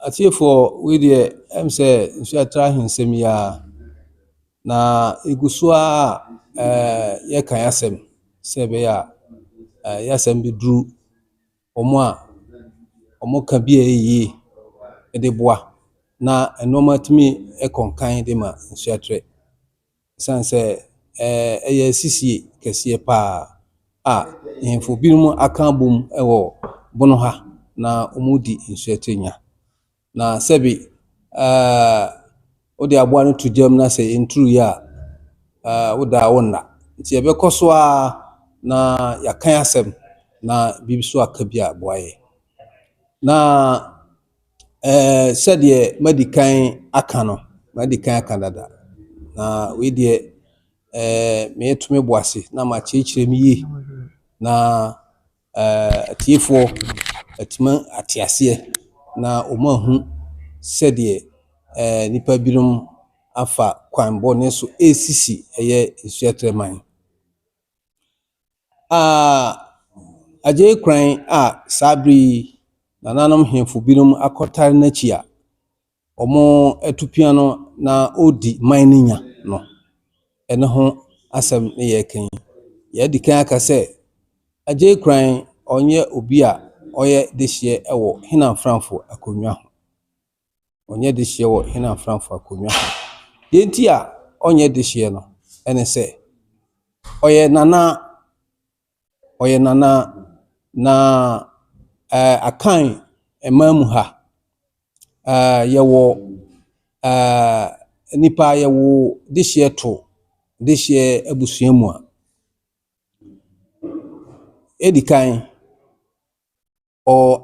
Atiefo we de say Nsoatre ahensem ya na igusua ye kan asem se be ya yasem bi duru omo ka bi eyi de boa na enoma timi ekonkan de ma Nsoatre sanse eye sisi kese pa enfo binom aka bom ewo bono ha na omudi Nsoatre nya na sebi odi aboa no tujam na se intru ya woda wonna nti ebe koso na yakan asem na bibiso akabia boaye na sede medikan aka dada na we de me tumi boase na ma chechire mi yi na atiefo atima atiase na omahu sede nipa binom afa kwanbo ne so esisi eye Nsoatre man aje kran sabri nananom hemfo binom akotare na chia omo etupia no na odi man nya no ene ho asem ne ye kan ye di kan aka se aje kran onye obi a oye dehye ewo hina franfo akonwa ho onye dehye wo hina franfo akonwa ho yenti a onye dehye no ene se oye nana na akan emamu ha yewo nipa yewo dehye abusuamu a edikan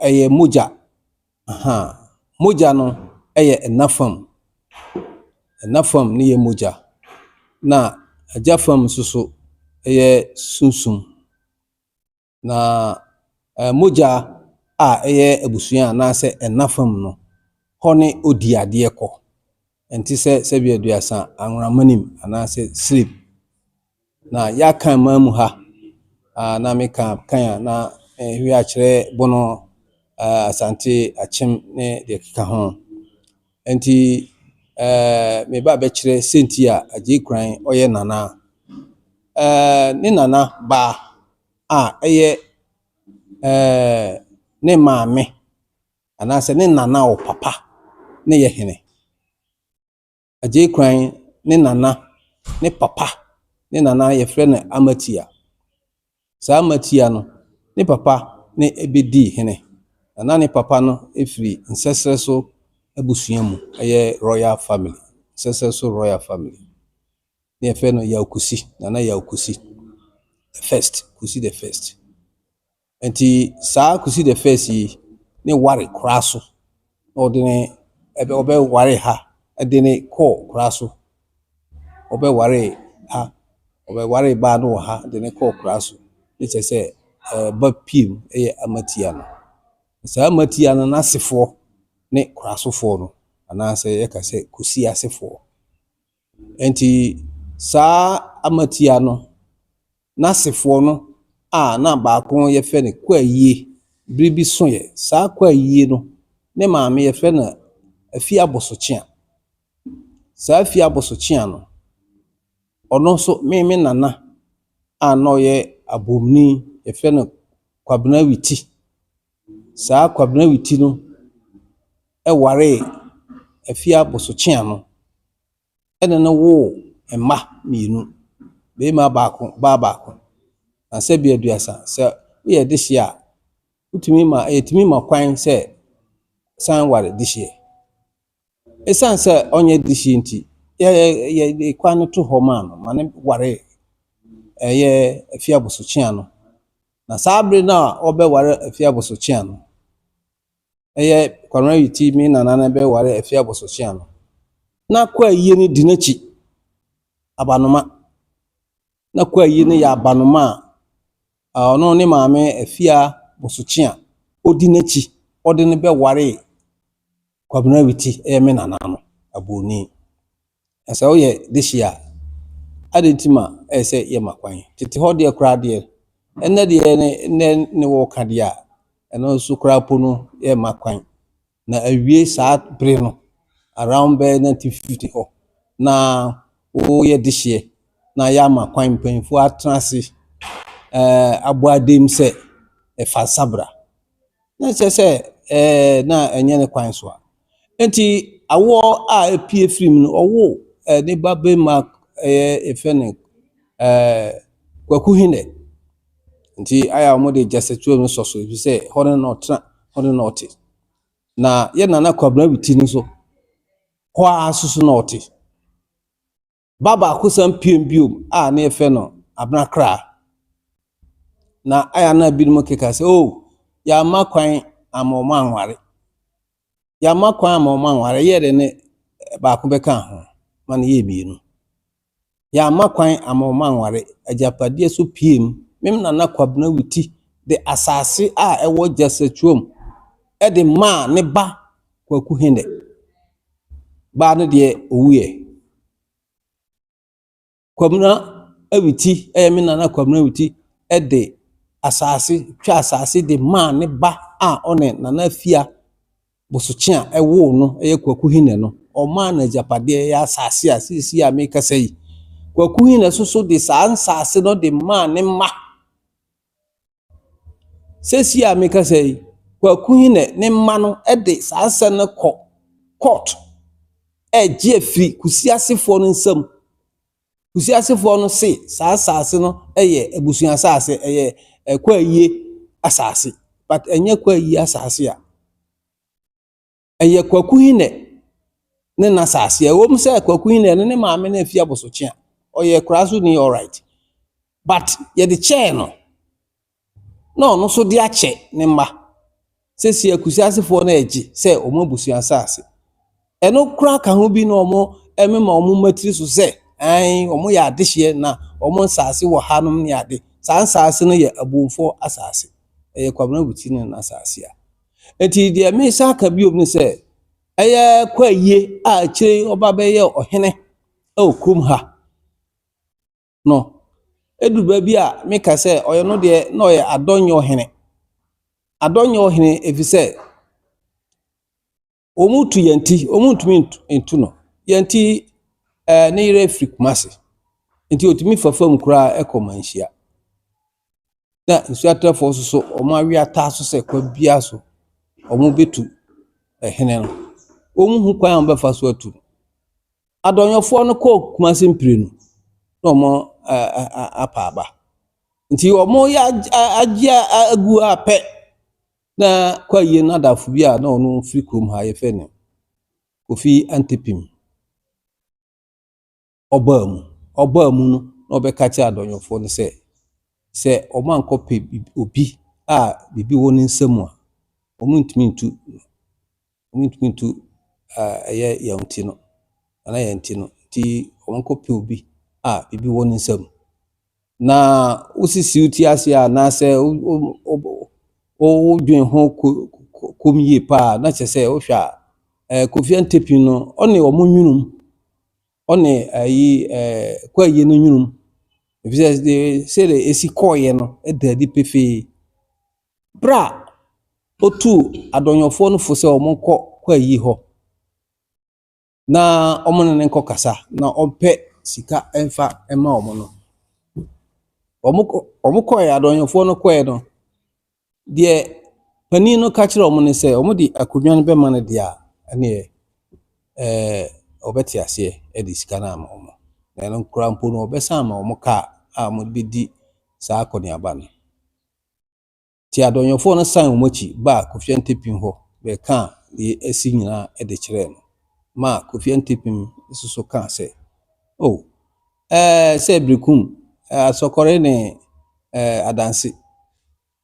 eye moja moja no eye enafam ne ye moja na ajafam susu eye sunsum na moja eye abusua na se enafam no hone odi ade ko enti se bi aduasa anwramanim ana se sleep na yakan mamu ha na meka kan na hwi a kire bono Asante achem ne de keka ho enti me ba be kire senti a aje kran oye nana ne nana ba eye ne maame ana se ne nana o papa ne ye hene aje kran ne nana ne papa ne nana ye frɛ ne Amatia sa Amatia no ne papa ne ebedi hene na ne papa no efiri nsesere so abusua mu eye royal family nsesere so royal family ne frɛ no Yakusi nana Yakusi the first enti sa Kusi the first yi ne ware kraso odine obe ware ha edine ko kraso obe ware ha obe ware ba no ha edine ko kraso ne chese ba pim eye Amatia no sa Amatia no nasefo ne krasofo no ana se yeka se Kusi asefo enti sa Amatia no nasefo no na baako ye fe ne kwaye bribi so ye sa kwaye no ne maame ye fe na afi abosochia sa afi abosochia no ono so me nana no ye abomni ye fe no kwabena witi sa kwabena witi no ware afi abosochia no ene na wo emma mienu be ma baako ba baako na se bi aduasa se ye dehye a utimi ma kwan se san ware dehye esan se onye dehye nti ye kwan to ho ma no mane ware ye afi abosochia no na sabre na obe ware afi abosochia no ye kwanra yiti mi nana na be ware afi abosochia no na kwa yie ni dinachi abanoma na kwa yie ni ya abanoma ono ne maame afia bosochia odinachi odine be ware kwabena witi me nana no aboni asa oye dehia adentima se ye makwan tete ho de kra de ɛnɛ deɛ ne wɔka deɛ a ɛno nso koraa po no yɛ ma kwan na awie saa bere no around bɛyɛ 1950 hɔ na woyɛ dehyeɛ na yɛ ama kwan mpanyinfoɔ atena ase aboa dem sɛ ɛfa sabra na kyerɛ sɛ na ɛnyɛ ne kwan so a enti awɔ a apie film no ɔwo ne ba bɛma ɛfɛ ne kwaku hine nti aya mo de jasetuo no soso bi sɛ hɔ no ɔtena hɔ no ɔte na yɛ nana kwabra biti no so hɔ a soso na ɔte baba akosam piem biom a na yɛfɛ no abnakra na aya na bi no keka sɛ oh ya ma kwan amoma anware ya ma kwan amoma anware yɛ de ne ba ko bɛka ho ma ne yɛ bienu ya ma kwan amoma anware ajapadie so piem mem nana kwabna witi de asase a ɛwɔ jasetuom de ma ne ba kwaku hinde ba no de owuye kwabna awiti me nana kwabna awiti de asase twa asase de ma ne ba a one nana fia bosochia ɛwo no kwaku hinde no ɔma na japade ya asase a sisi a meka sɛ kwaku hinde so de saa asase no de ma ne ma sisi a meka sɛ kwaku hinde ne ma no de saa asase no kɔ court gye free kusiasefo no nsam kusiasefo no se saa asase no yɛ abusuan asase yɛ kwaayie asase but enye kwaayie asase a ɛyɛ kwaku hinde ne na asase ɛwɔ mu sɛ kwaku hinde ne maame na afia bosochia ɔyɛ kraso ni all right but yɛ de chair no na ɔno so de akyɛ ne mma sɛsi akusiasefo na agye sɛ ɔmo abusuan asase ɛno kura ka ho bi na ɔmo ɛmema ɔmo matiri so sɛ ɔmo yɛ adehyeɛ na ɔmo asase wɔ hanom ne ade saa asase no yɛ abomfo asase ɛyɛ kwabna buti ne na asase a enti deɛ me sa ka biom ne sɛ ɛyɛ kwaayie a akyire ɔba bɛyɛ ɔhene kurom ha no edu ba bi a meka sɛ ɔyɛ no deɛ na ɔyɛ adɔnyɛ ɔhene efisɛ omutu yanti omutumi ntu no yanti ne yere firi Kumase nti otumi fafam kura ekomanhia na Nsoatre fo so omo awi ata so se kwa bia so omo betu hene no omo hu kwan am befa so atu adonyofo no kɔ Kumase mpire no na omo apa aba nti omo ya agya agu apɛ na kwaye na dafo bi a na ono firi krom ha ye fe ne Kofi Antepim ọba mu no na obeka cha adonyofo no sɛ ɔmo ankɔpɛ obi a bibi wɔ ne nsam a ɔmo ntumi ntu ɛyɛ yanti no ana yanti no ti ɔmo ankɔpɛ obi a bibi wɔ ne nsam na usisi uti ase a na sɛ o dwen ho komie pa na kyɛ sɛ o hwa Kofi Antepim no ɔne ɔmo nwunum ɔne ayi kwaye no nwunum efisɛ de sɛ esi kɔɔye no edadi pefe bra otu adonyofo no fo sɛ ɔmo nkɔ kwaye hɔ na ɔmo ne nkɔ kasa na ɔmpɛ sika ɛmfa ɛma ɔmo no ɔmo kɔɔye adonyofo no kɔɔye no deɛ pani no ka kyerɛ ɔmo ne sɛ ɔmo de akodwa no bɛma no deɛ ɛne ɔbɛte aseɛ ɛde sika na ama ɔmo na ɛno kura mpo no ɔbɛsa ama ɔmo ka a mo bedi saa akɔneaba no ti adonyofo no san ɔmo akyi ba Kofi Antepim hɔ bɛka de asi nyinaa ɛde kyerɛ no ma Kofi Antepim so ka sɛ sɛ brekum asɔkɔre ne adanse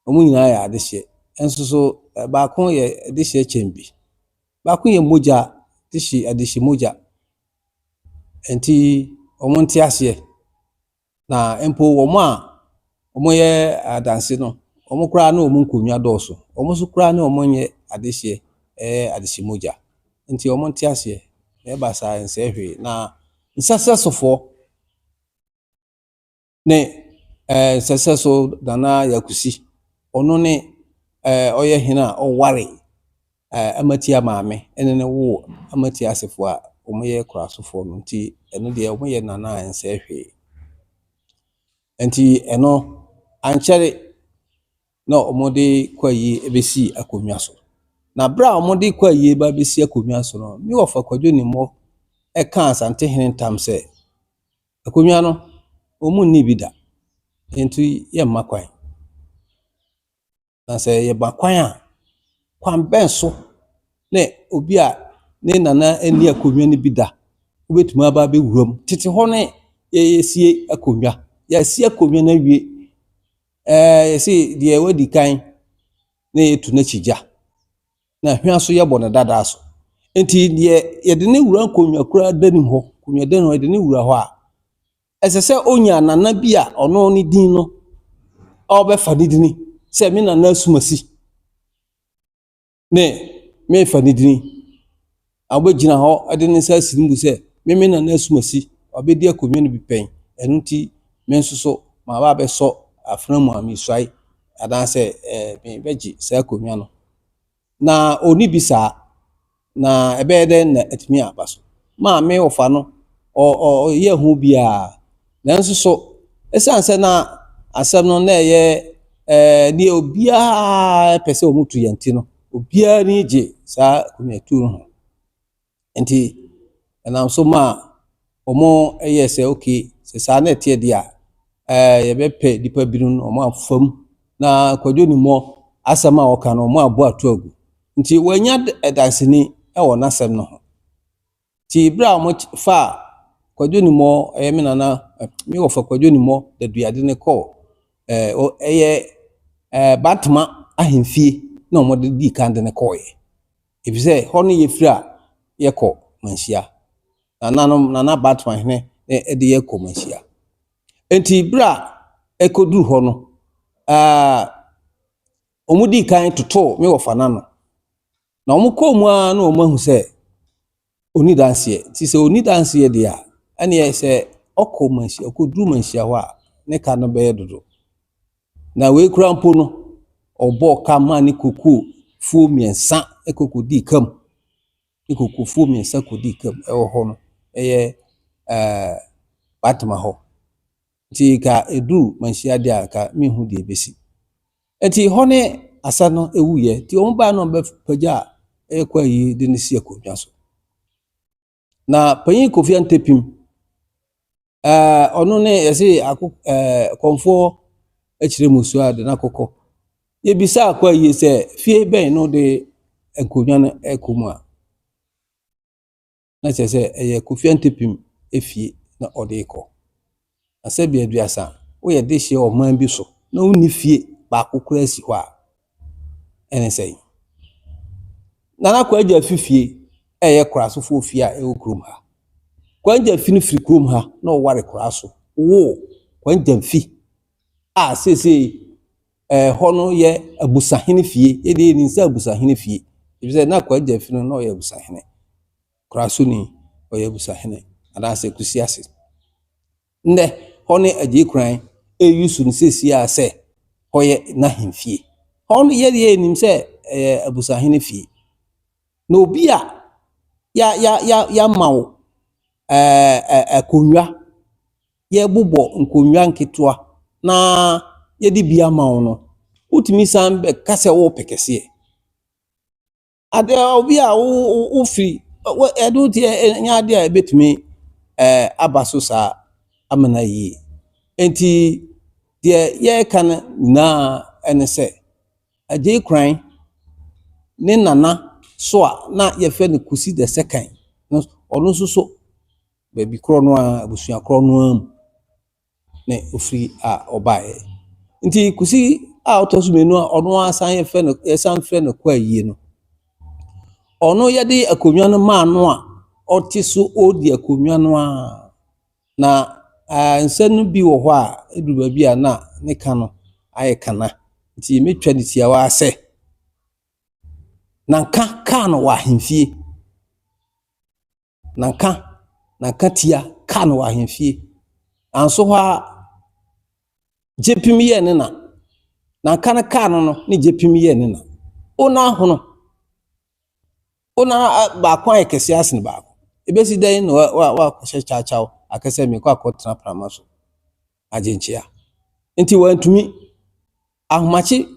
ɔmo nyinaa yɛ adehyeɛ enso so baako yɛ adehyeɛ kyɛmbi baako yɛ mogya adehyeɛ mogya enti ɔmo nte aseɛ na empo ɔmo a ɔmo yɛ adanse no ɔmo kura na ɔmo nkonwa dɔɔso ɔmo so kura na ɔmo nyɛ adehyeɛ adehyeɛ mogya enti ɔmo nte aseɛ ɛba saa nsɛ hwe na nsasasofo ne sese so Nana Yakusi ono ne oye hina o ware amatia maame ene ne wo amatia asefo a omoye krasofo no nti eno de omoye nana ense hwe nti eno anchere na omode kwayi ebesi akonwa so na bra omode kwayi ba besi akonwa so no mi ofa kwadwo ni mo eka Asante hene ntam se akonwa no omu ni bida nti ye makwan na se ye bakwan a kwan ben so ne obi a ne nana ani akonwa ni bida obetuma ba be wuram tete ho ne ye sie akonwa ya sie akonwa na wie ye se de wadi kan ne etu na chija na hwa so ye bo na dada so enti de ye de ne wura akonwa kura danim ho konwa danim ho de ne wura ho a esese onya nana bi a ono ni din no obefa ni din se me nana asumasi ne me fa ni din abegina ho ade ne sa sirimbu se me nana asumasi obedi akonwa no bi pen enu ti me nsoso ma ba be so afra mu ami swai adan se me beji sa akonwa no na oni bisa na ebede na etimi abaso ma me ofa no o ye hu bia na nsoso esanse na asem no na ye ni obia pese omutu yanti no obia ni je sa akonwa tu no enti na so ma omo eye se okay se sa na tie dia ye bepe dipa birun omo afam na kwadwo ni mo asama oka no omo abo atu agu nti wanya edansini e wona asem no ho ti bra mo fa kwadwo ni mo me nana mi wo fa kwadwo ni mo da duade ne ko eye batma ahemfie na omo de di kan de ne ko ye ebise ho no ye fira ye ko manhia nana batma hene e de ye ko manhia enti bra ekodu ho no omudi kan toto mi wo fa na no na omuko mu a na omahu se oni danse ti se oni danse de a ane se okọ manhia okodu manhia ho a ne ka no be dodo na we krampo no obo ka ma ni koku fu miensa ekokodi kam ikoku fu miensa kodi kam e ho no eye batma ho ti ka edu manhia de a ka mi hu de besi enti ho ne asa no ewuye ti o mba no be paja ekwa yi de ne si akonwa so na panyin Kofi Antepim ono ne yesi konfo echire musu ade na kokko ye bisa akwa yi se fie ben no de akonwa no ekomua na chese eye Kofi Antepim efie na ode iko asabi aduasa wo ye de hye o man bi so na woni fie ba kokora si ho a ene sei nana kwa aja fifie eye krasofo fie a ekrom ha kwa aja fini firi krom ha na o ware kraso wo kwa aja fi a sese hono ye abusahene fie ye de ni sa abusahene fie ebise na kwa aja fini na o ye abusahene kraso ni o ye abusahene ana se kusi ase nde hono aje kran eyusu ni sesi a se hoye na hemfie hono ye nim se abusahene fie no obi a ya mawo akonwa ye bubo nkonwa nketwa na ye di bia mawo no utimi san be kase wo pekese ade obi a wo free edu tie nya ade a betumi abaso sa amana yi enti de ye kan na ene se aje kran ne nana so a na ye fe ne kusi the second no ono so baby kro no a abusua kro no am ne ofri a obae nti kusi a otoso menu a ono asan ye fe no ye san fe no kwa yie no ono ye de akonwa no ma no a otiso odi akonwa no a na nsanu bi wo ho a edu ba bi a na ne ka no aye kana nti metwa ne tia wa ase nanka ka no wa hemfie nanka tia ka no wa hemfie anso ha jepim ye ne na kan ka no ne jepim ye ne na ona hono ona ba kwa ekese asne ba ebesi dan no wa kwose chachaw akese me kwa akotra prama so agenchia nti wantumi ahomachi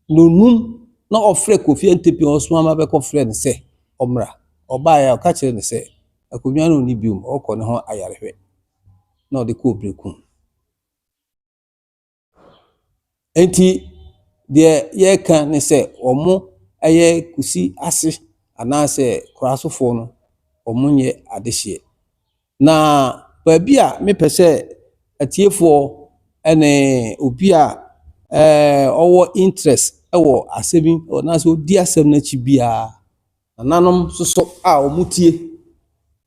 no num na ofre kofi entepi osoma ma be ko frɛ ne sɛ omra oba ya ka kyerɛ ne sɛ akonwa no ni biom okɔ ne ho ayarehwɛ na ɔde kɔ obrekum enti de ye ka ne sɛ omo eye kusi ase anase kurasofo no omo nye adehye na baabi a mepɛ sɛ atiefo ene obi a owo interest ewo asɛm na so di asɛm na chi bia nanom soso a omutie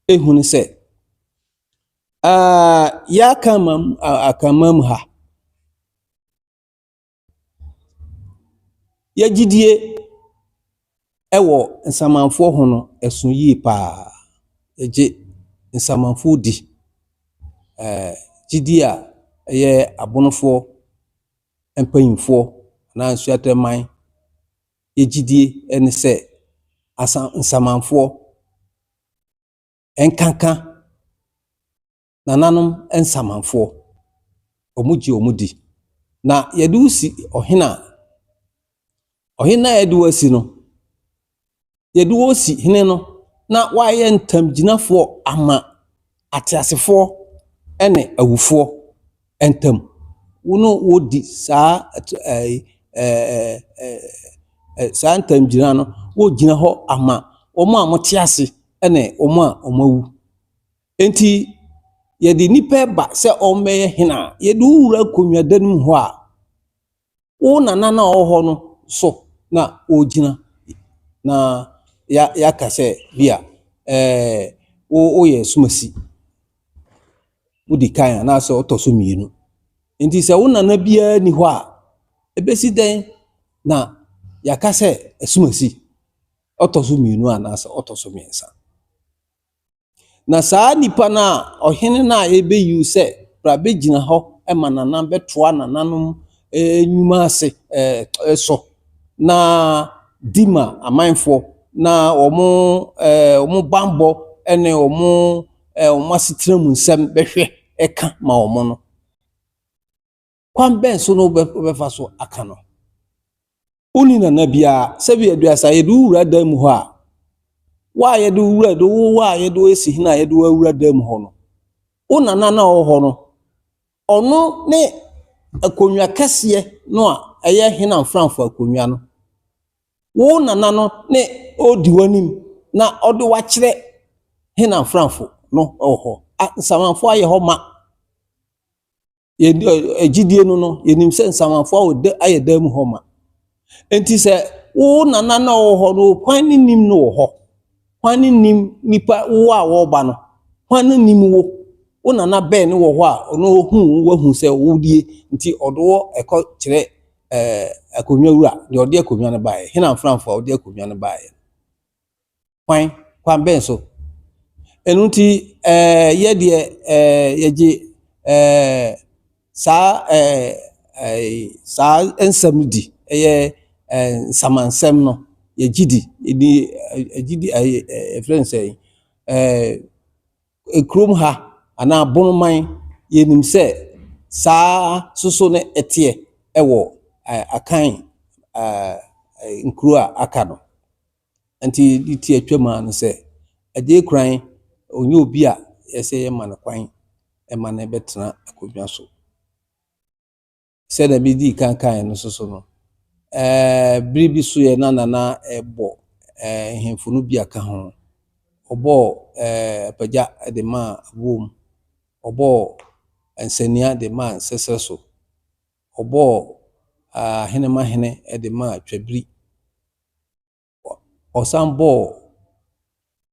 ehunu sɛ ya kama akamam ha ya gidie ewo nsamanfo ho no esu yi pa eje nsamanfo di gidie a eye abonofo empanyimfo na Nsoatre man yegidie ene sɛ nsamanfo enkanka nananom ensamanfo omuji omudi na yedu si ohina yedu asi no yedu osi hene no na waye ntamgyinafo ama atiasefo ene awufo entam wono wodi saa saa ntamgyina no wo gyina ho ama omo amotiase ene omo a omawu enti yedi nipa ba se omeye hena yedu wura konwadanum ho a wo nana na oho no so na ogyina na ya ka se bia wo ye sumasi wodi kan na so otoso mienu enti se wo nana bia ni ho a ebesi den na ya ka se sumasi otoso mienu ana so otoso miensa na saa nipa na ohene na ebe yu se pra be gina ho ema nana betoa nananom enyuma ase so na dima amanfo na omo bambo ene omo asitram nsem behwe eka ma omo no kwan ben so no befa so aka no oni nana bia sebi aduasa yedu wura dam ho a wa yedu wura do wa yedu esi hina yedu wura dam ho no ona nana ho no ono ne akonwa kase no a eye hina mfranfo akonwa no wo nana no ne odi wanim na odo wa kire hina mfranfo no oho nsamanfo aye ho ma ye egidie no yenim se nsamanfo awode aye dam ho ma enti se wo nana na oho no kwan ni nim no ho kwan ni nim nipa wo a wo ba no kwan ni nim wo nana ben wo ho a ono hu se wo die nti odo eko kire akonwa wura de ode akonwa ne bae hina mfranfo ode akonwa ne bae kwan ben so enunti ye de yeje sa ensam di eye samansem no ye gidi friends say ekrom ha ana bonoman yenim se sa soso ne etie ewo akan nkru a aka no anti diti atwama no se ade kran onye obi a yese ye man kwan e man e betena akodwa so se da bi di kan no soso no bribi so ye na ebo hemfunu bi aka ho obo pagya de ma wom obo ensania de ma nsese so obo henema hene de ma twabiri osambo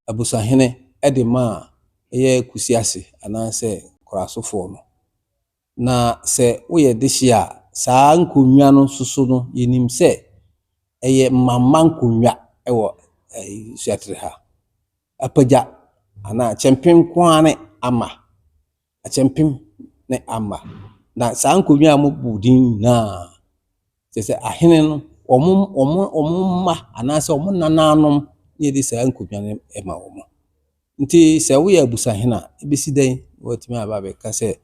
abusa hene de ma ye kusiase ananse korasofo no na se wo ye deshi a saa nkonwa no soso no yenim se eye mamma nkonwa ewo Nsoatre ha apagya ana chempem kwane ama achempem ne ama na saa nkonnwa a mo budin na se ahene no omo ma anaasɛ omo nananom ne de saa nkonnwa no ma omo nti sɛ wo yɛ abusahene a ebesi dan watumi aba bɛka sɛ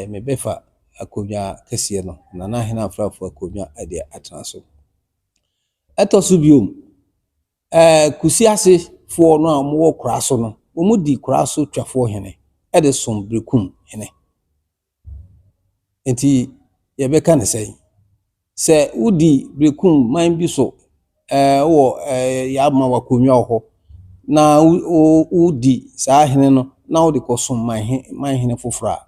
me bɛfa akonnwa kɛseɛ no nana ahene afrafo akonnwa ade atena so ɛtɔ so biom kusi ase fo no a mo wɔ kora so no mo di kora so twafo hene ɛde som brekum hene nti ye bɛka ne sɛ wodi brekum man bi so wo ya ma wakonnwa ho na wodi saa hene no na wo de kɔsom man hene foforo a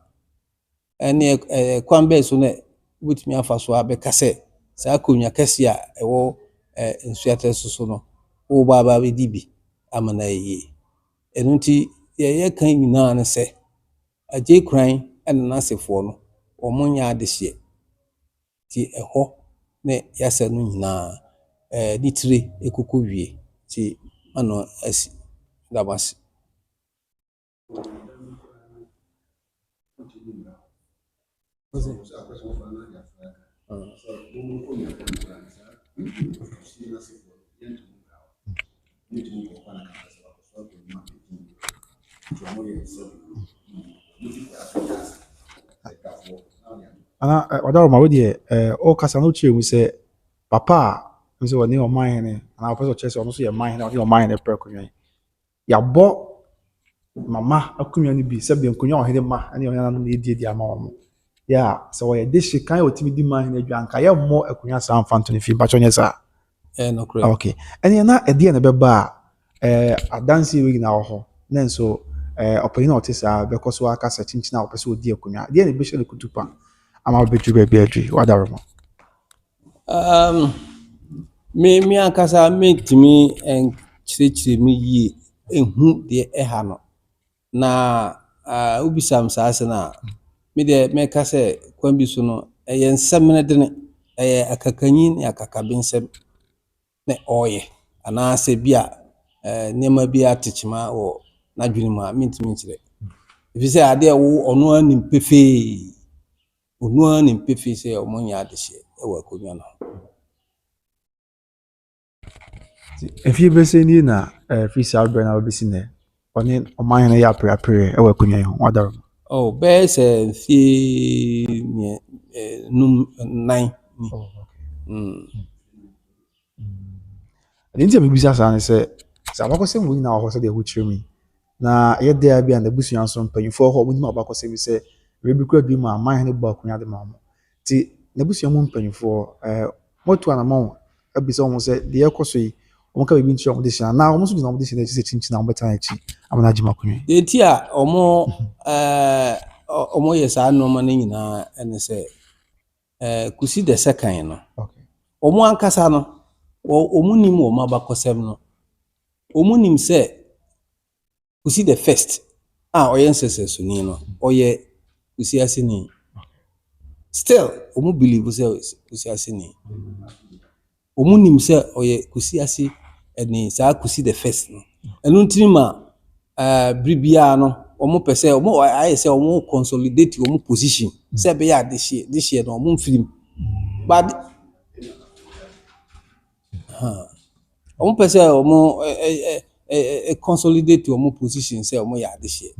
ɛne kwan bɛ so na wotumi afa so abɛka sɛ saa akonnwa kɛse a ɛwɔ Nsoatre so no wo ba di bi ama na yie ɛno nti ye kan nyinaa ne sɛ agye kran ɛna n'asefoɔ no wɔn nya adehye ti ɛhɔ ne yasa no nyinaa ni tire ekoko wie ti ano asi dabasi ana Dormaahene we de o kasa no chire mu se papa nso woni o man hene ana papa so chese ono so ye man hene woni o man hene pre konwan ya bo mama akunwa ni bi se bi nkonwa o hene ma ani o yana no edi ama omo ya se wo ye de shi kan o timi di man hene adwa nka ye mo akunwa san fantoni fi ba chonye sa no correct okay ani na edi na beba adansi we na ho na nso opani na otisa be koso aka sa chinchina opese odi akunwa de na be she kutupa ama betu be adwi wadaroma me akasa metimi enkyerɛkyerɛ me yie ehu de ɛha no na ubisam saase na me de me ka sɛ kwan bi so no ɛyɛ nsɛmene de ne ɛyɛ akakanyi ne akakabensɛm ne ɔyɛ anaasɛ bi a nneɛma bi atechima wɔ n'adwene mu a mentimi nkyerɛ efi sɛ ade a wo ɔno anim pefee onu anim pefee sɛ ɔmo nya adehye ɛwɔ akonnwa no efie bese ni na free salbre na obesi ne oni oman hene ya pre ewa kunyan ho wadaroma bɛyɛ sɛ fie num nine nti me bisa sa ne se abakɔsɛm wo nyina wɔ hɔ sɛ de ho kyerɛ mi na yɛ de bia na busua so mpanyimfo hɔ mo nyima abakɔsɛm sɛ rebi kura bi ma man hene ba kunya de ma mo ti na busua mo mpanyimfo motu anamɔ abisa wo sɛ de yɛkɔso yi wɔn ka bibi nkyerɛ wɔn de hyɛn na wɔn so gyina wɔn de hyɛn akyi sɛ kyinkyin na wɔn bɛtena akyi amana agye makonwa de ti a ɔmo yɛ saa nneɛma no nyinaa ɛne sɛ kusi the second no ɔmo ankasa no ɔmo nim wɔn abakɔsɛm no ɔmo nim sɛ kusi the first a ɔyɛ nsɛsɛsoni no ɔyɛ kusi aseni still ɔmo believe sɛ kusi aseni ɔmo nim sɛ ɔyɛ kusi ase ɛne saa kusi the first no ɛno ntiri ma bribia no ɔmo pɛ sɛ ɔmo ayɛ sɛ ɔmo consolidate ɔmo position sɛ bɛyɛ adehye no ɔmo mfirim but ɔmo pɛ sɛ ɔmo consolidate ɔmo position sɛ ɔmo yɛ adehye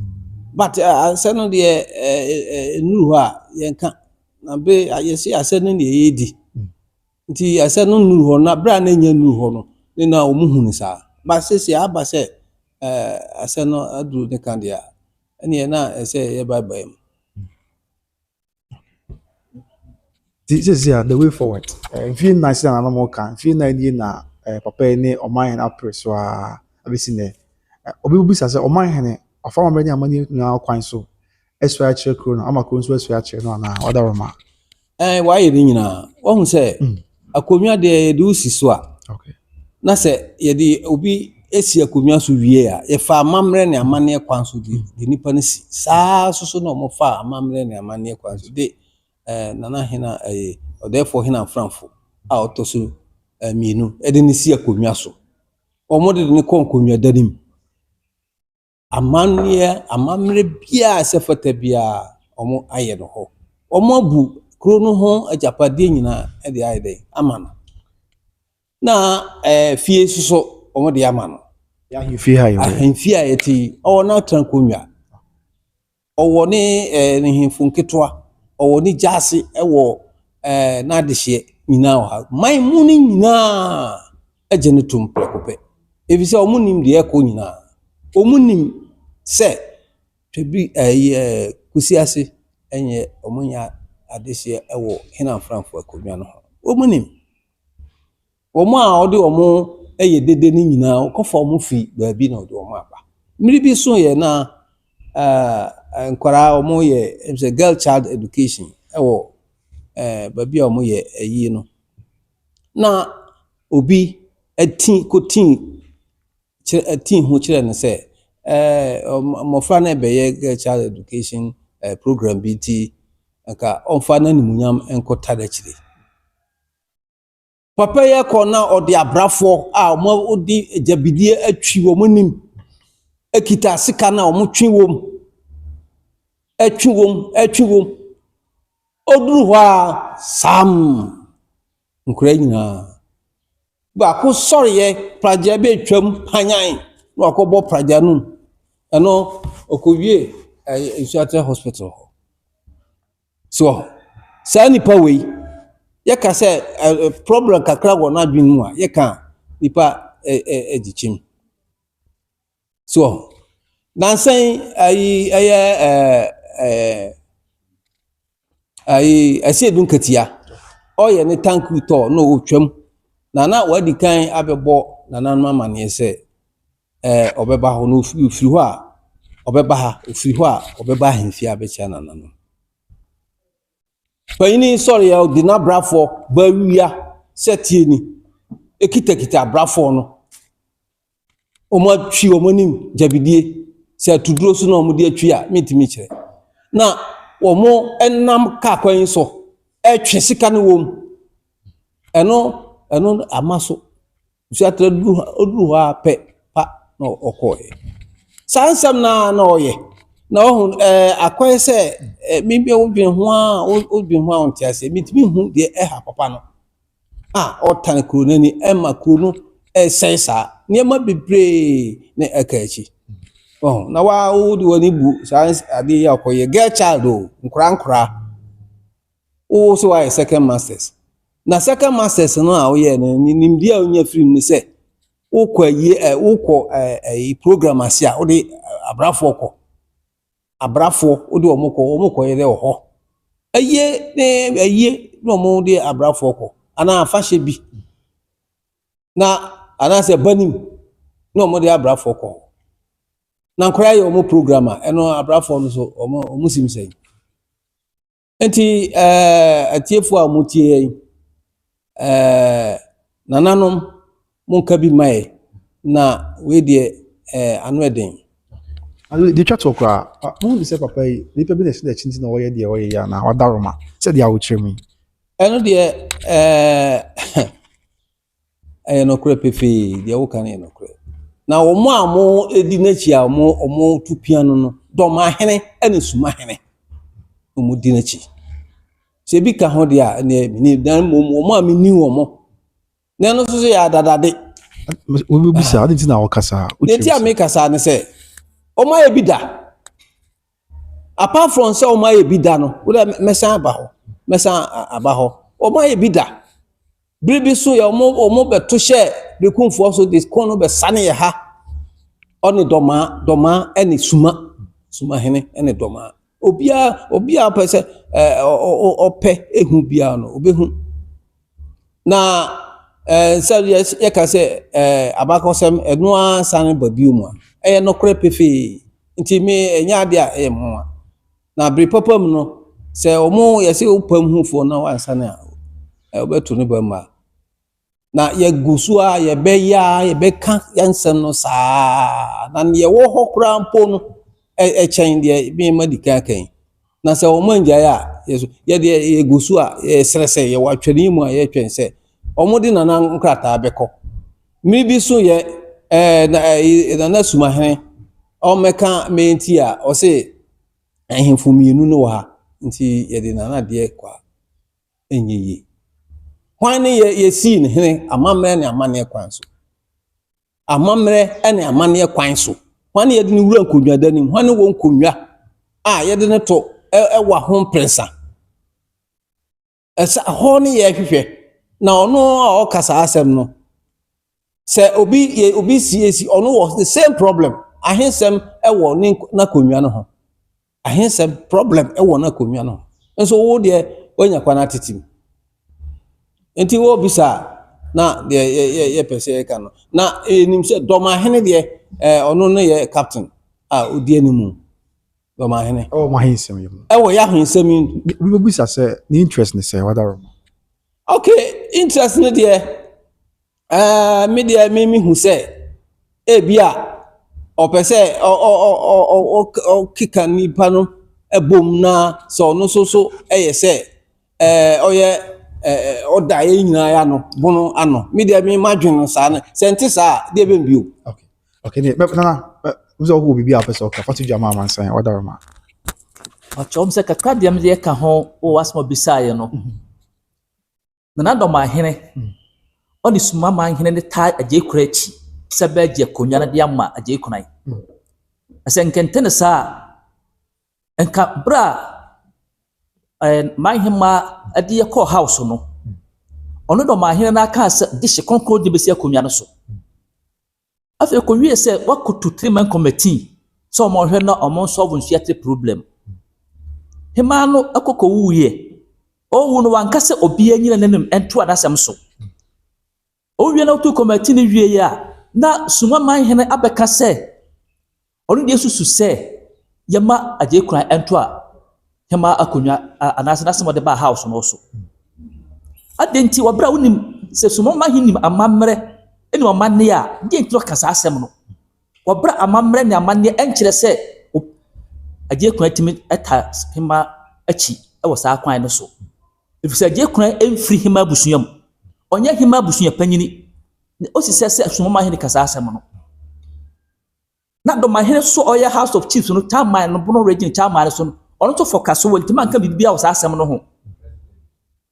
but asɛ no deɛ nuru hɔ a yɛnka na be yɛsɛ asɛ no ne yɛdi nti asɛ no nuru hɔ na bra na nya nuru hɔ no ne na ɔmo hu ne saa ba sɛ aba sɛ asɛ no aduru ne kan dia ɛne na ɛsɛ yɛ bye mu this is the way forward feel nice na no more kan feel na ni na papa ni oman hene apre so a abesi ne obi bu sase oman hene afa ma bani amani na kwan so eso a kire kro no ama kro so eso a kire no na wadaroma wa yɛ ne nyinaa wɔn sɛ akonnwa de yɛde usi so a okay na sɛ yɛde obi esi akonnwa so wie a yɛfa amammerɛ ne amanneɛ kwan so de nipa no si saa so na ɔmo fa amammerɛ ne amanneɛ kwan so de nana hena ɔdɛfo hena franfo a ɔtɔ so mienu ɛde ne si akonnwa so ɔmo de ne kɔ akonnwa danim amammerɛ bia sɛ fata bia ɔmo ayɛ no hɔ omo bu kuro no ho ajapade nyina e de ayede ama no na fie soso omo de ama no ya hifie ha yo ahemfie a yeti o na trankonwa owo ne ne hemfu nketoa owo ne jase ewo na adehye nyina o ha man mu ne nyina agye ne tum prekope efise omo nim de ekọ nyina omo nim se twebi kusi ase enye omo nya adehye ewo hena franfo akonwa no ho omo nim omo a ode omo eye dede ni nyina okofa omo fi baabi na ode omo aba mmiri bi so ye na nkwara omo ye girl child education ewo baabi omo ye ayi no na obi atin ho kire ne se mofra na beye girl child education program BT nka onfa na nimunyam enkota da kire papa ye ko na ode abrafo a omo odi jabidie atwi wo monim akita sika na omo twi wom atwi wom oduru ho a sam nkura nyina ba ko sori ye praja be twam panyan na akobo praja num eno okowie Nsoatre hospital so sa nipa we ye ka se problem kakra go na adwin mu a ye ka nipa ejichim so nansan asie dun katia oye ne tanku to no otwam na wadi kan abebo na mama ne se obeba ho no ofiri ho a obeba ha ofiri ho a obeba hemfia abecha na no payini sorry ya di na brafo bawia setie ni ekita brafo no omo twi omo nim jabidie se atuduro so na omo de atwi a mitimi kire na omo enam ka kwan so etwe sika ne wom eno amaso Nsoatre oduru ha pe pa no okoye sansam na oye na ohun akwan se mimbe odwen ho a ontiase mitimi hu de ha papa no otan kuro nani ema kuro no sensa niema bebre ne akachi na wa odi wani bu sans ade ya okoye girl child o nkura so why second masters na second masters no a oye nimdi a onya film ni se ukwa yi program asia odi abrafo odi omukọ yede oho aye no omo di abrafo ko ana afahye bi na ana se banim no omo di abrafo ko na nkora ye omo programmer eno abrafo no so omo simsey enti atiefo a mutie nananom monka bi mae na we de anu eden de twa to kra mo se papa yi nipa bi na se da chinti na oye de oye ya na odaroma se de awo kiremi eno de no kra pefe de wo kan no kra na omo amo edi nachi a omo tupiano no Dormaahene ene Sumahene omo di nachi se bi ka ho de a ni dan omo a meni omo na no so ya dadade we bi sa adi na okasa nti a me kasa ne se omo ye bida apart from say omo ye bida no wo mesan aba ho omo ye bida bribi so ya omo beto hye bekunfo so this kono be sane ye ha oni doma ene Sumahene ene doma obia pese ope ehu bia no obehu na ye ka se abakosem eno sane babiu mu a no kra pefe nti me enya ade a mo na bri papam no se omo ye se opam hufo na wan sane a obeto ne ba ma na ye gusu a ye beya ye beka yansem no saa na ye wo hokra mpo no chen de bi madika kan na se omo anja ya ye de ye gusu a ye srese ye watwani mu a ye twen se omo di nana nkrata beko mi bi so ye na Sumahene o meka menti a o se ehemfu mienu no ha nti ye de nana de kwa enye hwan ne ye si ne hene amamre ne amane kwan so amamre ene amane kwan so hwan ye de ne wura nkonwa danim hwan ne wo nkonwa a ye de ne to wa ho prensa esa ho ne ye hwehwe na ono a okasa asem no se obi si ono was the same problem ahensem ewo ne na konwa no ho ahensem problem ewo na konwa no nso wo de onya kwana titim enti wo bisa na de ye pese ka no na enim se Dormaahene de ono no ye captain a odi animu Dormaahene oh my hensem yim ewo ya hensem we bisa say the interest ne say whether okay interest ne de media me hu se ebia opese o kika nipa no ebom na so no so eye se oye oda ye nyina ya no bono ano media me madwen sa na senti sa de be bio okay ne na uzo ho bibi apese o ka fatu jama man san whether ma achom se kakra de me ka ho o wasmo bisaye no na Dormaahene oni suma manhene ne ta aje kurachi sebe je konwa na de ama aje kunai asenkente sa enka bra manhema ade ko house no ono Dormaahene na aka se de hye konkon de besi akonwa no so afi konwie se wakutu 3-man committee so mo hwe na omo solve Nsoatre problem hema no akoko wuye o wu no wankase obi anyina nanim ento adasem so o wie na otu committee ni wie ya na suma manhene abeka se onu de susu se yema aje kran ento a hema akonwa anase na sem de ba house no so adenti wabra wonim se suma manhene amamre eni omanne a de ntro kasa asem no wabra amamre ne amanne enkire se aje kran timi eta hema achi e wasa kwan no so ifisa aje kran emfiri hema busuam onye hema busuya panyini o si se suma manhene kasa asem no na Dormaahene so oya house of chiefs no chairman no bono region chairman so ono to focus so ntima nka bibia o sa asem no ho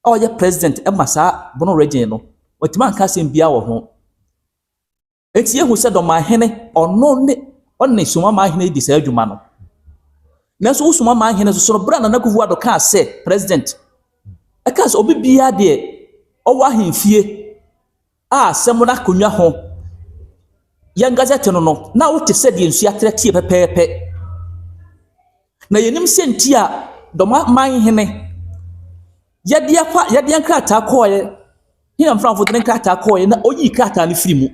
oya president e masa bono region no ntima nka asem bia wo ho etie hu se Dormaahene onne suma manhene di sa adwuma no na so suma manhene so bra na nakuvu ado ka se president e ka so obi bia de o wa hemfie a semuna konwa ho ya gazette no na wote se de Nsoatre tie pepepe na yenim senti a Dormaahene yade nkrata koye hina mfranfo de nkrata koye na oyi krata ne firi mu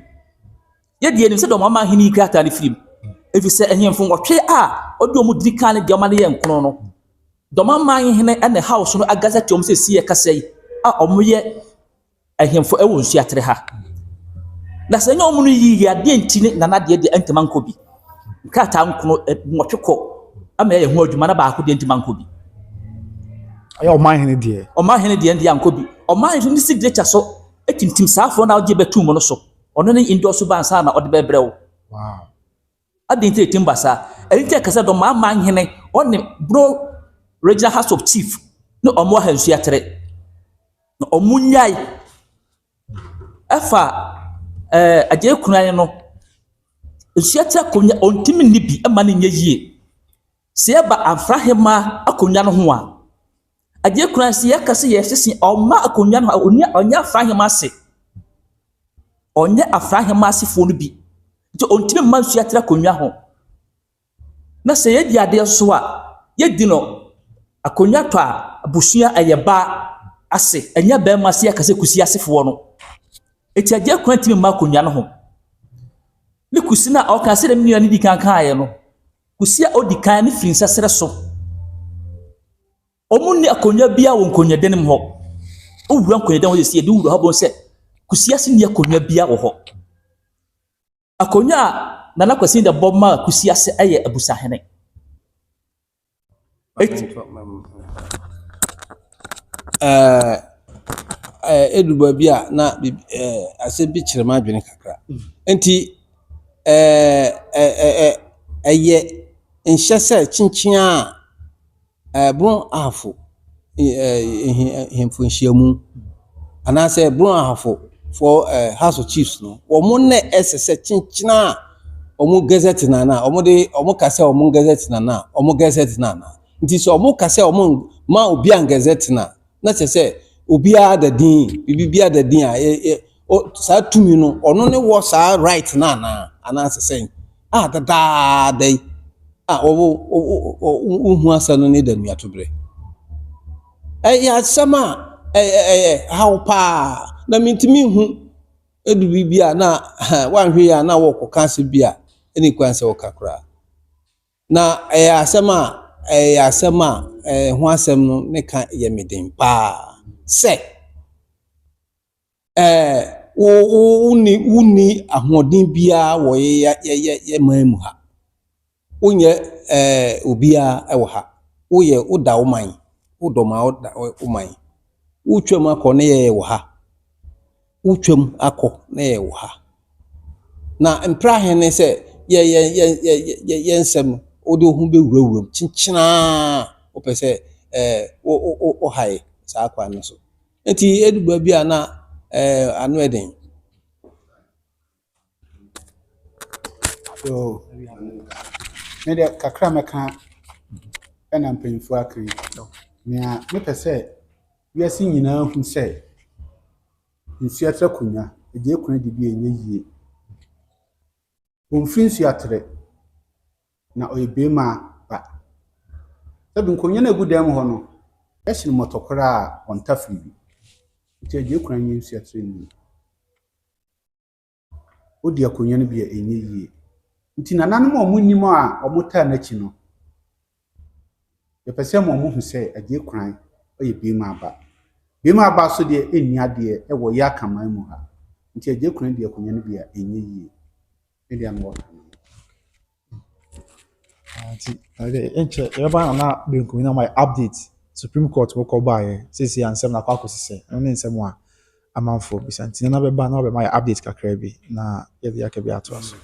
yade yenim se Dormaahene krata ne firi mu efise ehemfo wotwe a odo mu dika ne de omane ye nkono no Dormaahene ene house no agazette om se sie kasai a omoye ehemfo ewo Nsoatre ha na senya omu no yi ya de ntine na de entema nkobi krata nkono nwotweko ama ye ho adwuma na ba ko de entema nkobi ayo Dormaahene de Dormaahene de ndi ankobi Dormaahene ni signature so etintim Safo na oje betu mu no so ono ne endorse bansa na ode bebrewo wow adinti timbasa erinti akasa Dormaahene one bro regional house of chief no omo ha Nsoatre no omunyai afa aje kunan no Nsoatre konya ontimi nibi ama ne nyeyie se ba afrahema akonya no ho a aje kunan se yakase yesese oma akonya no onya afrahema se onya afrahema se fo no bi nti ontimi man Nsoatre akonya ho na se yedi ade so a yedi no akonya to a abusua ayeba ase enya ba ma se yakase kusi asefo no eti aje kunan timi ma akonya no ho ni kusina o ka se dem ni di kan aye no kusia odikan ni firi nsasere so omunni akonya bia wo nkonya denim ho o wura nkonya den wo se ye di wura ho bon se kusia se ni akonya bia wo ho akonya na na kwasi de bomma kusia se aye abusahene eduba bia na asebi kirema adwene kakra enti eye enhyese chinchin a bron ahafo hemfo nhyiamu anaasɛ bron ahafo for House of Chiefs no ɔmo ne ɛsɛ kyenkyena ɔmo gazette na ɔmo kasa ɔmo gazette na ɔmo gazette na nti sɛ ɔmo kasa ɔmo ma obi an gazette na kyerɛ sɛ obi a da din bibi a da din a saa tumi no ɔno ne wɔ saa right na anaasɛ sɛn dadaada yi wohu asa no ne da nuato berɛ ɛyɛ asɛm a haw paa na mentimi hu edu bibi a na wanhwe ya na wɔkɔka ase bi a ɛne kwan sɛ wɔka koraa na ɛyɛ asɛm a ho asɛm no ne ka yɛ meden paa sɛ wuni ahoɔden biara wɔ yɛ man mu ha wonyɛ obiara ɛwɔ ha woda wo man wodɔ ma woda wo man wotwam akɔ ne yɛ wɔ ha wotwam akɔ ne yɛ wɔ ha na mprahe ne sɛ yɛ nsɛm wode ho bɛwurawuram kyenkyenaa wopɛ sɛ wohae saa kwan no so nti eduba bi a na ano ɛden so me de kakra meka ɛna mpanyinfo akri nea mepɛ sɛ wiase nyinaa hu sɛ Nsoatre kunya egye kuna de bi enye yie omfiri Nsoatre na oyebema ba sabi nkonya na gu dam hɔ no ɛhyin motokora a ɔntafiri bi nti egye kuna nye Nsoatre ni odi akonya no bi enye yie nti nananom a ɔmunnim a ɔmutaa n'akyi no yɛpɛ sɛ mo hu sɛ egye kuna oyebema ba bema aba so de enni ade ɛwɔ ya kaman mu ha nti egye kuna de akonya no bi enye yie ɛde an wɔ anti enche yɛba na benkum na my update Supreme Court wo kɔ bae sisi ansɛm na kwakɔ sisɛ ɛno ne nsɛm a amanfo bisa nti na bɛba na ɔbɛma yɛ update kakra bi na yɛde yaka bi ato aso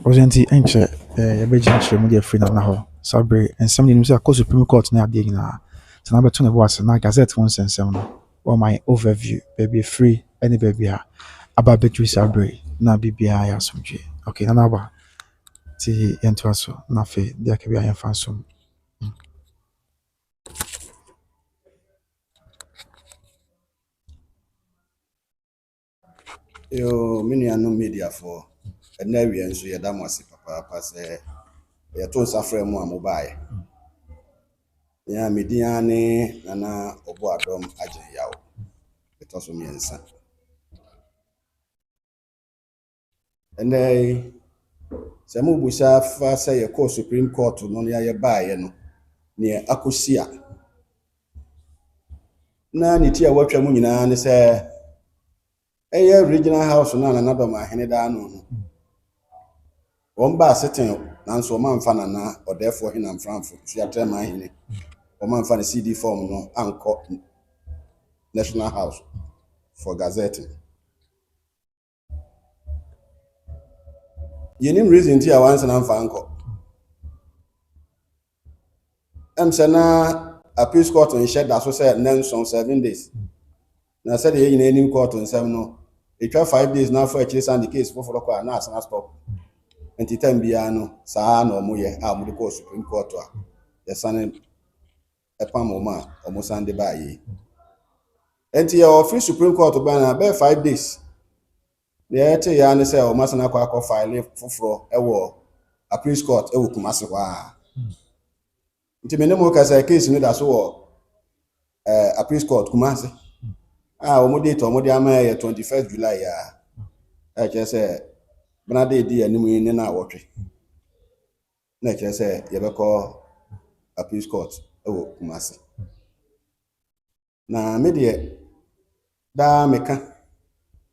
Ozenti enche yɛbɛgye nkyerɛ mu de afiri na hɔ sabre nsɛm de nim sɛ akɔ Supreme Court na adeɛ nyinaa sɛ na bɛto ne bo ase na gazette ho nsɛm no or my overview baby free any baby aba betri sabre na bibia ya somdwe okay na ba ti yento aso na fe dia ka bia yɛmfa nsom yo minianu media for na wi enso yɛ da mo ase papa sɛ yɛ to safre mu amobae ya mediane na obo adom agye yawo to so miensa ene sɛ mo busa fa sɛ yɛ kɔ Supreme Court no ya yɛ bae no ne akosia na ne ti a watwa mu nyinaa ne sɛ ɛyɛ regional house na Dormaahene da no wɔn ba seten nanso ɔman fa na ɔdɛfo hena mframfo Chieftaincy Mahene ɔman fa ne CD form no ankɔ National House for Gazette. Yenim reason ti a once na mfa ankɔ sɛ na appeals court in shed that so say nenson 7 days na said the in court on 7 no it 5 days now for actually send the case for na asana stop enti time bia no saa na omo ye a mo de court Supreme Court a ye sane epam ma omo sande ba yi enti your free Supreme Court ba na be 5 days the ete ya ne say omo asana akọ file foforo ewo appeals court ewo Kumasi kwa nti me ne mo ka say case no da so wo appeals court Kumasi omo date omo de ama 21st July ya che say bana de di animu ni na awotwe na che say ye be call appeals court ewo Kumasi na me de da meka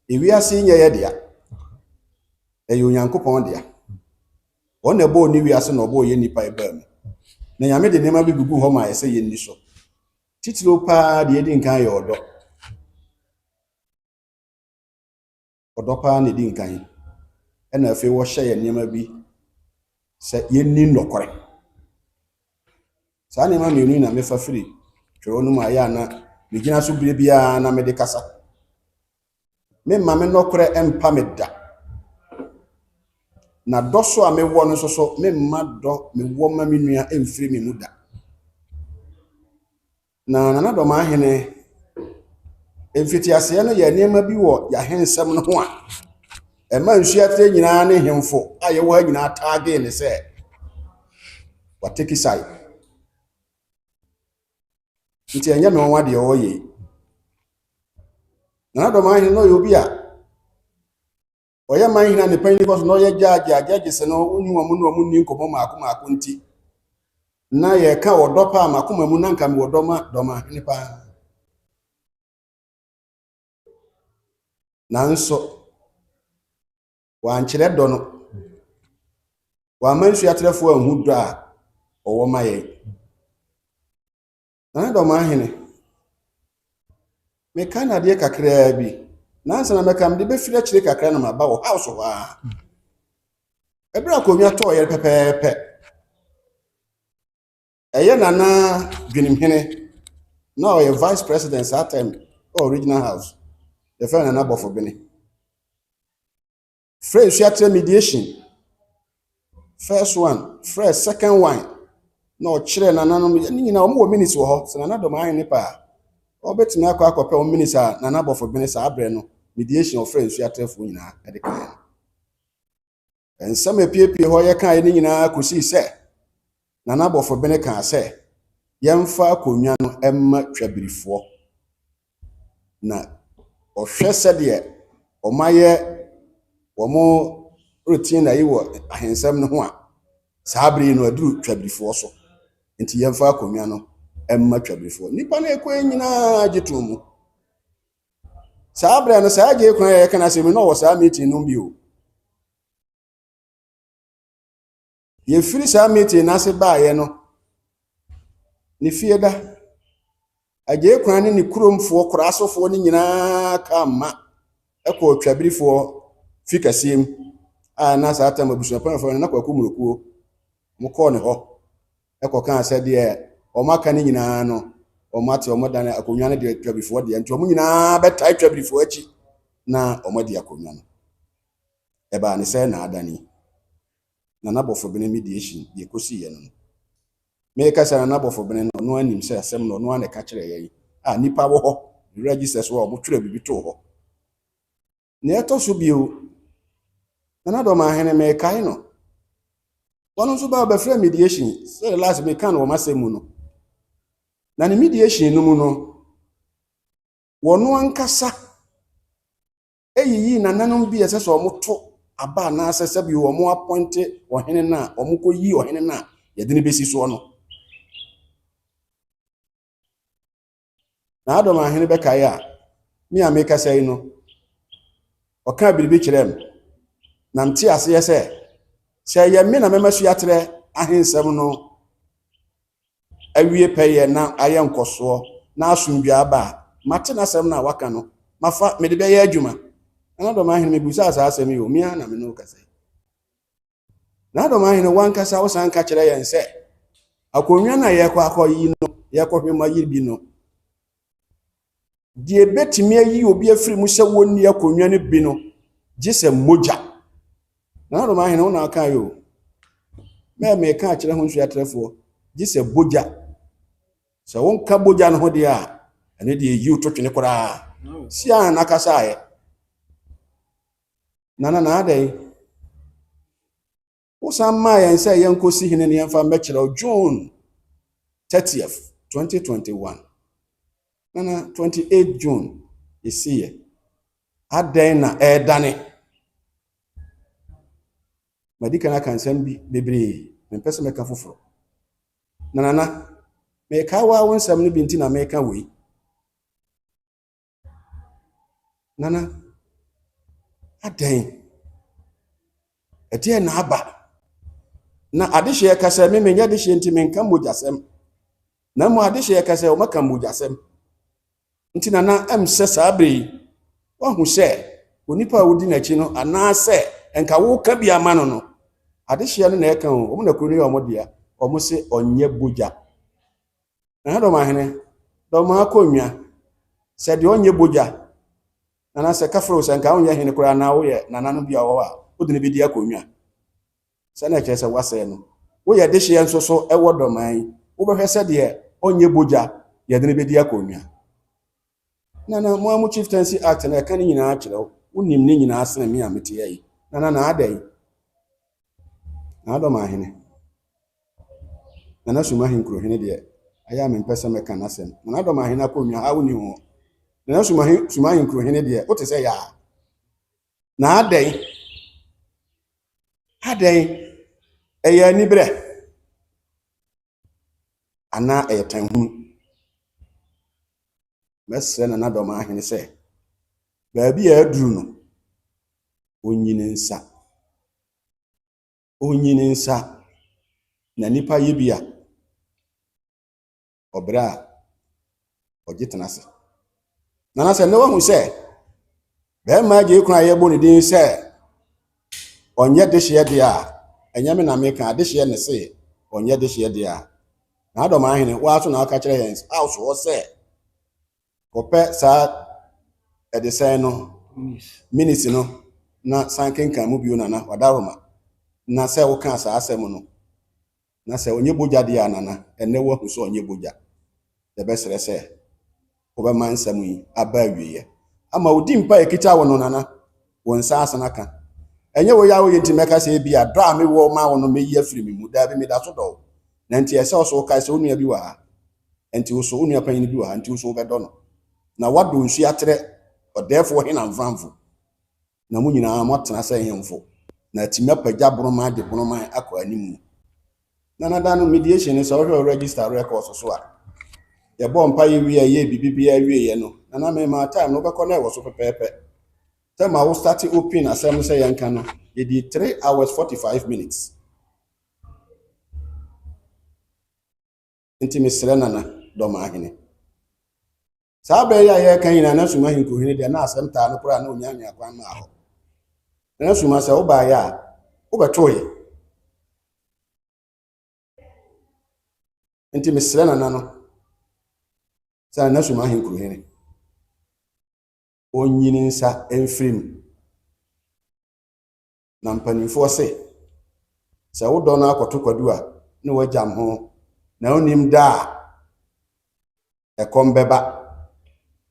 ewiase nye ye dia eyo Nyankopon dia wona bo ni wiase na obo ye nipa eba mu na nyame de nema bi gugu ho ma ye say ye ni so titiro pa de edi nkan ye odo pa na edi nkan ɛna afei wɔhyɛ yɛ nneɛma bi sɛ yɛnni nnɔkɔre saa nneɛma mmienu na mefa firi twerɛ no mu ayɛ ana megyina so bere biara na mede kasa memma me nnɔkɔre ɛmpa me da na dɔ so a mewɔ no nso so memma dɔ mewɔ ma me nua ɛmfiri me mu da na Nana Dormaahene mfitiaseɛ no yɛ nneɛma bi wɔ yɛahensɛm no ho a ɛma Nsoatre nyinaa ne hemfo a yɛwɔ ha nyinaa taagee ne sɛ wateki side nti ɛnyɛ me wɔn adeɛ ɔyɛ Nana Dormaahene no yɛ obi a ɔyɛ man hina ne panyin kɔ so na ɔyɛ gyaagye sɛ no wonyi wɔn no wɔn ni nkɔmɔ maako nti na yɛka ɔdɔ pa makoma mu na nka me wɔdɔ ma Dormaahene pa nanso wankyerɛ dɔ no wama Nsoatrefoɔ ahu dɔ a ɔwɔ ma yɛn Nana Dormaahene meka na adeɛ kakraa bi nansa na meka mede bɛfiri akyire kakra na maba wɔ house hɔ a ɛberɛ akonnwa tɔɔ yɛre pɛpɛɛpɛ ɛyɛ Nana Dwenimhene na ɔyɛ vice president saa time original house yɛfrɛ Nana Bɔfobene frɛ Nsoatre mediation first one frɛ second one na ɔkyerɛ Nana no ne nyinaa ɔmo wɔ minutes wɔ hɔ sɛ Nana Dormaahene pa ɔbɛtumi akɔpɛ ɔmo minutes a Nana Bɔfobene saa abrɛ no mediation ɔfrɛ Nsoatrefoɔ nyinaa ɛde kan nsɛm epiepie hɔ yɛka ne nyinaa kɔsii sɛ Nana Bɔfobene kaa sɛ yɛmfa akonnwa no ɛmma twabirifoɔ na ɔhwɛ sɛdeɛ ɔmayɛ wɔn routine na yi wɔ ahensɛm no ho a saa bere no aduru twabirifoɔ so nti yɛmfa akonnwa no ɛmma twabirifoɔ nipa na ekɔ nyinaa gye to mu saa bere no saa gye kwan yɛ kana sɛ me no wɔ saa meeting no bi o yɛfiri saa meeting n'ase baayɛ no ne fie da agye kwan ne kuromfoɔ koraasofoɔ ne nyinaa ka ma ɛkɔ twabirifoɔ fi kɛseɛm a na saa tam abusuapanfoɔ na kwako murokuo mo kɔɔ ne hɔ ɛkɔ ka sɛ deɛ ɔmo aka ne nyinaa no ɔmo ate ɔmo dan akonnwa no deɛ twabirifoɔ deɛ nti ɔmo nyinaa bɛtae twabirifoɔ akyi na ɔmo de akonnwa no ɛbaa ne sɛ na adani Nana Bɔfobene mediation deɛ kɔsi yɛ no meka sɛ Nana Bɔfobene no ɔno anim sɛ asɛm no ɔno aneka kyerɛ yɛn a nipa wɔ hɔ register so a ɔmo twerɛ bibi to hɔ na ɛtɔ so bio Nana Dormaahene mekae no ɔno nso ba bɛfrɛ mediation sɛ last meka no wɔn asɛm mu no na ne mediation no mu no wɔno ankasa eyiyi nananom bi ɛsɛ sɛ ɔmo to aba na asɛ sɛ bi wɔn appointe ɔhene na ɔmo kɔ yi ɔhene na yɛde ne besi soɔ no na Dormaahene bɛkae a me a meka sɛ yi no ɔka biribi kyerɛ m na mte aseɛ sɛ yɛ me na mɛma Nsoatre ahensɛm no awie pɛyɛ na ayɛ nkɔsoɔ na asomdwa aba mate n'asɛm na waka no mafa mede bɛyɛ adwuma Nana Dormaahene mebusa saa asɛm yi o mia na me no kasa Nana Dormaahene wankasa wo san ka kyerɛ yɛn sɛ akonnwa na yɛkɔ akɔyi no yɛkɔ hwema yi bi no die betimi ayi obi afiri mu sɛ wonni akonnwa no bi no gye sɛ mogya Nana Dormaahene wo na aka yo me ka kyerɛ ho Nsoatrefoɔ gye sɛ bogya sɛ wonka bogya no ho deɛ a ɛne deɛ yi to twene koraa sia na kasa ayɛ Nana na adai wo san ma yɛn sɛ yɛnkɔsi hene ne yɛmfa mbɛkyerɛ June 30th 2021 Nana 28 June yɛsiyɛ adai na ɛdane madika na kansɛm bi bebree mempɛ sɛ mɛka foforɔ Nana meka wa wo nsɛm no bi nti na meka wei Nana adɛn ɛdeɛ na aba na adehyeɛ kasa me menya adehyeɛ nti menka mogyasɛm na mo adehyeɛ kasa o maka mogyasɛm nti na ɛmsɛ saa bere yi wahu sɛ onipa a wodi n'akyi no anaasɛ enka wo ka bi ama no adehye no na eka ho omo na kunu yo omo dia omo se onye boja na Dormaahene doma akonwa se de onye boja na se kafro se nka onye hene kura na wo ye nana no bia wo a odine bi di akonwa se na kese wase no wo ye dehye nso so ewo Dormaahene wo be hwese de onye boja ye dine bi di akonwa nana mo amu Chieftaincy Act na ka ni nyina akire unim ni nyina asene me amete yi nana adai na Dormaahene nana suma hinkro hene de aya me mpese me kana sem nana Dormaahene akonwa ha woni ho nana suma hinkro hene de o te se ya na adai eya ni bre ana eya tanhunu mesre nana Dormaahene se baabi ya aduru no onyine nsa na nipa yebia obra ogitenase nana se no hu se be ma je kun aye bo ni din se onye dehye de a enyame na me kan dehye ne se onye dehye de a na Dormaahene wa so na aka kire yen house wo se kope sa edese no minisi no na sanken kan mu bio nana wadaroma na se wo kan sa asem no na se onye boja de anana ene wo hu so onye boja de besere se wo be man sam yi aba wiye ama odi mpa ekita wo no nana won sa asana kan enye wo ya wo yenti meka se bia dra me wo ma wo no me yi afiri me mu da bi me da so do na nti ese so ka se onua bi wa ha nti wo so onua panyin bi wa ha nti wo so be do no na wado nsu atre odefo he na mframfo na mu nyina amotena se hemfo na timapagya broma de broma akwa animu nana dano mediation so we register records so a ye bo mpa ye wi ye bibibia wi ye no nana me ma time no be ko na e wo so pepepe time I will start open asem say yanka no ye di 3 hours 45 minutes inti misre nana Dormaahene sabe ya ye kan ina na suma hin ko hene de na asem ta no kura na onya akwan ma ho na suma se wo ba ya wo betoye inti misre nana no sa na suma hin ko hene onyini nsa emfrim na mpanimfo se wo do na akoto kwadu a ne wajam ho na onim da e kombeba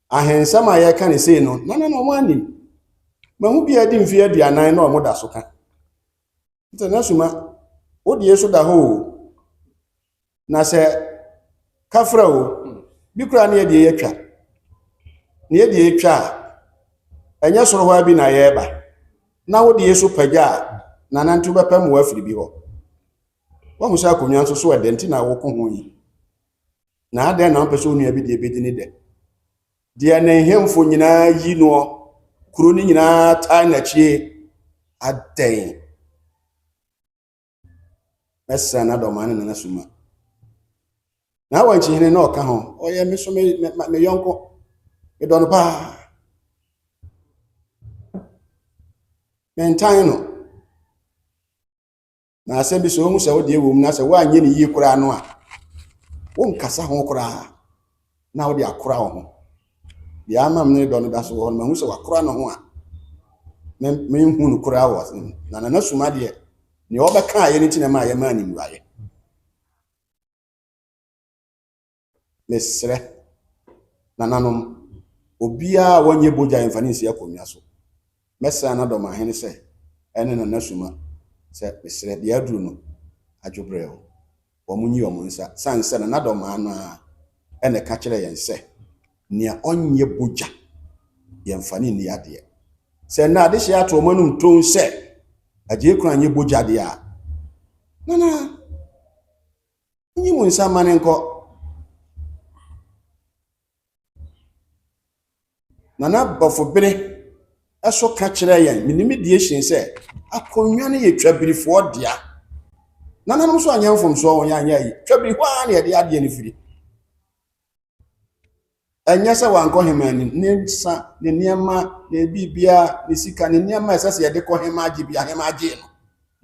ahensa ma ye kan sei no nana no mo anim mahu bia di mfie aduanan na omo da so ka international wo die so da ho na se kafra o bi kura na ye die yatwa na ye die yatwa enya soro ho abi na ye ba na wo die so pagya na nantu bepam wo afiri bi ho wo musa akonwa nso so edenti na wo ko ho yi na ade na mpese onua bi die bedi ni de dia na hemfo nyina yi no kuro ni nyina ta na chie aden mesa na Dormaahene na suma na wanchi hene na oka ho oye me so me yonko e don pa mentan no na ase bi so hu se wo de wom na se wa anye ni yi kura no a wo nkasa ho kura na wo de akura ho ya amam ne don da so ho ma hu se wa kura no ho a me hu no kura wo na suma de ni oba ka ye ni tinema ye ma ni nwaye mesre nananom obia wonye boja emfanisi akonwa so mesa na Dormaahene se ene na suma se mesre de aduru no adwobrɛ wo munyi wo nsa sanse na Dormaahene a ene ka kire yen se nia onye boja yemfani ni ade se na ade hye ato manum ton se aje kura nye boja de a nana nyi mu nsa mane nko nana bafobere eso ka kire yen minimediation se akonwa ne ye twabirifo dia nana no so anyamfom so onya anya yi twabiri hwa na ye de ade ne firi ɛnyɛ sɛ wankɔ hema anim ne nsa ne nneɛma ne bibia ne sika ne nneɛma ɛsɛ sɛ yɛde kɔ hema agye bia hema agye no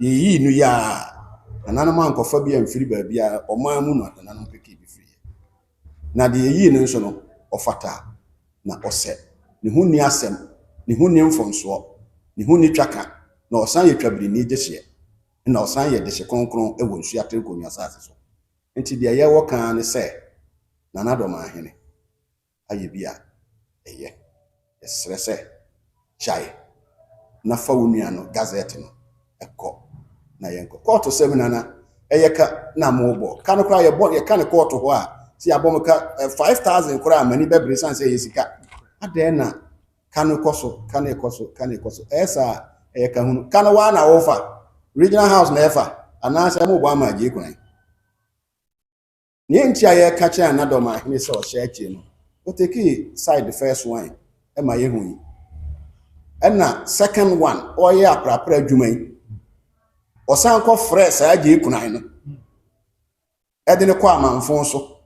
yɛyii no yɛa nananom ankɔfa bi amfiri baabi a ɔman mu no nananom pɛkɛ bi firi na de yɛyii no nso no ɔfata na ɔsɛ ne ho ni asɛm ne ho ni mfonsoɔ ne ho ni twaka na ɔsan yɛ twabiri ne gyehyeɛ na ɔsan yɛ dehye kronkron ɛwɔ Nsoatre nkonnwa asase so nti deɛ yɛwɔ kan ne sɛ Nana Dormaahene ayɛ bi a ɛyɛ ɛsrɛ sɛ gyae na fa wo nua no gazette no ɛkɔ na yɛnkɔ kɔɔto sɛm nana ɛyɛ ka na mobɔ ka no koraa yɛka ne kɔɔto hɔ a si abɔ mo ka 5,000 koraa mani bɛbere san sɛ yɛ sika adɛn na ka no kɔ so ɛyɛ saa ɛyɛ ka hunu ka no waa na wɔfa regional house na ɛfa anaasɛ mobɔ ama agye kwan ne nti a yɛka kyerɛ Nana Dormaahene sɛ ɔhyɛ akyire no oteki side the first one ema yehu yi ɛna second one ɔyɛ aprapra adwuma yi ɔsan kɔ frɛ saa agye kunan no ɛde ne kɔ amanfo so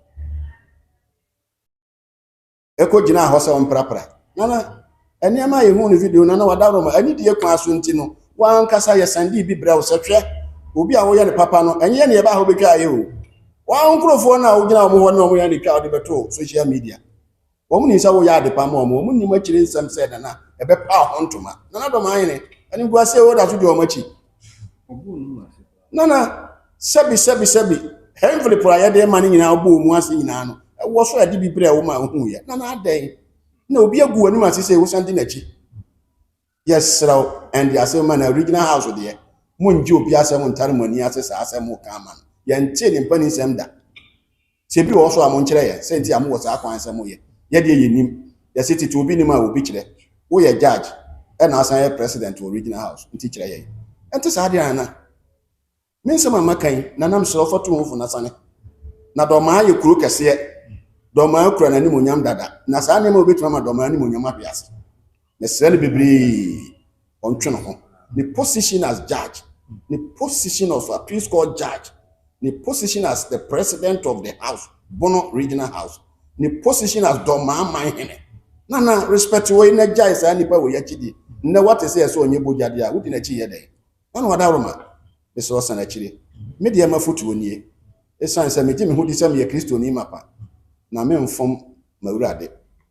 ɛkɔ gyina hɔ sɛ ɔmprapra nana ɛnneɛma yehu no video nana wadaroma ani die kwan so nti no wankasa yɛ sandi bi brɛ wo sɛ hwɛ obi a woyɛ ne papa no ɛnyɛ ne yɛba hɔ betwa ayɛ o wa nkrofo na wo gyina wo hɔ na wo yɛ ne twa wo de beto social media wɔn ni sɛ wo yɛ ade pa ma wɔn ni makyire nsɛm sɛ nana ɛbɛpa ho ntoma Nana Dormaahene ani gua sɛ wo da so de wɔn akyi nana sɛbi envelope a yɛde ma ne nyinaa bɔ mu ase nyinaa no ɛwɔ so ade bi brɛ wo ma hu yɛ nana adɛn na obi agu anim ase sɛ wo sante n'akyi yɛsrɛw and yɛasɛm ma na regional house deɛ mongye obi asɛm ntare mo ani ase saa asɛm mo ka ma no yɛntie ne mpani nsɛm da sɛ bi wɔ so a mo nkyerɛ yɛ sɛ nti a mo wɔ saa kwan sɛ mo yɛ yɛde yɛ nim yɛsɛ tete obi nim a obi kyerɛ wo yɛ judge ɛna asan yɛ president wɔ regional house nti kyerɛ yɛ ɛnte saa deɛ ana me nsɛm a makan na nam sɛ ɔfa to ho fo na sane na Dormaah yɛ kuro kɛseɛ Dormaah kura n'anim onyam dada na saa nneɛma obetuma ma Dormaah anim onyam ahwe ase na sɛ ne bebree ɔntwe no ho the position as judge the position of appeals court judge the position as the president of the house Bono regional house the position as Dormaah Manhene nana respect wo na jai saa nipa wo yakidi na what say so onye bojade a wodi na chi yɛ dɛn nana wadaroma be so sana chire me de ma fotu onie esan sɛ me gye me hodi sɛ me yɛ Kristo ni mapa na me mfom mawurade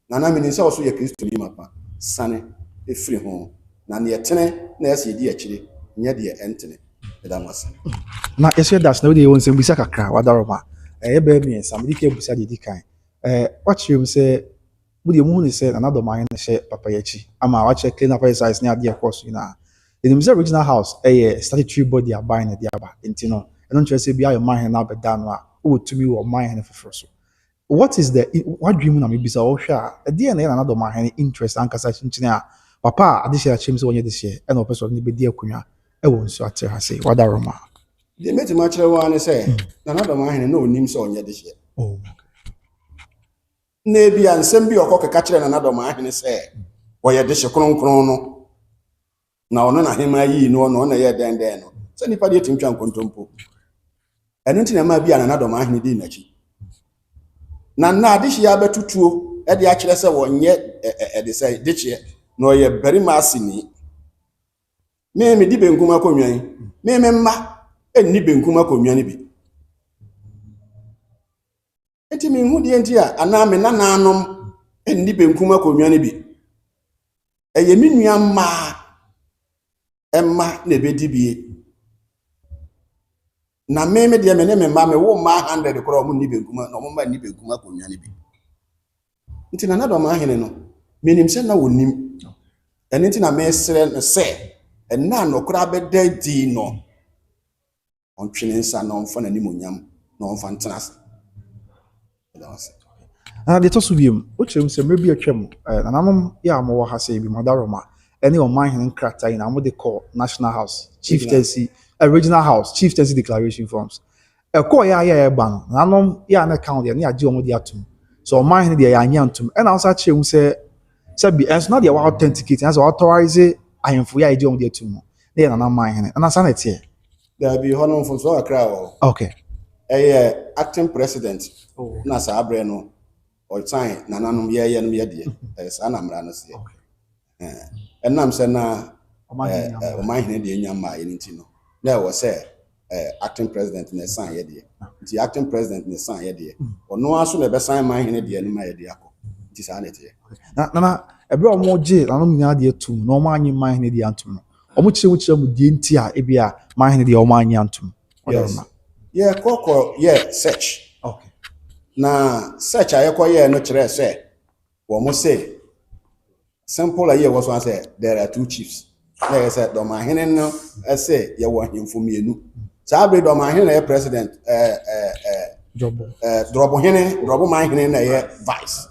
nana me ni sɛ wo so yɛ Kristo ni mapa sane efiri ho na ne yɛtene na yɛsɛ di akyire nyɛ de ɛntene ɛda mo ase na yɛsɛ das na wode yɛwɔ nsɛm bisa kakra wadaroma ɛyɛ bɛɛ mi nsɛm de ke busa de di kan wakyerɛ mu sɛ wode mu ne sɛ Nana Dormaahene hyɛ papa yɛkyi ama wakyerɛ clean up exercise ne adeɛ kɔ so nyinaa ɛnim sɛ regional house ɛyɛ statutory body aban na de aba nti no ɛno nkyerɛ sɛ bia yɛ Manhene na abɛda no a wowɔtumi wɔ Manhene foforɔ so what is the what dream na mebisa wɔhwɛ a ɛdeɛ na yɛ Nana Dormaahene interest ankasa kyinkyini a papa ade hyɛ akyerɛ mu sɛ wɔnyɛ de hyɛ ɛna ɔpɛ sɛ ɔde ne bɛdi akonnwa ɛwɔ Nsoatre ha sɛ wadaroma de metima kyerɛ wa ne sɛ Nana Dormaahene na onim sɛ ɔnyɛ de hyɛ na bi ansɛm bi ɔkɔ keka kyerɛ Nana Dormaahene sɛ ɔyɛ de hyɛ kronkron no na ɔno na hema yi no ɔno na yɛ dɛndɛn no sɛ nipa de timtwa nkontompo ɛno nti na ma bi Nana Dormaahene di n'akyi na na de hyɛ abɛtutuo ɛde akyerɛ sɛ wɔnyɛ ɛde sɛ de hyɛ na ɔyɛ barima asini me di benkum akonnwan me mma enni benkum akonnwan ni bi enti me hu de enti a ana me nananom enni benkum akonnwan ni bi ɛyɛ me nua mma emma na ebedi bie na me de me ne me mma me wo mma 100 kora mo nni benkum na mo mma nni benkum akonnwan ni bi enti Nana Dormaahene no me nim sɛ na wonim ɛno nti na mesrɛ no sɛ ɛna nokora bɛda di no ɔntwene nsa na ɔmfa n'anim onyam na ɔmfa ntena ase de to so biem o kyerɛ mu sɛ mmerɛ bi atwam nananom yɛ a mowɔ ha sɛ bi Madaroma ɛne Manhene nkrataa na mo de call National House Chieftaincy Regional House Chieftaincy declaration forms ɛkɔɔ yɛ ayɛ ɛba no nananom yɛ a na count deɛ ne agye ɔmo de atom so Manhene deɛ yɛ anya ntom ɛna ɔsa kyerɛ mu sɛ bi ɛnso na deɛ wa authenticate na sɛ authorize ahemfo yɛ agye ɔmo de atom no ne yɛ Nana Manhene ɛna sa na ɛteɛ there be hono mfo so akra o okay acting president na sa abre no or sign nananum ye no ye de sana mra no se enam se na omahene de nyama ye nti no na wo se acting president na sign ye de nti acting president na sign ye de ono aso na be sign mahene de no ma ye de akọ nti sa na te na ebe omo je na no nyina de atum na omo anyi mahene de antum no omo kire mu de nti a ebia mahene de omo anyi antum yeah koko yeah search okay na search ayekoye no kire se wo mo say simple aye was one say there are two chiefs like I said Dormaahene no say ye wo hemfo mienu sa be Dormaahene na president Dormaahene na ye vice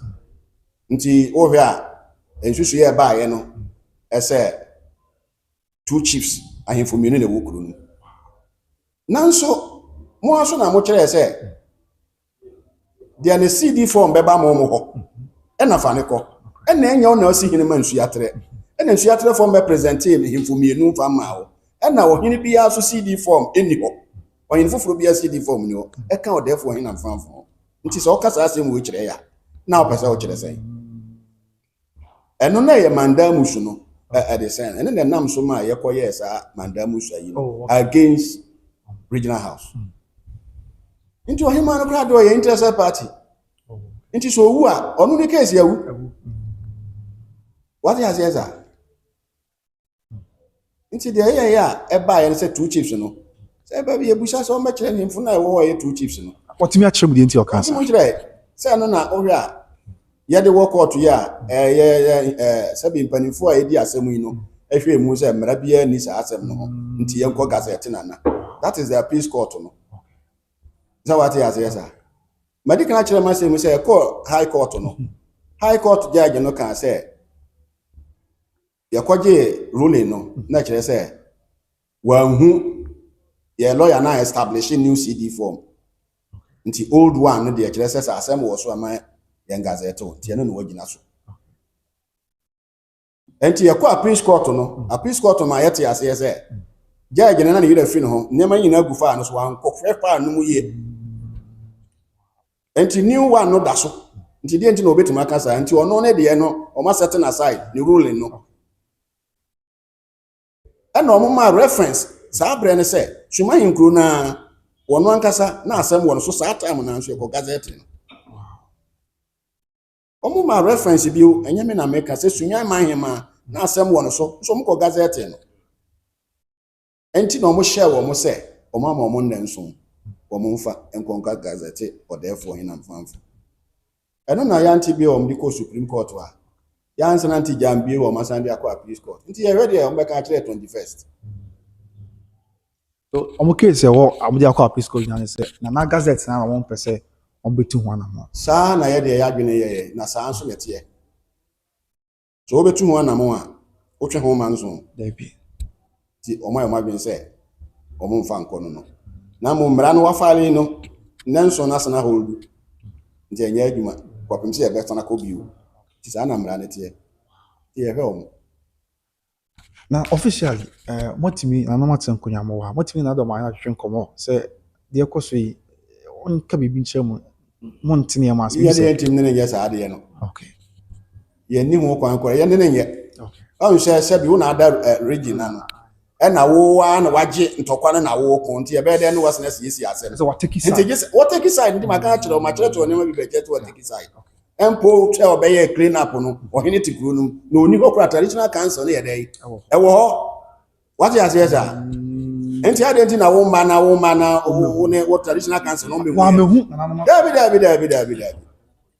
nti o hwe a ensusu ye ba ye no say two chiefs ahemfo mienu na wo kuru no nanso mo aso na mo kire say there na CD form beba mo ho e na fa ne ko e na enya na osi hene man Nsoatre e na Nsoatre form be present hemfo mienu fa ma ho e na wo hene bia so CD form eni ho o hene foforo bia CD form ni ho e ka o defo hene amfanfo nti so kasa asem wo kire ya na o pesa o kire sen eno na ye mandamusu no the sen ene na nam so ma ye koye sa mandamusu ayi no against regional house into a human crowd or interested party. Into so who are on the case ya what has yes into the a buy and said two chiefs no say baby a busha so much him for now two chiefs no what me actually into your cancer say no na o ya ye de work out ya sabi mpanifo a di asem yi no ehwe mu say mra bia ni sa asem no nti ye nko gazette na that is the appeals court no. So what he has yes medical natural man say we say call high court no high court judge no can say yakoje ruling no na kire say wanhu ye lawyer na establishing new CD form nti old one no de kire say asem wo so ama ye gazette nti no wagina so nti yakọ appeals court ma yete ase yes judge na you dey free no nyema nyina gufa no so wan kokfefa no mu ye enti new one no daso nti die enti no obetima kasa nti ono ne de no o ma setting aside the ruling no and o ma reference sa bre ne say suma hinkru na wono ankasa na asem wono so sa time na nso e ko gazette no o ma reference bi o enye me na make say sunya man hema na asem wono so mo ko gazette no enti no mo share wo mo say o ma mo ndenso Omunfa enkonka gazette or therefore in amfanfo eno na yanti bi o mdiko Supreme Court wa yansa nanti jambi o masandi akwa appeals court nti ye ready o mbeka kire 21st so omo case wo amudi akwa appeals court na gazette na won pese on betu ho na mo sa na ye de ya dwene ye na sa anso nete so obetu ho na mo a otwe ho manzo da bi ti omo dwen se omo mfa nkono no na mo mra no wafale no nanso na sana holdu nje enya adwuma kwapem se ye betana ko biu ti sa na mra ne te ye hwe omo na officially motimi na no maten kunyamo wa motimi na do ma na hwe nkomo se de ekoso yi on ka bibi nchemu montini ya mas ye de tim ne ye sa de no okay ye ni mo kwan kore ye ne ye okay on se bi wo na ada regional no na wo na waje ntokwa na wo ko nti e be de no was na si ase so what take side nti what take side ndi maka kire o ma kire to ne ma bi beje to what take side empo tell obey clean up no o hini ti kru no na oni ko traditional council na ye dey e wo ho what you say sir enti ade enti na wo ma na wo ne wo traditional council no me wa mehu David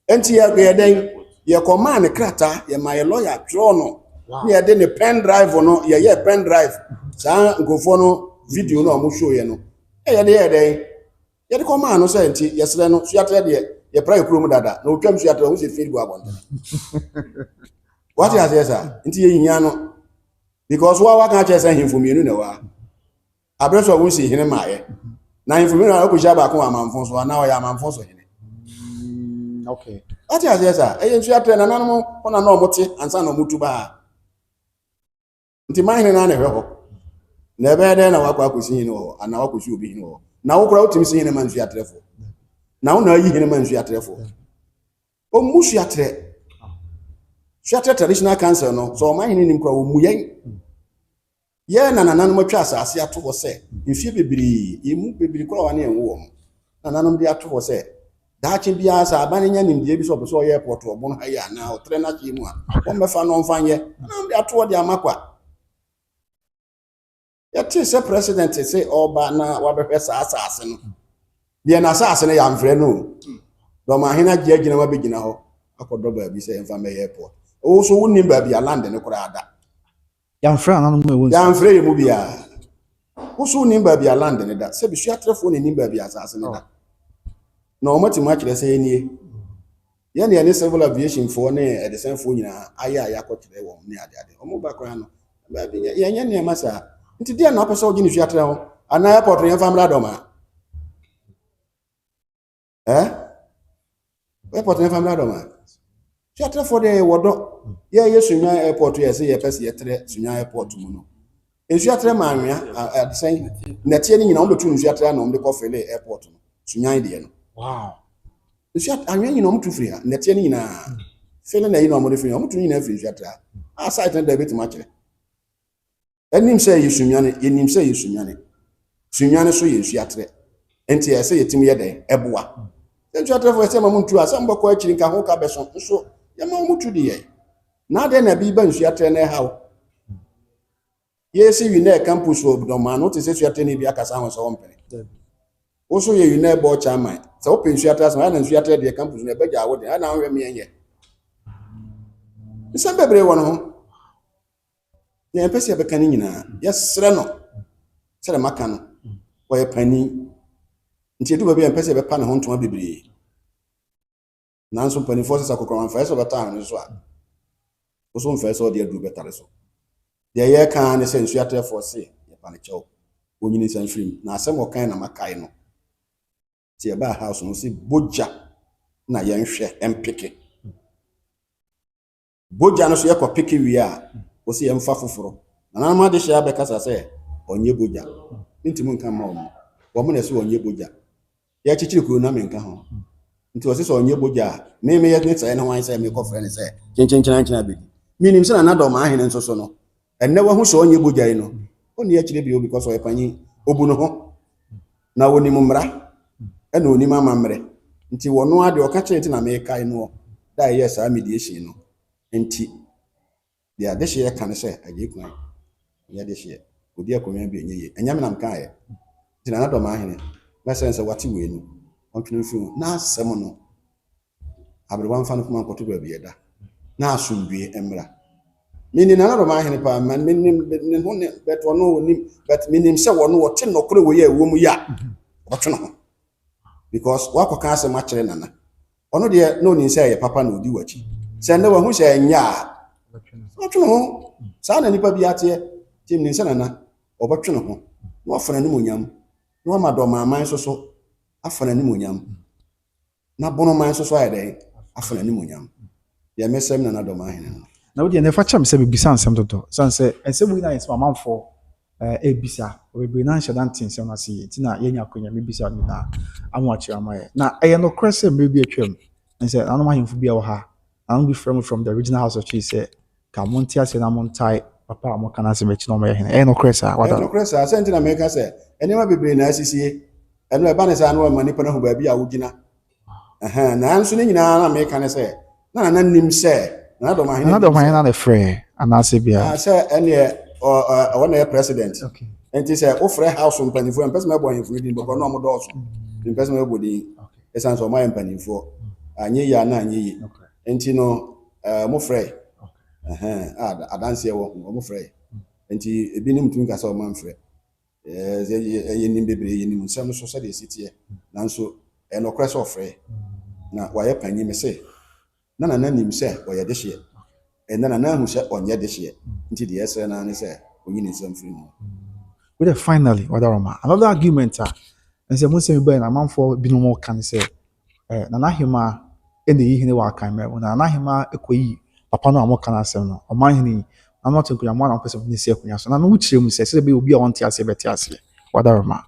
enti ye dey ye command krata ye my lawyer draw no ye dey ne pen drive no ye pen drive sa nkofo no video no amu show ye no ye dey command no say enti yesre no Nsoatre de ye pray kuro mu dada na otwam Nsoatre ho se feed go abonta what you say sir enti ye yinya no because wa kan che say himfo mienu na wa abreso wo si hene maaye na himfo mienu na ko jaba ko amanfo so na o ya amanfo so hene okay what you say sir e Nsoatre na nanom ona na omote ansa na omutu ba nti man hene na na hwe ho na ebe de na wakwa akosi hene ho ana wakosi obi hene ho na wo kura otimi si hene man Nsoatre fo na wo na yi hene man Nsoatre fo Omu Nsoatre traditional council no so man hini nim kra omu yen. Ye na nananom atwa asase ato ho se mfie bebiri emu bebiri kra wa na enwo mo. Nananom de ato ho se daachi bia sa abane nya nim de bi so obo airport obo no ha ya na otre na chi mu a o mefa no mfanye na de ato de amakwa. Ya ti se president say oba na wa behwe sa asase no. De na asase no ya mfre no. Dormaahene agina wa begina ho akodo ba bi say mfa me airport. O so woni ba bia land ne kura ada. Yan fra na no me Yan fra ye mu bia. O so woni ba bia land ne da. Se bi Nsoatrefo ne nim ba bia asase ne da. Na o mati ma kire say nie. Ye ne ne civil aviation fo ne edesen fo nyina aya ya kwotire wo ne ade. O mu ba kra no. Ba bi ye nya ne ma sa. Nti dia na opese ogini Nsoatre ho. Ana airport ne family adoma. Airport ne family adoma. Nsoatrefo de wodo ye Sunya airport ye say ye pese ye tre Sunya airport mu no. Nsoatre ma anwea adesen netie ni nyina o betu Nsoatre na o de ko fele airport no. Sunya de no. Wow. Nsoatre anwea nyina o mutu free ha netie ni nyina fele na yi na o de free o mutu nyina free Nsoatre a site na da beti ma kire. Enim say ye Sunya ne enim say ye Sunya ne. Sunya ne so ye Nsoatre. Enti ye say yetim ye den eboa. Nsoatrefo say ma muntu asem bako akiri nka ho ka beso nso ye ma mutu de ye. Na de na bi ba Nsoatre na ha wo. Ye si wi na campus of Dormaahene no te say Nsoatre ne bi akasa ho so wompene. Oso ye wi na bo chairman. Se open Nsoatre asem na Nsoatre de campus na beja wo de na hwe me ye. Nsem bebre wo no ho. Ye pese be kan nyina. Ye sre no. Sre maka no. Wo ye pani. Nti edu ba bi pese be pa ne ho ntoma bebre. Nanso pani forces akokoro man fa so beta no so a. Oso mfa so de adu betare so. De ye kan ne se Nsoatre force ye pa ne chew. Onyini san film na asem okan na makai no. Ti e ba house no si boja na ye nhwe empeke. Boja no so ye ko peke wi a o si ye mfa foforo. Na ma de hia be kasa se onye boja. Nti mu nkan ma wo mo na se onye boja. Ya chichiri ku na me nka ho. Nti o se so onye boja me ye ne tsaye na wan se me ko frɛ ne se chenchen be. Minim se na Dormaahene nso so no. Enne wa hu so onye boja yi no. Oni ya chire bi o because o yepanyi obu no ho. Na woni mu mra. E na oni mama mre. Nti wono ade o ka chire ti na me kai no. Da yes a mediation no. Nti dia de hye ka ne se age kwan. Ya de hye. Odi akonwa bi enye ye. Enya me nam kan ye. Ti na Dormaahene. Na sense wati we no. Ontunu fi na asem no. Abrewan fa no kuma nkoto ba bi eda. Na asumdue emra. Mini na Dormaahene pa man minim ho ne bet wono nim but minim se wono wote no kore wo ye wo mu ya. Wotwe no. Because wakoka asem a kire nana. Ono de no ni se ye papa na odi wachi. Se ne wa hu se nya. Wotwe no. Sa na nipa bi ate tim ni se nana. Obotwe no ho. No afana ni monyam. No ma Dormaahene so afana ni monyam. Na bono man so ayede afana ni monyam. Ye mesem na Dormaahene no. Na wo de ne fa cham se bibisa nsem toto. San se ensem wi na ensem amanfo ebisa we na nhyɛ dan tin sɛm na se ti na yenya konya mebisa ni na amu akyerɛ amaye na ɛyɛ no krese mebi atwam nse anom ahemfo bi a wɔ ha anom bi from the original house of chiefs say ka montia se na montai papa mo kana se mechi no ma yɛ ɛyɛ no krese a wada no krese a sɛ ntina meka sɛ enema bebre na asisie ɛno ɛba ne sɛ ano ma nipa na ho ba bi a wogina na nso ne nyinaa na meka ne sɛ na nim sɛ na Dormaahene na frɛ anase bia sɛ ɛne one president. Okay. And he said, "Oh, fresh house from penny for and person boy in Sweden, but no more doors. In person body, a sense of my penny for a year na ye. And you know, more frey. I dance here, more frey. And he been him to make us all man frey. Yen baby in some society city, Nanso, and no crest of frey. Now, why a penny may say, none of them say, or your dish year. And then I who said on your dish year, until the SN and say, we need something more. With finally, Wadaroma, another argument, and say, most of a man for being more can say, Nanahima in the evening walk, I met when Nanahima equi, Papa no more can I say no, or mine, I'm not a good one person of this circumstance, and which you say, will be on Tiasi Betiasi, Wadaroma.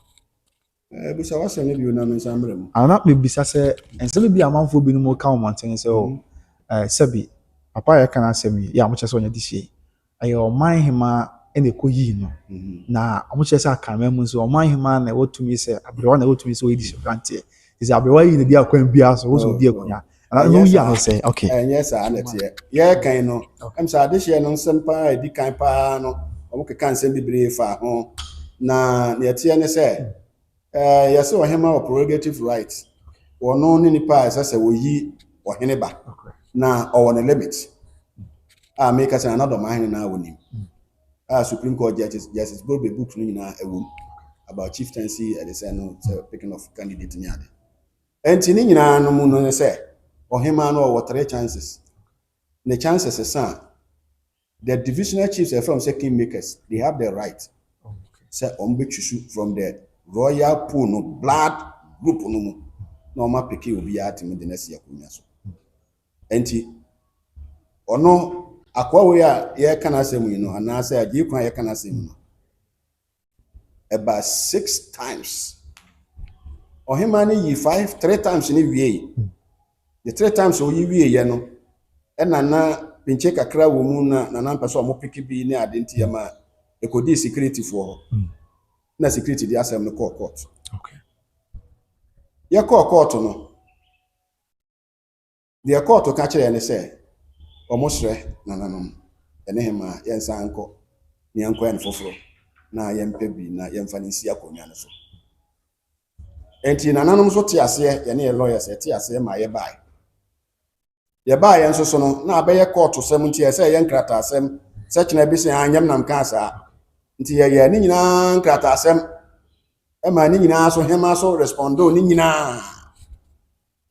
Bisa wasɛm no bio na me nsa mmerɛ mu. Ana mebisa sɛ nsɛm bi amanfo bi no mu ka wo mantene sɛ o sɛbi papa yɛ kana asɛm yi yɛ amokyɛ sɛ ɔnyɛ de sie ɛyɛ ɔman hema ɛna ɛkɔyii no na amokyɛ sɛ akama mu nso ɔman hema na ɛwɔtumi sɛ aberewa na ɛwɔtumi sɛ ɔyɛ de sɛkranteɛ sɛ aberewa yi na di akwan biara so wosɛ ɔdi akunya ana no yi ano sɛ okay ɛnyɛ saa na teɛ yɛkan no ɛm sɛ adehyeɛ no nsɛm paa ɛdi kan paa no ɔmo keka nsɛm bebree fa ho na yɛteɛ ne sɛ yɛsɛ ɔhema wɔ prerogative right wɔno ne nipa a ɛsɛ sɛ wɔyi ɔhene ba na ɔwɔ ne limit a meka sɛ na Dormaahene na wɔnim a Supreme Court Justice Bobe books no nyinaa ɛwɔ about chieftaincy and the no picking of candidate ni ade enti ne nyinaa no mu no sɛ ɔhema no ɔwɔ 3 chances the chances is the divisional chiefs are from second makers they have the right sɛ ɔmbɛtwusu from the royal pool no blood group no mu na ɔma peke obi atimi de nasi akonya so enti ɔno akwawe a yɛ kana asɛm yi no anaasɛ agye kwan yɛ kana asɛm no about 6 times ɔhema no yi 3 times ne wie the 3 times oyi wie yɛ no ɛna na pinche kakra wɔ mu na na mpɛ sɛ ɔmo peke bi ne ade nti ama ekodi security for hɔ na security di asɛm no call court okay yɛ call court no the court ka kyerɛ ne sɛ ɔmo srɛ nananom ɛne hema yɛnsa nkɔ ne yɛnkɔ yɛn foforo na yɛmpɛ bi na yɛmfa ne nsi akonnwa no so enti nananom so te aseɛ yɛne yɛ lawyers te aseɛ ma yɛbae yɛn so no na abɛyɛ court sɛm nti ɛsɛ yɛn krata asɛm sɛ kyena bi sɛ anyam nam ka saa nti yɛyɛ ne nyinaa krata asɛm ɛma ne nyinaa so hema so respondo ne nyinaa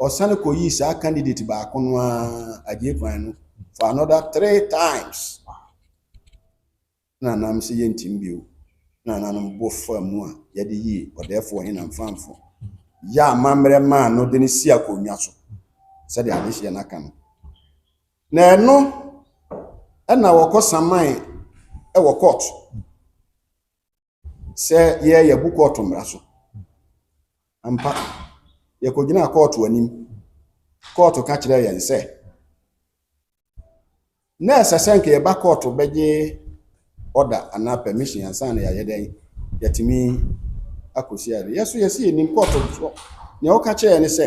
ɔsane kɔyi saa candidate baako no a agye kwan no for another 3 times na nam sɛ yɛntim bio na nanam bo fa mu a yɛde yi ɔdɛfo hena mfamfo ya amammerɛ maa no de ne si akonnwa so sɛde adehyeɛ no aka no na ɛno ɛna wɔkɔ saman ɛwɔ court sɛ yɛyɛ bu court mmara so ampa yɛkɔgyina court anim court ka kyerɛ yɛn sɛ na ɛsɛ sɛ nka yɛba court bɛgye order anaa permission ansa na yɛayɛ dɛn yɛtumi akɔsi ade yɛso yɛsi yɛnim court so nea wɔka kyerɛ ne sɛ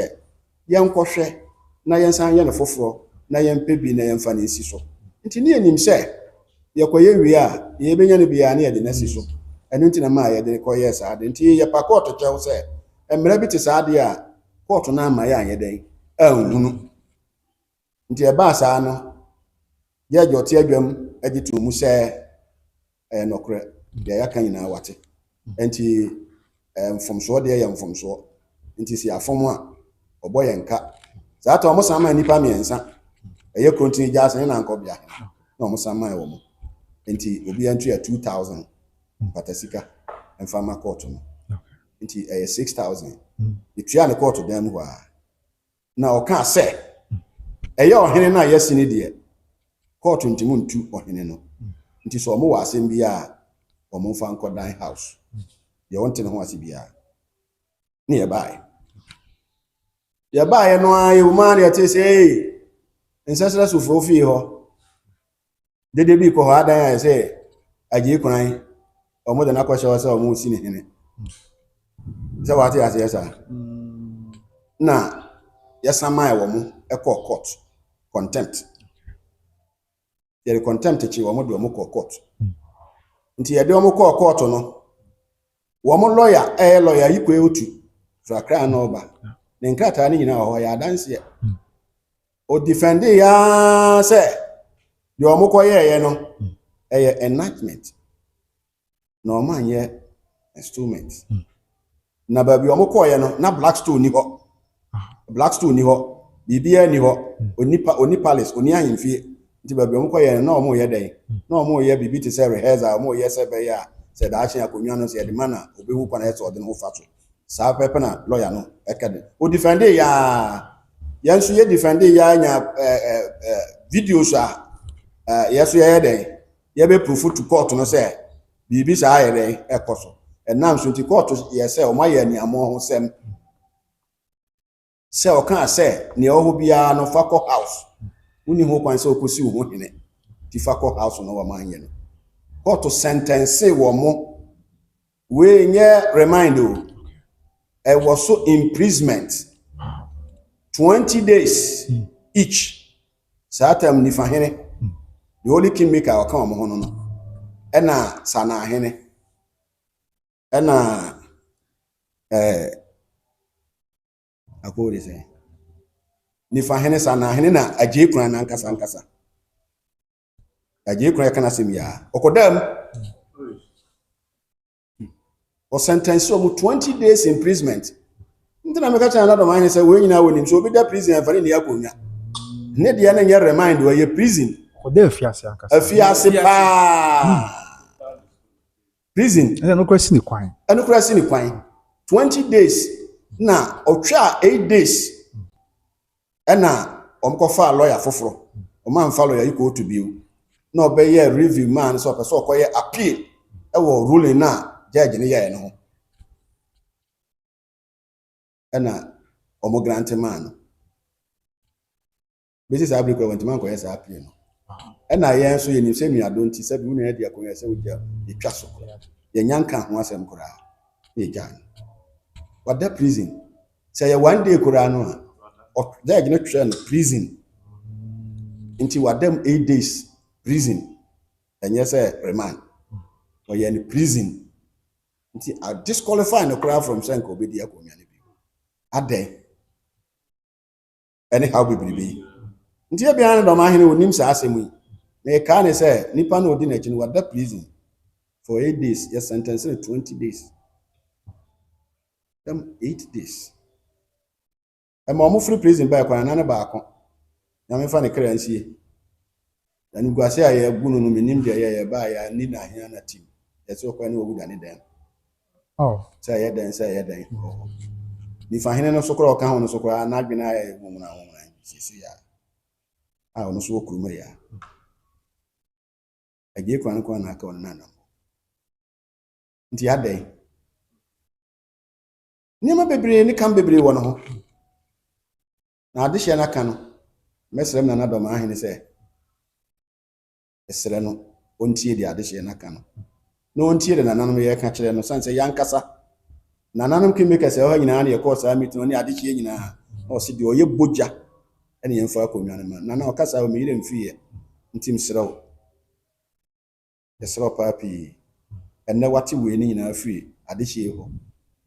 yɛnkɔhwɛ na yɛnsan yɛ no foforɔ na yɛmpɛ bi na yɛmfa ne nsi so nti ne yɛnim sɛ yɛkɔyɛ wie a yɛbɛnya no biara ne yɛde no asi so ɛno nti na maa yɛde kɔyɛ saa de nti yɛpa court kyɛw sɛ mmerɛ bi te saa de a court no ama yɛ anyɛ dɛn anhunu nti ɛbaa saa no yɛgye ɔte adwam agye to mu sɛ ɛyɛ nɔkorɛ deɛ yɛaka nyinaa wate nti mfomsoɔ deɛ yɛ mfomsoɔ nti si afom a ɔbɔ yɛn nka saa ta ɔmo sama nipa mmiɛnsa ɛyɛ krontini gya asɛn na nkɔbea na ɔmo sama ɛwɔ mo nti obi antu yɛ 2000 patasika mfa ma court no nti ɛyɛ 6000 etua ne court dan mu hɔ a na ɔka sɛ ɛyɛ ɔhene na yɛsi ne deɛ court ntimu ntu ɔhene no nti so ɔmo wɔ asɛm bi a ɔmo mfa nkɔ dan house deɛ wɔnte ne ho ase biara ne yɛbaeɛ no a yɛwoma ne yɛte sɛ nsɛsrɛ sofo fie hɔ dede bi kɔ hɔ adan a sɛ agye kwan ɔmo de nakɔhyɛ hɔ sɛ ɔmo si ne hene sɛ wate aseɛ saa na yɛsamae wɔ mo ɛkɔ court contempt yɛde contempt kyi wɔ mo de ɔmo kɔ court nti yɛde ɔmo kɔ court no wɔ mo lawyer ɛyɛ lawyer yi kɔ otu frakra na ɔba ne nkrataa ne nyinaa hɔ yɛ adanseɛ o defend ya sɛ deɛ ɔmo kɔ yɛɛyɛ no ɛyɛ enactment na ɔmo anyɛ instrument na baabi ɔmo kɔɔyɛ no na blackstone ni hɔ biribiara ni hɔ oni palace oni ahemfie nti baabi ɔmo kɔɔyɛ no na ɔmo yɛ dɛn na ɔmo yɛ biribi te sɛ rehearsal ɔmo yɛ sɛ bɛyɛ a sɛ daakye akonnwa no sɛ yɛde ma na obehu kwan ɛsɛ ɔde ne ho fa so saa pɛpɛ na lawyer no ɛka o defend ya yɛn nso yɛ defend ya nya videos a yɛso yɛ dɛn yɛbɛ proof to court no sɛ biribi saa yɛ dɛn ɛkɔ so ɛnam so nti court yɛ sɛ ɔma yɛ niamo ho sɛm sɛ ɔka sɛ ne ɔho biara no fa kɔ house woni ho kwan sɛ okosi wo ho hene ti fa kɔ house no wa man yɛ no court sentence wo mo we nye remind o was so imprisonment 20 days each satam ni fa hene the only kingmaker ɔka wo ho no ɛna sana hene ɛna akɔde sɛ nifa hene sana hene na agye kura na nkasa agye kura kana sɛm ya ɔkɔdam o sentence o 20 days imprisonment ntina meka cha na Dormaahene sɛ we nyina woni so obi da prison afare ne yakonya ne de na nya remind we ye prison ɔda afiase ankasa afiase pa prison ɛna no kwasi ni kwan 20 days na ɔtwa 8 days ɛna ɔmkɔfa lawyer foforo ɔma mfa lawyer yi ko to biu na ɔbɛyɛ review man so ɔpɛ so ɔkɔyɛ appeal ɛwɔ ruling na judge ne yɛ no ɛna ɔmo grant man no besi sa abri ko want man kɔyɛ sa appeal no ɛna yɛn so yɛ nim sɛ nuado nti sɛ bi wona yɛ de akɔyɛ sɛ wogya yɛtwa so yɛ nyanka ho asɛm koraa yɛ gyan wada prison sɛ yɛ 1 day koraa no a judge no twɛ no prison nti wadam 8 days prison ɛnyɛ sɛ remand ɔyɛ no prison nti I disqualify no crowd from saying obedi akonya ne bi adɛ anyhow bebrebe nti e bia na Dormaahene onim sa asɛm yi na e ka ne sɛ nipa na odi na chi no wada prison for 8 days yes sentence 20 days them 8 days e ma mo free prison by kwan na ne ba akọ na me fa ne kra nsie na nguase aye agu no menim de ye ba ya ni na hia na team yes okwa ne ogu da ne dan say yɛ dan ni fa hene no so kora ɔka ho no so kora na adwena ayɛ homuna sisi ya no so okuru ya agye kwan ko na aka on nana nti adai nima bebre ni kan bebre wɔ no ho na ade hye na ka no mesrem na Dormaahene sɛ esre no ontie di ade hye na ka no no ontie de nananom yɛ ka kyerɛ no sanse yankasa nananom kingmaker sɛ ɔha nyina na yɛ kɔ saa meeting no ade hye nyina ɔse de ɔyɛ bogya ɛne yɛmfa akonnwa no ma nana ɔkasa o meyire mfie ntim srɛw yɛsrɛw paapi ɛnɛ wate we ni nyina afie ade hye hɔ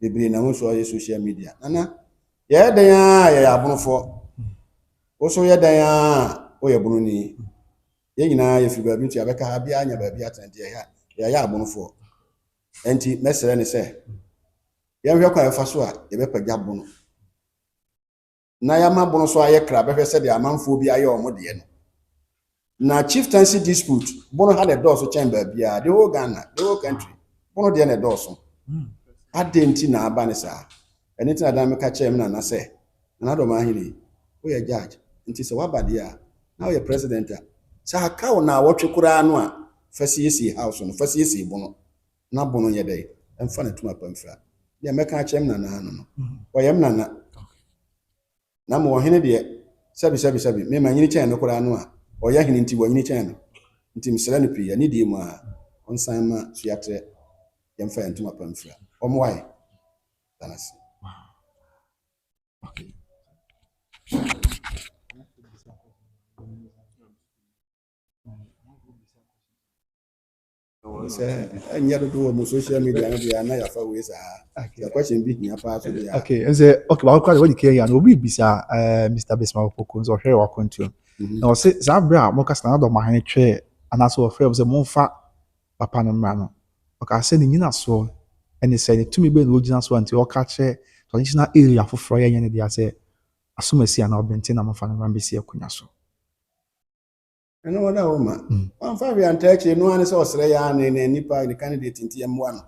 bebre na ho so ɔyɛ social media nana yɛ dan a yɛ abonofo wo so yɛ dan a wo yɛ bononi yɛ nyina yɛ fi baabi nti abɛka ha bia anya baabi atante yɛ ya abonofo enti mesere ne sɛ yɛhwɛ kwa yɛfa so a yɛbɛpagya bono na yɛma bono so ayɛ kra bɛhwɛ sɛ de amanfo bi ayɛ ɔmo de no na chieftaincy dispute bono ha de dɔɔso kyɛn baabia the whole Ghana the whole country bono de ne dɔɔso adenti na aba ne saa ɛne tina dan meka kyerɛ me na sɛ na Dormaahene wo yɛ judge nti sɛ wabade a na wo yɛ president a sɛ aka wo na wɔtwe koraa no a fasiyesi house no fasiyesi bono na bono yɛ dɛ emfa na tuma pamfra de meka kyerɛ me na no ɔyɛ me na mo hene de sabi me ma nyini kyɛn no koraa no a ɔyɛ hene nti wɔ nyini kyɛn no nti mesrɛ no pii ani die mu a ɔnsan ma Nsoatre yɛmfa yɛ ntoma pamfra ɔmo wae tanase okay ɛnyɛ dodo wɔ social media no bia na yafa wei saa the question bi hia paa so bia okay ba kwa what you can obi bisa Mr. Besma Poko so hwɛ wa kontu na ɔse saa bra a mokasa na Dormaahene twɛ anaso ɔfrɛ sɛ momfa papa no mra no ɔka sɛ ne nyina so ɛne sɛ ne tumi be no gyina so anti ɔka kyɛ traditional area foforɔ yɛ ne dia sɛ asomasi ana ɔbɛnte na momfa no mra bɛsi akunya so ɛno wada wo ma ɔmfa bi antaakye no ane sɛ ɔsrɛ ya ne nipa ne candidate nti yɛmmoa no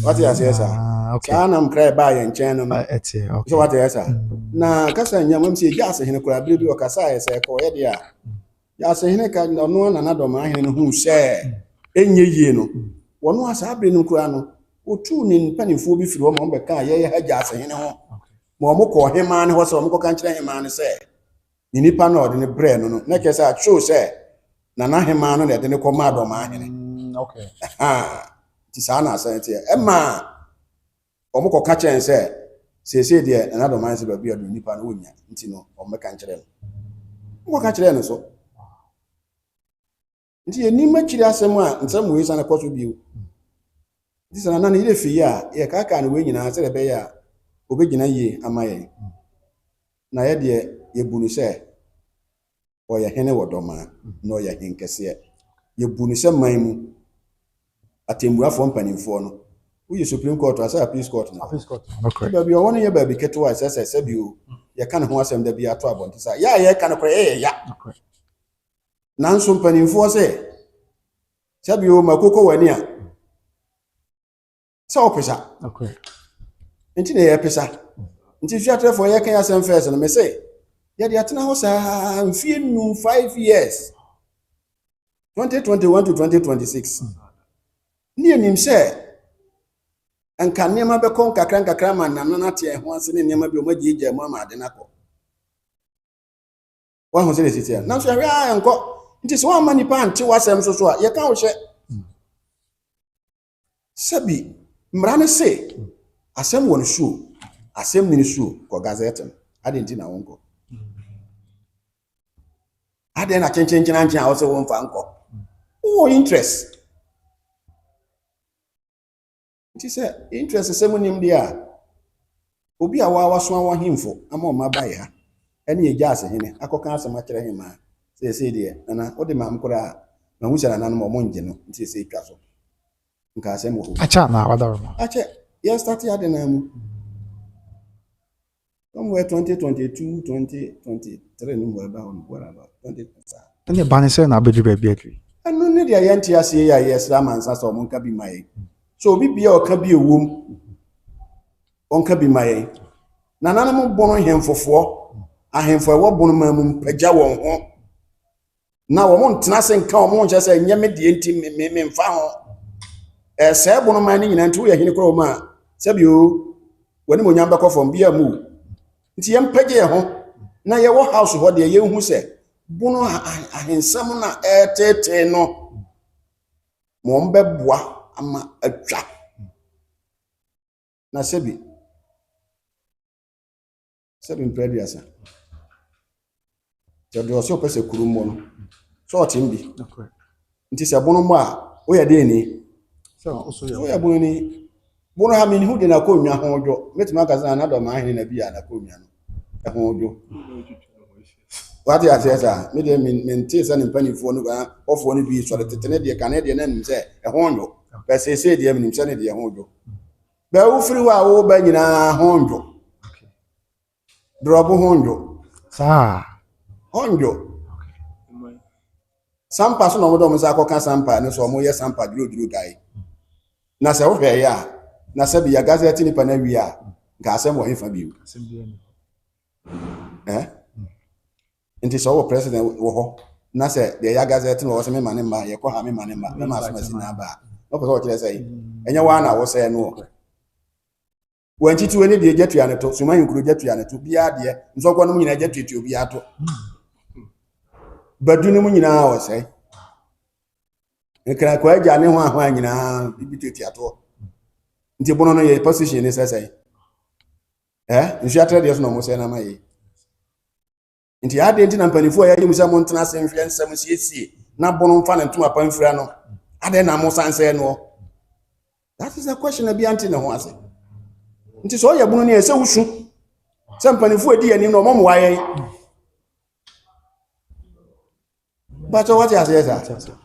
wate asɛ saa saa nam kra ba yɛ nkyɛn no so wate yɛsa na kasa nya mam sɛ gya asehene kora bere bi ɔkasa yɛ sɛ kɔ yɛ de a ya asehene ka ɔno na Dormaahene no hu sɛ enye yie no wɔno asa abere no kora no otu ni mpanimfo bi firi hɔ ma ɔmbɛka yɛyɛ hagya asehene ho ma ɔmo kɔ ɔhemaa ne hɔ sɛ ɔmo kɔka nkyerɛ hemaa ne sɛ ne nipa na ɔde ne brɛ no na kyerɛ sɛ atwew sɛ nana hemaa no na ɛde ne kɔmaa Dormaahene nti saa na Asante ɛma ɔmo kɔka kyerɛ sɛ seesei deɛ nana Dormaahene sɛ baabi a ɔde nipa no wɔnya nti no ɔmo bɛka nkyerɛ no ɔmo kɔka kyerɛ no so nti yɛnim akyiri asɛm a nsɛm wei sa na kɔ so bio nti sɛ nana ne yɛde fi a yɛkaka no wei nyinaa sɛ ɛbɛyɛ a obɛgyina yie ama yɛn na yɛdeɛ yɛbu no sɛ ɔyɛ hene wɔ Dormaa na ɔyɛ hen kɛseɛ yɛbu no sɛ man mu atemmuafoɔ mpanimfoɔ no woyɛ Supreme Court asɛ Appeals Court no baabi ɔwɔ no yɛ baabi ketewa sɛ sɛ bio yɛka ne ho asɛm da bi ato abɔnte sa yɛ a yɛka no korɛ yɛyɛ ya nanso mpanimfoɔ sɛ bio makoko w'ani a sɛ ɔpesa nti na yɛpesa nti Nsoatrefoɔ yɛka yɛ asɛm fɛs no me sɛ yɛde atena hɔ saa mfie nu 5 years 2021 to 2026 ne yɛnim sɛ nka nneɛma bɛkɔ nkakra ma nanana te ho ase ne nneɛma bi ɔmagyegya mu ama ade no akɔ wahu sɛ ɛsisi a nanso yɛhwɛ a nkɔ nti sɛ woama nipa ante w'asɛm so a yɛka wo hyɛ sɛbi mmara ne se asɛm wɔ no suo asɛm ni no suo kɔ gazette no ade nti na wonkɔ ade na kyenkyenkyena nkyɛn a wo sɛ womfa nkɔ wowɔ interest nti sɛ interest sɛ mu nim deɛ a obi a wasoa wɔ hemfo ama ɔma baeɛ ha ɛne yɛgya asehene akɔka asɛm akyerɛ hemaa sɛ deɛ nana wode ma m koraa na hu sɛ nana no ma ɔmo ngye no nti sɛ twa so nka asɛm wɔ hɔ acha na wadaroma akyɛ yɛ start ade na mu somewhere 2022 2023 no mu ɛba hɔ what about 20 ɛne ba ne sɛ na abɛduru baabi akiri ɛno ne deɛ yɛnte aseɛ yɛ a yɛsrɛ amansa sɛ ɔmo nka bi ma yɛn so obi bia ɔka bi ɛwom ɔnka bi ma yɛn nananom bono hemfofoɔ ahemfo ɛwɔ bono ma mu mpagya wɔn ho na wɔn ntena se nka wɔn nkyɛ sɛ nyɛ me deɛ nti me mfa ho sɛ bono ma ne nyina nti woyɛ hene korɔ ma sɛbio wani mo nyamba kɔ fam bia mu nti yɛm pagye yɛ ho na yɛwɔ house hɔ deɛ yɛnhu sɛ bono ahensɛm na ɛtete no mo mbɛboa ama atwa na sɛbi mprɛduasa tɛde ɔsɛ ɔpɛ sɛ kurom mɔ no sɛ ɔtem bi nti sɛ bono mɔ a woyɛ deɛ ni woyɛ bono ni bono ha meni hu de na kɔnnwa ho dwo mɛtumi aka sɛ na Dormaahene na bi a na kɔnnwa no ɛho dwo wate asɛ sɛ me deɛ mente sɛ ne mpanimfoɔ no ɔfoɔ no bi sɔre tete ne deɛ ka ne deɛ na nim sɛ ɛho dwo bɛsɛsɛ deɛ menim sɛ ne deɛ ho dwo bɛwo firi hɔ a woba nyinaa ho dwo drɔbo ho dwo saa ho dwo Sampa so na ɔmodɔ mo sɛ akɔka Sampa ne so ɔmo yɛ Sampa duro gae na sɛ wohwɛ yɛ a na sɛ bi ya gazette nipa na wi a nka asɛm wɔ hefa bio nti sɛ ɔwɔ president wɔ hɔ na sɛ deɛ ya gazette no wɔ sɛ mema ne mma yɛkɔ ha mema ne mma mema so masi na ba na ɔpɛ sɛ ɔkyerɛ sɛ ɛnyɛ waa na wɔsɛ no wɔntitiwe ne deɛ gyatua ne to suma yinkuro gyatua ne to biaa deɛ nsɔkɔ no mu nyinaa gyatuatuo biaa to badu no mu nyinaa wɔ sɛ nkra kwa agya ne ho ahoa nyinaa bibi tuatuatoɔ nti bono no yɛ position ne sɛ Nsoatre deɛ so na ɔmo sɛ na ma yɛ nti ade nti na mpanimfoɔ yɛ yɛmu sɛ mo ntena sɛ nhwɛ nsɛm siesie na bono mfa ne ntoma pamfira no ade na mo sansɛ no that is a question na bi anti ne ho ase nti so ɔyɛ bono ne ɛsɛ wusu sɛ mpanimfoɔ edi anim na ɔmo mo wayɛ bato what ya say sir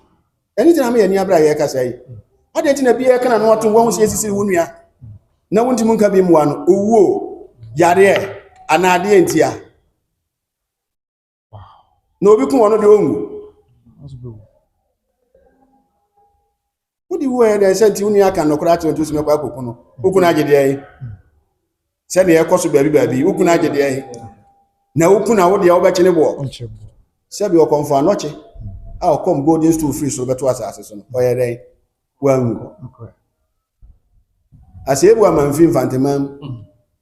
anything na me yɛ ni abra yɛ kasa yi ade nti na bi yɛ kana no ɔto wɔn siesie wo nua na wonti mu nka bi mu ano owuo yare anade ntia na obi ku wono de ongu wodi wo e de senti uni aka no kora to so mekwa koku no oku na agede ai se de ekoso baabi oku na agede ai na oku na wo de wo be kene bo se bi okonfo anoche a okom golden stool free so beto asase so no oyere wangu Asebu amanfi mfantemam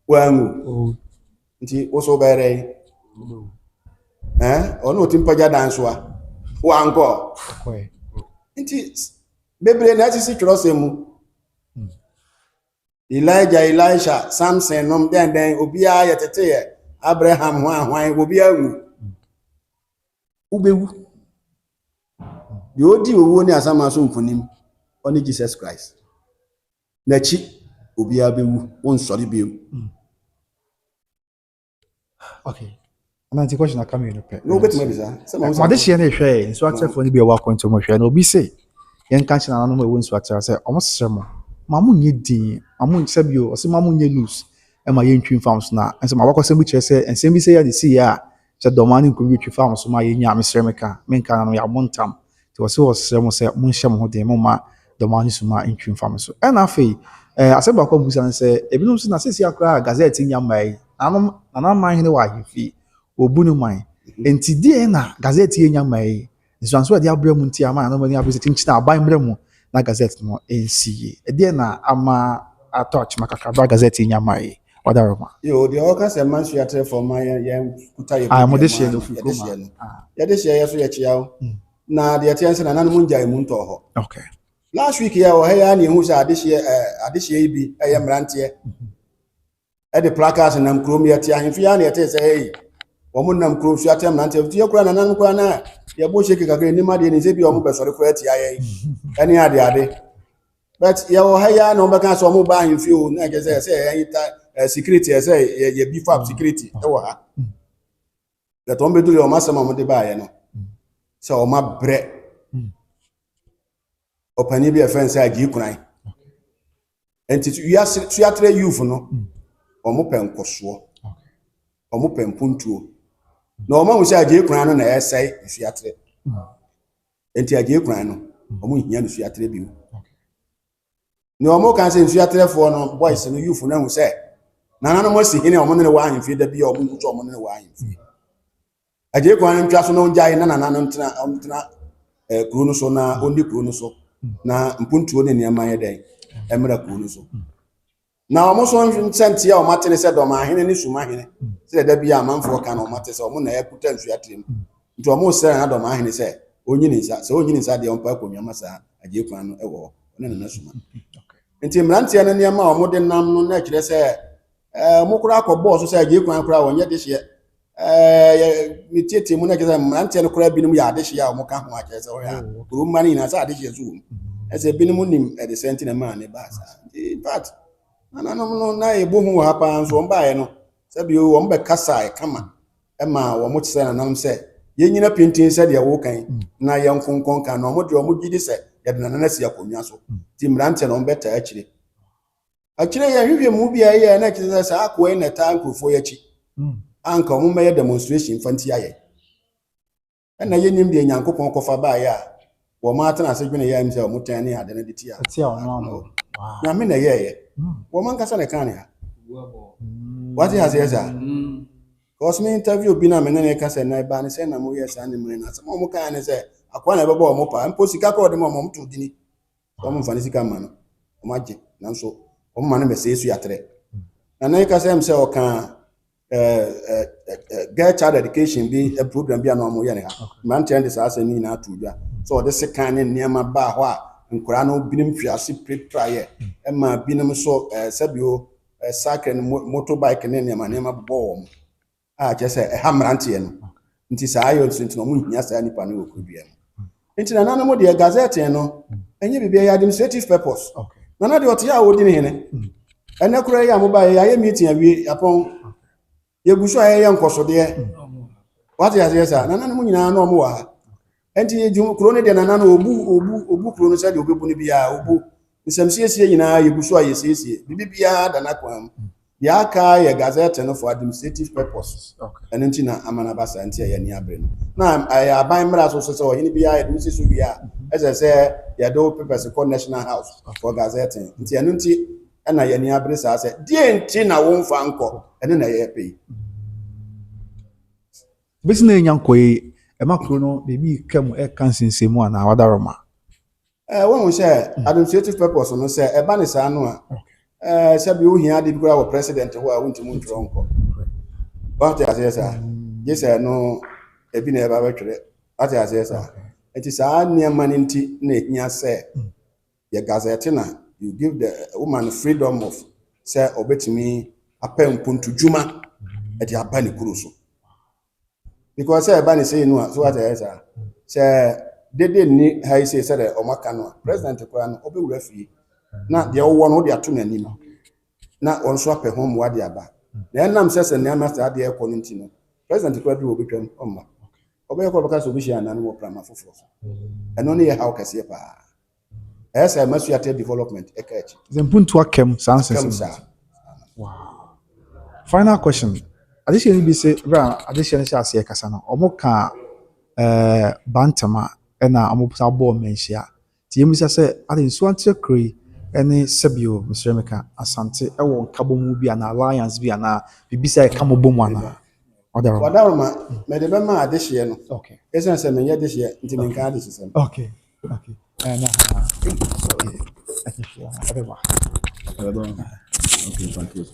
wangu. Nti oso bere. Ono timpaja danswa. Wanko. Nti bebre na sisi twrosemu. Elijah, Elisha, Samson, nom den obia yetete Abraham hwan obia ngu. Ubewu. The odi owo ni asama so mfonim oni Jesus Christ. Nachi obia bewu won sori bewu. Okay. And the question come in. No bet me bisa. Ma de share na hwe Nsoatre for ni be wa point mo hwe na obi say yen kan china no mo Nsoatre say omo sremo ma mo nye din amu sebio o se ma mo nye loose e ma yen twin farms na ense ma wakọ se mi chere say ense bi say ya de see ya se Dormaahene ko bi twin farms ma yen nya me sremeka men kan no ya montam ti o se o sremo say mo nhye mo ho de mo ma Dormaahene so ma in twin farms so and afei aseba kwa busa say ebinum so na sesi akra gazette nya mai ana man wa hifi obunu man enti die na gazette nya mai nso de abremu nti ama na mani abese tinchina aban mremu na gazette no NCA die na ama atouch makakaba gazette nya mai wadaroma yo the all can man Nsoatre for my kuta ye mo de share no fi kuma ya de share so ye chia na de tiense na nanu munja emu nto ho. Okay. Last week ya o ya na ehu sha ade share bi eye mrante e de placards na mkrom ya tia ahemfi ya na yete say hey omo nam kro su atem na ntem tie kura na nan kura na ye bo sheke kakere ni ma de ni se bi omo besore kura tia ye eni ade but ye wo haya na omo kan so omo ba ahemfi o na je say security say ye beef up security e wo ha that omo bedu le omo asema omo de ba ye no so omo bre opani bi offense agi kuran enti Nsoatre youth no omo penkoso omo pempuntuo na omo hu se agi kuran no na esai Nsoatre enti agi kuran no omo hia Nsoatre biu ni omo kan se Nsoatre fo no boys no youth no hu se na mo si hine omo ne wa ahemfi da bia omo nkuto omo ne wa ahemfi agi kuran ntwa so no njai na no ntena kuro no so na oni kuro no so na mpuntuo ne niam aye den emra kuro no so na omo so nsenti ya omo tene se Dormaahene ni Sumahene se da bia amanfo ka na omo tese omo na yakuta Nsoatre mu nti omo se na Dormaahene se onyini nsa de ompa akonwa masa agi kuran no ewo ne na Suma nti mrante na niam a omo de nam no na kire se mo kura akọbọ so se agi kuran kura wonye de hye ni tete mu na kire mrante no kura binum ya de hye a omo ka ho a kire se o ya kuru mani na sa de hye zo ese binum nim e de senti na ma ne ba sa in fact ananom no na ebo hu ha pa so mba ye no se bi o mbe kasa e kama e ma wo mo tse na nam se ye nyina pintin se de wo kan na ye nkonkon kan no mo de o mo gidi se ye de na si akonwa so ti mrante no mbe ta akire ye hwehwe mu bia ye na kire se akọ na ta nkrofo ye chi anka mo me demonstration fanti aye na ye nim de nyankopon kofa ba ya wo ma ata na se dwene ya mi se o mo tan ni ade na de ti ya na me na ye wo man kasa na kan ya what has yes cause me interview bi na me na kasa na ba ni se na mo yes ani me na se mo kan ni se akwa na bebo mo pa mpo sika ko de mo to dini so mo fa ni sika ma no o ma je na so o ma na me se Nsoatre na kasa em se o kan get child education be a program bi na mo ye ne ha man tell this as ni na to dwa so the second ne niam ba ho a nkura no binim fiase prepare e ma binim so sabio cycle motorbike ne niam bo a je se ha mrante no nti sa ayo nti no mo hia sa nipa no okubia nti na nana mo de gazette no enye bibia ya administrative purpose nana de otia wo di ne hene ene kura ya mo ba ya meeting awie apon ye gusu aye nkoso de what ya say sa nana mo nyina no mo wa enti jum kuro ne de nana no obu kuro no se de obebu ne bia obu nsamsiesie nyina ye gusu aye siesie bibia da na kwam ya ka ye gazette no for administrative purpose and enti na amana basa enti ya ni abre no na ya ban mra so so o hini bia ye dusi so bia ese ya do papers for national house for gazette enti anu enti na ya ni abre sa se die enti na wo mfa nko ene na ye pay bisina nyankoi e makro no bebi kam e kansensemu ana wadaroma when we say administrative purpose no say e ba ni sa no a sabi o hia de bikura wo president ho a wonti mu ntro nko ate asesa yesa no ebi na eba betwere ate asesa eti saa niam ni nti na ehia se ye gazette na you give the woman freedom of say obetimi apem puntujuma eti abani kuro so because say eba ni say no so ate asesa say dede ni ha say say the omaka no president kwa no obewura fie na de wo no de ato nanim na onso apɛ ho mwa de aba na enam sese ne amasa de ekɔ no ntino president kwa de obetwam omma obɛyɛ kɔ baka so obi anan wo prama foforo so ɛno ne yɛ how kɛse pa ɛsɛ Nsoatre development ɛkachi zempuntu akem sanse wow final question addition bi say bra addition say ase kasa no omo ka bantama na omo sa ball menhia ti yemisa say ade Nsoatre kri ene sebio Mr. Asante ewo kabomu bi ana alliance bi ana bibisa e kamobomu ana wadaroma me de bema adehye no okay esen se me yedehye nti me nka adehye se okay na okay thank you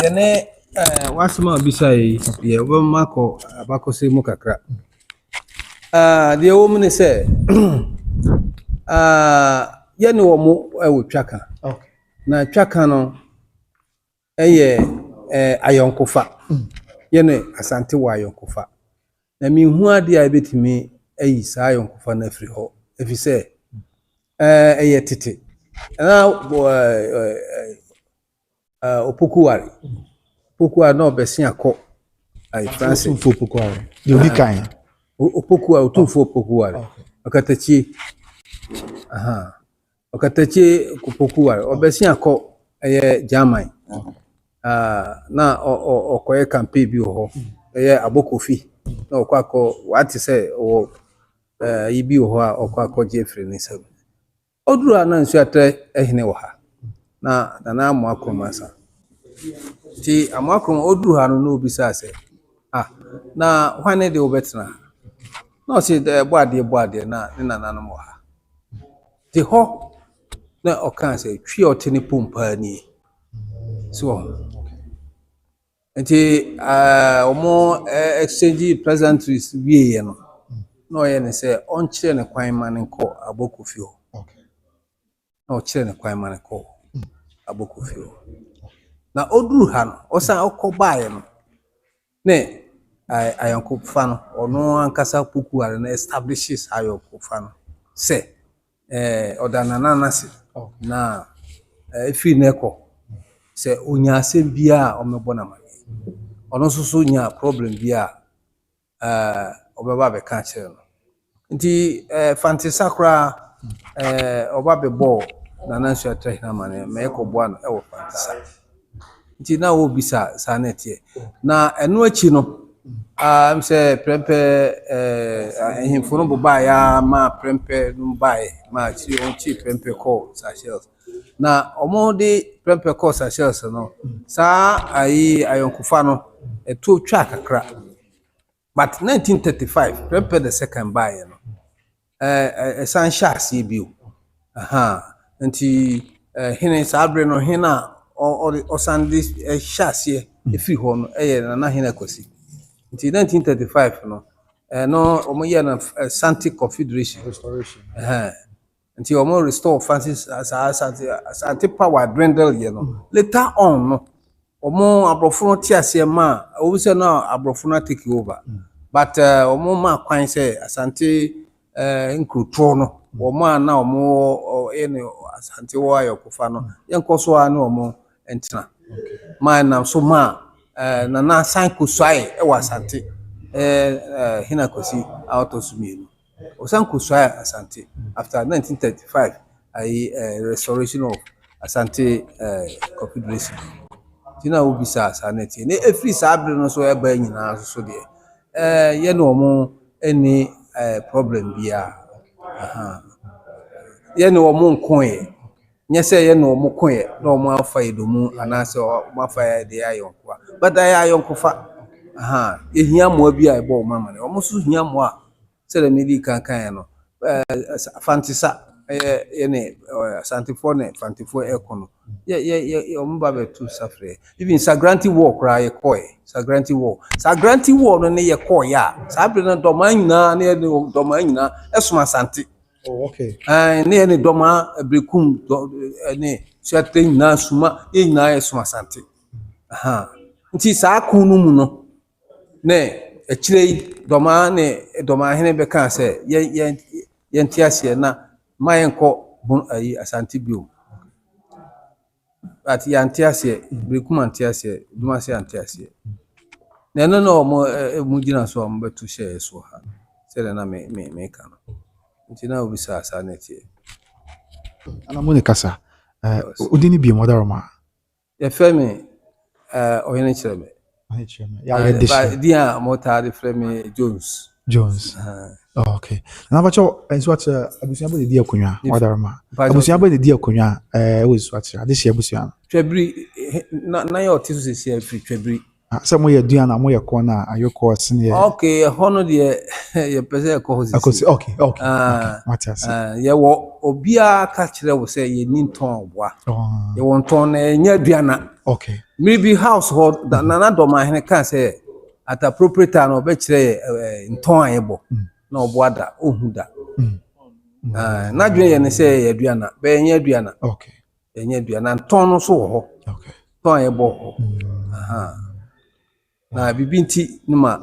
yene wasema bisai ye wo mako abakose mu kakra de wo mune se yene wo mu ewo twaka okay na twaka no eye ayonkofa yene Asante wa ayonkofa na mi hu ade a betimi ayi sa ayonkofa na afri ho efise eye tete na opokuwari opokuwa na obesin akọ ai Francis opokuwari de odi kan opokuwa otumfo opokuwari akatachi okatachi opokuwari obesin akọ eye German na okoye campaign bi ho eye abokofi na okọ what say o yibi ho a okọ Jeffrey ni sabu oduru na Nsoatre ehine wo ha na amu akromasa ti amu akrom oduru ha no obisa ase na hwane de obetna na se de boade na ne nananom wo ha ti ho na okan se twi otene pompa ni so nti omo exchange pleasantries wie no no ye ne se onkyere ne kwan ma ne nko abokofi ho okay na onkyere ne kwan ma ne nko abokofi ho na oduru ha no osan okobae no ne ayonkofa no ono ankasa pokuare na establishes ayonkofa no se odanana nase na efi neko se onya asem bia omebo na mane ono so nya problem bia obeba be ka kire no nti fantasakra oba be ball na Nsoatre na mane me ekoboa no ewo fantasa nti na wo bisa sanetie na eno achi no am se prempe ehimfo no boba ya ma prempe no bae ma chi on chi prempe call sachels na omo de prempe call sachels no sa ayi ayonkofa no eto twa kakra but 1935 prempe the second bae no san shasi bio nti hene sabre no hena o sandi shasi efi ho no na hena kosi nti 1935 no no omo ye na Asante Confederation restoration nti omo restore Francis Asante power dwindle ye no later on no omo abrofo no tiase ma obi se no abrofo no take over but omo ma kwan se Asante nkrutro no omo na omo ene Asante wa yokofa no yenkoso ana omo entina ma na so ma na sanko swai e wa Asante hina kosi autosumie o sanko swai Asante after 1935 ai restoration of Asante Confederation tina obisa sanete ne efri sabre no so eba nyina so de ye no omo eni problem bia ye no omo nkoe nye se ye no omo koe na omo afa edomu anase omo afa de ayonko but ayonko fa ehia mo bia ebo mama ne omo so hia mo a Say the midi kan no fantisa ne Asante for ne Asante for ekono ye omba be tu safre even Sagranti war cry ye koy Sagranti war no ne ye koy ya sabre na doma nyina ne doma nyina esoma Asante. Oh, okay. Ne ne doma brekum ne Nsoatre nyina suma ye nyina esoma Asante. Aha nti saa kun no mu no ne echire Dormaahene be kan say ye ntiasie na mayenko Asante bio but ya ntiasie brekum ntiasie dumase ntiasie na no mo mugina so mo betu share so ha say na me kan nti na obi sa sanete Ana mo ne kasa udini bi mo daroma ye femi oyene chireme ai chema ya ye dishi dia motade frame Jones. Oh, okay. Na bacho Nsoatre abusia bo di akonwa wadaroma. Abusia bo di akonwa wo Nsoatre. Ade hye abusia. Twabri na ye otiso se free twabri. Se mo ye duana mo ye ko na ayoko sene ye. Okay, hono de ye pese ko hosi. Akosi okay. Matias. Ye wo obia ka kire wo se ye ni nton obwa. Oh. Ye won ton na nya duana. Okay. Maybe household na Dormaahene kan say at appropriate time obe kire nton ayebo. Na obwa da ohu da. Na dwen ye ne se ye duana, be nya duana. Okay. Ye nya duana nton no so ho. Okay. Ton ayebo ho. Aha. Na bibi nti numa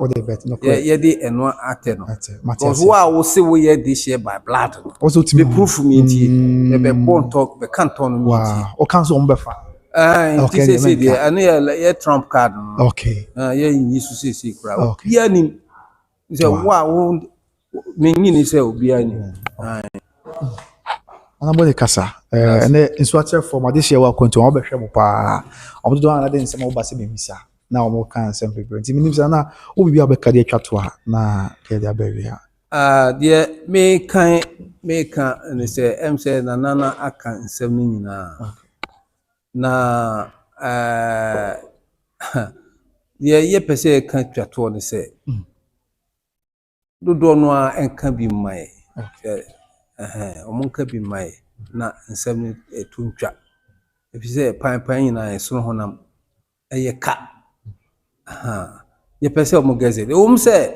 ye de eno ate no because wo se wo ye de share by blood also to be proof me nti be born talk be can turn me nti o kan so on be fa nti say de anu ye trump card no okay ye yin su say kura bia ni say wo me nyini say obia ni ana mo de kasa ene Nsoatre for ma de share wa konto o be hwe mo pa o do ana de nsema wo ba se be misa na o mo kan sempre nti minim sa na o bibi abeka de atwato ha na ke de abawia de me kan ne say say na nana aka nsem ni nyina na ye pese kan twato ne say dodo no a enka bi mai omonka bi mai na nsem ni etuntwa efise pan nyina eso honam eye ka ye pese o mo gazette say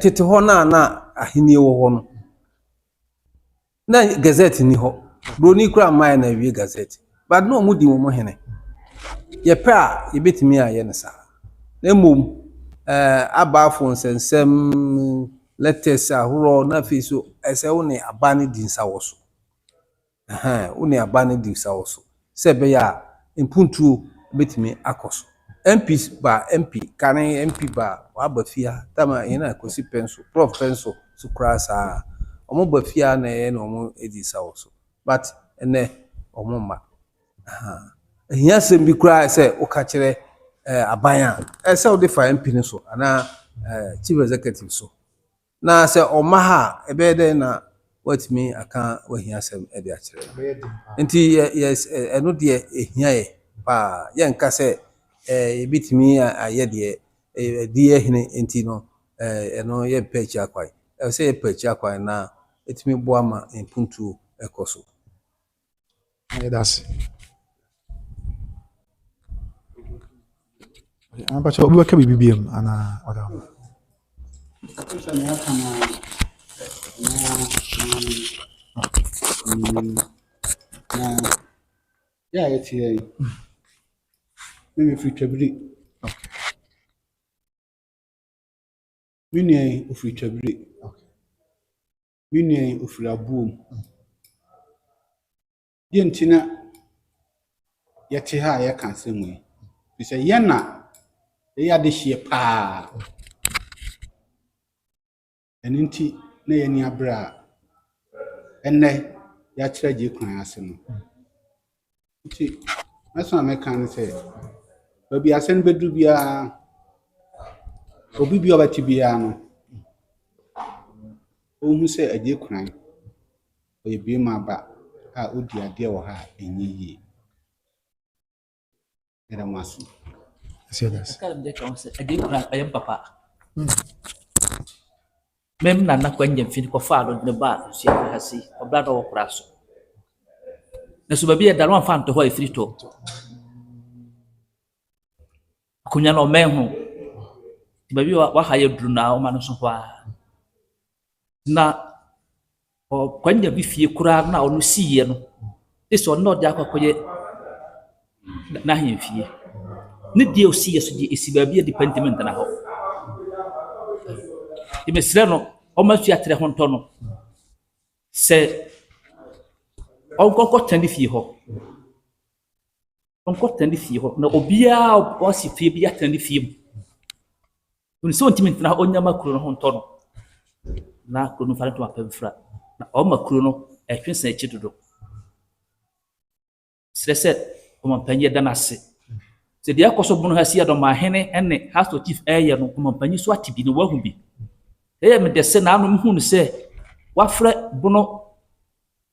tete ho na ahini wo ho no na gazette ni ho broni kura mai na wie gazette but no mu di mo hene ye pa ye betimi a ye ne sa na mom abafo nsensem letters ahoro na fiso ese wo ne abane di nsa wo so wo ne abane di nsa wo so se be ya impuntuo betimi akoso MP kane MP ba wa fia tama ina kosi penso prof penso su krasa omo ba fia na ye no omo edi sawo so but ene omo ma ehia sem bi kra se o ka kire abanya se o de fa MP ni so ana chief executive so na se o ma ha ebe de na what me aka wahia sem e de a kire nti yes eno de ehia ye pa ye nka se bitimi aye de di ehine enti no eno ye pechi akwai say ye pechi akwai na etimi boa ma impuntu ekoso that's an bacho obi waka bibiem ana oda yeah it's here maybe free trabri mini ofri trabri mini ofri abuom ye ntina yete ha ye kan semu bi se ye na ya de hie pa eninti na ye ni abra enne ya kire je kwan ase no nti maso amekan se babi asen bedu bia obi bi obati bia no ohun se aje kwan oye bi ma ba a odi ade wo ha enyi yi era masu see that's Kalam de kan se ade kura ayam papa Mem na na kwanya mfini ko fa do ne ba so ya ha si obra do wokra so na so ba bi da no fa nto ho afiri to akunya no menhu ba bi wa ha ye duru na o ma no so fa na o kwanya bi fie kura na o no siye no eso no dia kwakoye na hemfie ne die o siye so die esi ba bi department na ho imesire no o ma su atre ho nto no se onko tandi fie ho onko tandi fie ho na obia o si fie bi atandi fie mu so ntimi na onyama kuro no ho nto no na kuro no fa to apemfra na o ma kuro no etwensa echi dodo stressed o ma panye danase se dia koso bunu ha si Dormaahene ene house of chief eye no o ma panye so atibi no wahu bi me de se na anu hu no se wafre bunu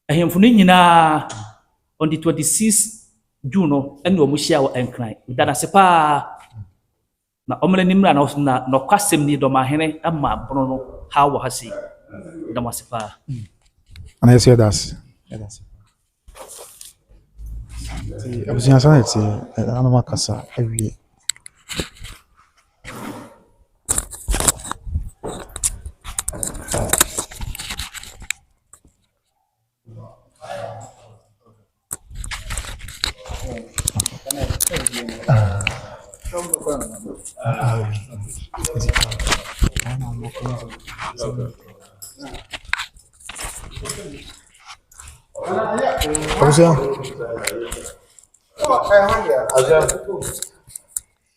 ahemfo no nyina on the 26 June no ene o mu hia wo enkran danase pa na omle nimra na no kwasem ni Dormaahene ama bunu no ha wo ha si damase pa And I say that's. I was in Asante, Anoma Casa every year. I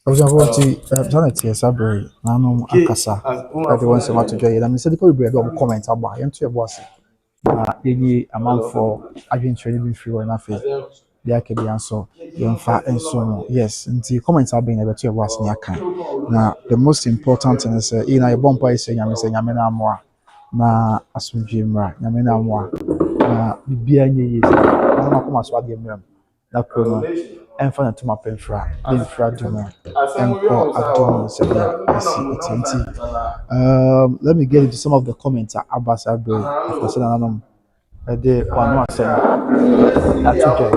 was about to Janet here, Sabri, Nano Akasa. I want some to join. I said, the people will comment about him to your boss. Any amount for adventure living free and nothing. There can be answer. And so, yes, and the comments are being able to your boss. Now, the most important thing is in a bumper is saying, I'm saying, I'm in a more. Na asumjimra nyamena mwa na bibia nye yesi na makoma so ade mram na krono emfa na tuma penfra infra duma enko adon se ya asi. Let me get into some of the comments abasa be because na nanom de kwano asem na tuje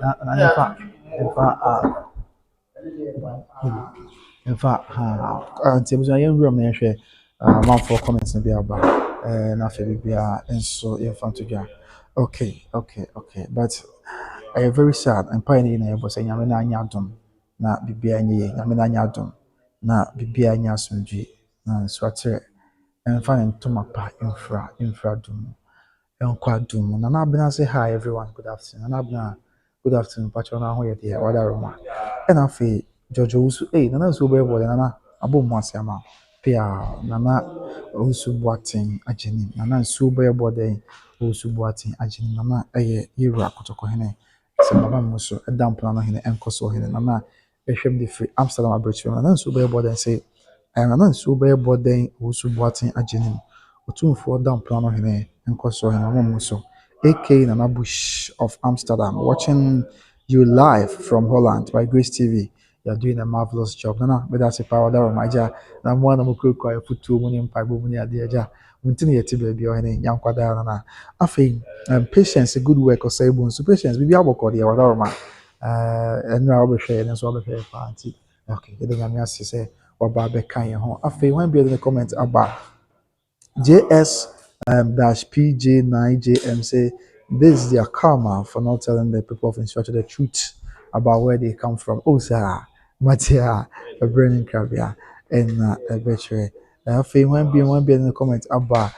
na enfa antibuzo yen room na hwe man for comments na be aba na fe bibia enso enfa tuja. Okay. But I am very sad and pioneer na yebo say nyame na anya adom na bibia nye nyame na anya adom na bibia anya asomdwe na Nsoatre enfa ntoma pa infra dum enko adom na abena say hi everyone, good afternoon. Na abena good afternoon pacho na ho ye de wada roma and afi Jojo usu nana nso be bo nana abo mu ase ama pia nana usu boatin ageni nana nso be bo den usu boatin ageni nana yira kotoko hene se baba mu so edam plan hene enkoso hene nana ehwem de free Amsterdam abritu nana nso be bo den say nana nso be bo den usu boatin ageni otumfo dam plan hene enkoso hene mama mu so AK Nana Bush of Amsterdam watching you live from Holland by Grace TV. You're doing a marvelous job. Nana, but that's a power that reminder. Na mwana mukuru kwa futu muni mpaibo muni adiaja. Muntini yeti baby or any young kwada nana. Afi patience a good work or say bones. So patience we be able to ya wada roma. And now we share and so we share party. Okay, the gamia say waba be kan ho. Afi when be in the comment about JS dash PJ9JM say this is their karma for not telling the people of Nsoatre the truth about where they come from. Oh, sir, Matia, a burning crabia, and a betray. When be in the comment about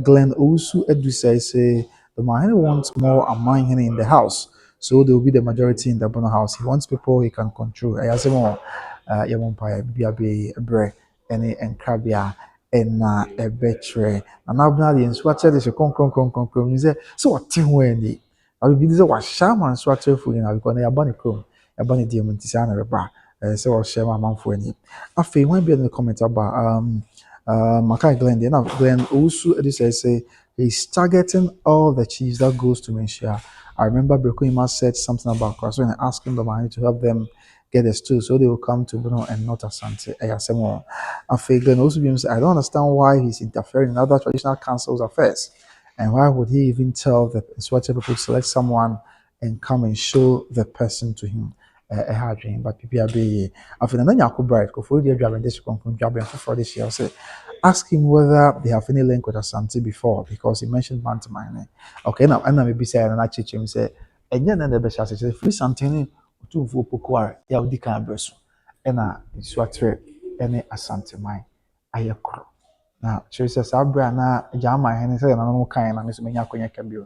Glenn Osu Edusa say the man wants more Dormaahene in the house, so there will be the majority in the Bono house. He wants people he can control. I say more, Yamumpire, Biabe, Bre, and crabia. And a betray. And now, the Nsoatre is a concrete. So what thing when I will be this was shaman Nsoatre for you. Because I bunny chrome, a bunny demon tisana rebra. So I'll share my mom for any. I feel when be in the comment about Makai Glenn, then Glenn also say he's targeting all the chiefs that goes to Menshia. I remember Brekoima said something about Kraso and asking the money to help them get the stool so they will come to Bono and not Asante. I figured also I don't understand why he's interfering in other traditional councils' affairs. And why would he even tell the Nsoatre people to select someone and come and show the person to him? But people are be after the Nanyako bride, go for the job and this job and for this year. Say, ask him whether they have any link with Asante before because he mentioned Bantamine. Okay, now and maybe say and I teach him say, and then the best say free Santini to vote Pokuar, Yaudika and Berso, and Nsoatre any Asante mine. Ayakro. Now, she says, Abra Jama and say, no kind, and Miss Menya can be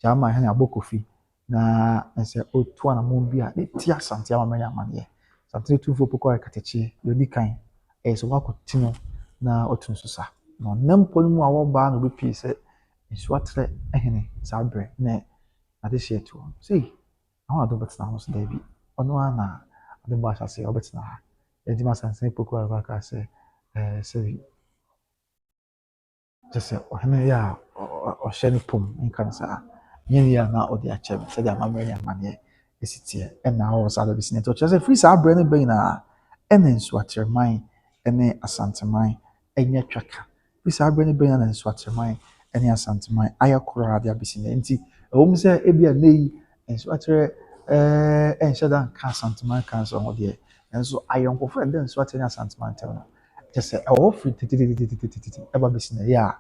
Jama and a book of fee. Na say, oh, two and a moon be a tia Santiama Menya Mania. Something to Fupoka Katechi, Yodi kind, as a walk of Tino, na Otun Susa. No, Nempon, our barn will be peace, Nsoatre, Ehene, Sabre, ne, at this year too. See, I want to do better now, Davy. Or no, Anna, the boss I say, Obets now. The Dimas and Saint Poco, I say, say, just say, oh, yeah, or Shenny Pum in cancer. Nearly now, or the Achem, said that Mamma Mania is it here, and now was other business. Just a free sab brain brainer, and then Nsoatre mine, and then Asante mine, and yet tracker. Free sab brain brainer and Nsoatre mine, and Asante mine. I acquire their business. A woman say, Ebia nay, and Nsoatre, and Shadan Asante mine cancer on there. And so I am for then Nsoatre and Asante mine tell just say, oh, free about business. Yeah,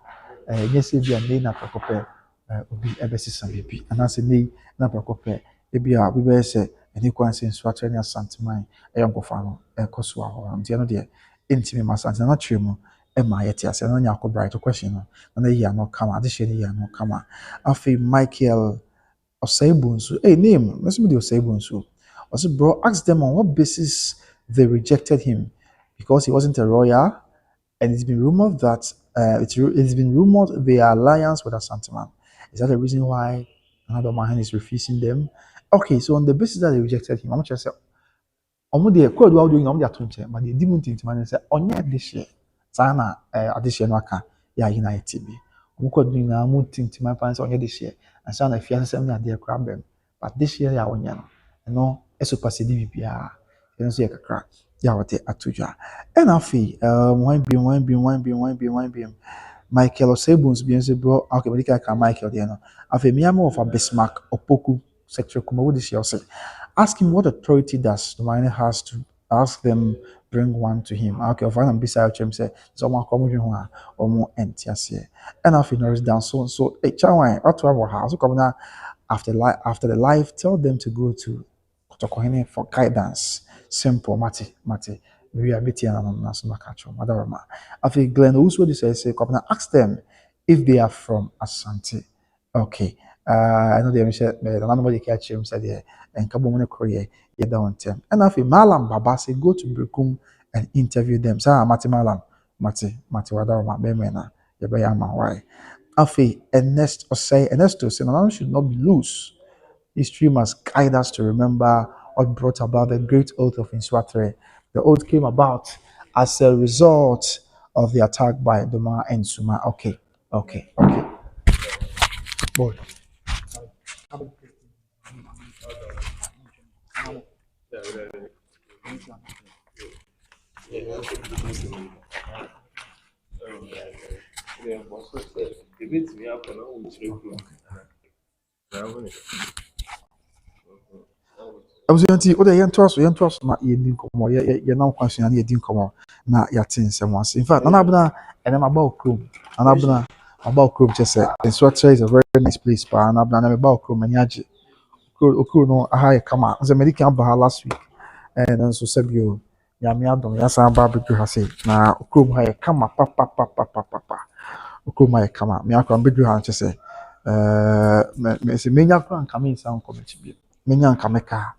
yes, Ebia nay, not for copper. Obi ebesi some baby and I say nay na prekope ebia we be say any kwanse Nsoatre ne Asante man eyonkofa no ekoso aho ntia no de intimi masante na twemu e ma yete ase no nya bright question no na yi no kama de hye ne no kama afi Michael Osaibunsu name let's me the Osaibunsu also bro ask them on what basis they rejected him because he wasn't a royal and it's been rumored that it's been rumored their alliance with Asante man. Is that the reason why Dormaahene is refusing them? Okay, so on the basis that they rejected him, I'm not just say, "Omo kwadwo doing omo de atonche," but they didn't think man say, "Onya this year, sana this year no aka ya United bi." Omo kwadwo na omo think man pan say onya this year, and sana fiance say na dey crab them, but this year ya onya no, no eso passe di bibia, you know say kakra ya wote atujwa. And afi one beam. Michael Osaibun's bien bro okay medical can Michael there no afi miamo of a Bismarck Opoku secretary kuma what is your say ask him what authority does the miner has to ask them bring one to him okay of am beside him say someone come hwe ho a omo entiase and afi Norris down so chawan atwa house so come na after the life tell them to go to Kotokohene for guidance simple mate we are meeting and national catch Madarama. I think Glenn also say, come ask them if they are from Asante. Okay. I know they said nobody catch him said yeah, and Kabumone Korea, you down them. And I think Malam Baba say go to Brekum and interview them. Say Mati Malam, Mati Wadarama, Bemena, Yabayama, why? I think Ernesto say no should not be loose. History must guide us to remember what brought about the great oath of Nsoatre. The oath came about as a result of the attack by Dormaahene and Suma. Okay. Boy. Abusuanti o de yen to so na ye din komo ye na kwanso na ye din komo na ya tin nsem wase in fact na abuna ene ma ba okrom na abuna aba okrom chese Nsoatre is a very nice place pa na abuna na ba okrom ani age okrom no aha e kama nse medical ba last week and so sebio ya mi adom ya san ba bedu ha say na okrom ha e kama pa okrom ha e kama mi akwa bedu ha chese me se menya kwa nka me nsan ko mechi menya nka meka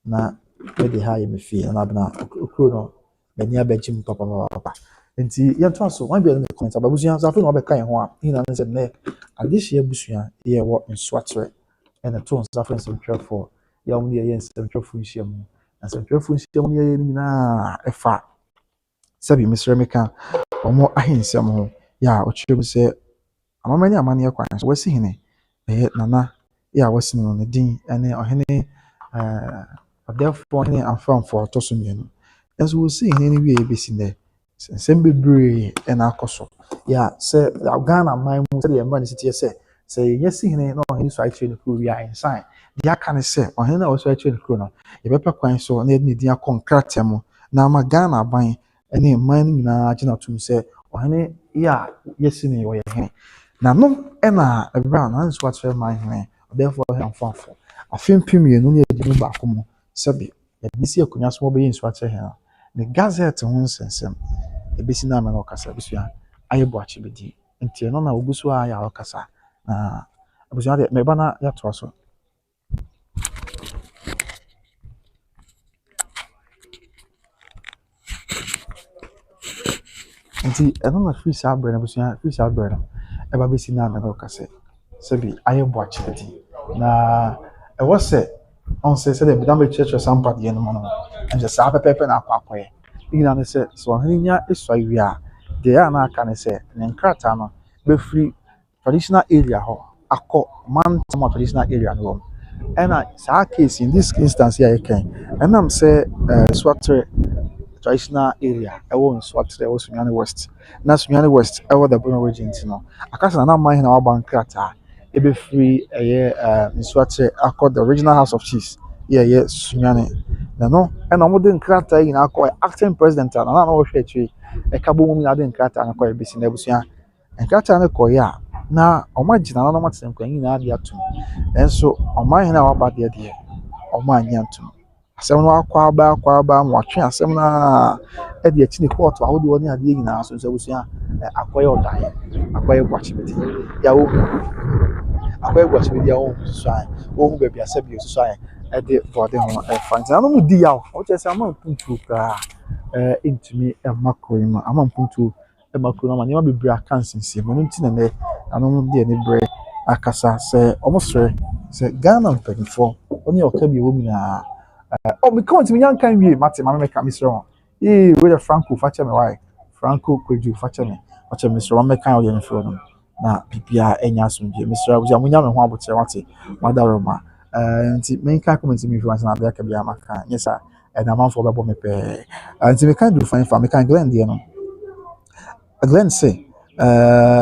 na de ha ye me fie na abna okro no menya ba jim papa nti ye to so wan bi no comment ababusuan Safo no be kan ho a ina na sem ne adehye abusua ye wo Nsoatre and to Safo sem twefo ya mu ye sem twefo nhia mu na sem twefo nhia mu ye nyina efa sabi misre meka omo ahensem ho ya o kyerem se amama ni amane kwan so wasi hene nana ya wasi no ne din ene ohene therefore hene amfamfo to so mienu enso wasi hene ni wie besi ne nsɛm bebree ɛna akɔso ya sɛ Ghana man mu sɛ yɛn ba ne sitie sɛ yɛsi hene na ɔhene so akyerɛ ne kuro wia ensan deɛ aka ne sɛ ɔhene na ɔso akyerɛ ne kuro no yɛbɛpɛ kwan so na yɛde ne din akɔ nkrataa mu na ama Ghana ban ne man nyinaa gyina tom sɛ ɔhene yɛ yɛsi ne ɔyɛ hene na no ɛna ɛbra na nso akyerɛ man hene therefore ɔhene amfafo afempem mmienu ne yɛde mu baako mu sɛbi yɛde si akonnwa so wɔbɛyɛ nso akyerɛ hene ne gazette ho nsɛnsɛm ebesi na amena okasa bisua ayebo achibedi nti no na ogusu a ya okasa na abusua de meba na ya to so nti eno na free sabre na abusua free sabre na eba besi na amena okasa sebi ayebo achibedi na e was say on say the bidam church of Sampa de no no and just pepe na akwakoye ina ne say so ɔhene nya esua wi a de ya na aka ne say ne nkrata no be free traditional area ho akɔ man traditional area no and sa case in this instance here can and am say Nsoatre traditional area ɛwɔ Nsoatre ɛwɔ Sunyane West na Sunyane West ɛwɔ the Bono region no akasa na man na wa bankrata e be free Nsoatre akɔ the regional house of chiefs yeah Sunyane no and omo den krata yi na akɔ acting president na na wo hwɛ akyi e ka bo mu na den krata na akɔ e besi na busua en krata na kɔ ya na omo agina na omo tsem kwan yi na ade atum enso omo ahena wa ba de omo anya atum asɛm no akɔ aba mo atwe asɛm na e de akyi ne court ahode woni ade yi na so nso busua akɔyɛ ɔdae akɔyɛ bɔchibedi ya wo akɔyɛ bɔchibedi ya wo so ai wo be bia sɛ bi so ai de body ho fans na no mu di yaw o che se ama mpuntu ka intimi e makro ima ama mpuntu e makro na ma nyama bebre aka nsinsi mo nti na ne ano mu de ne bre akasa se omo sere se Ghana mpanifo oni oka bi wo mi na o mi come ntimi yan kan wie mate ma me ka mi sere ho we the Franco fache me why Franco kwadwo fache me fache me sere ma kan o ye mfro no na bibia enya asomdie mi sere abuja munya me ho abotre wate madaroma nti main ka comment mi fi na be ka bia maka nyesa na manfo bebo me pe nti me kan do fine for me kan Glenn there no Glenn say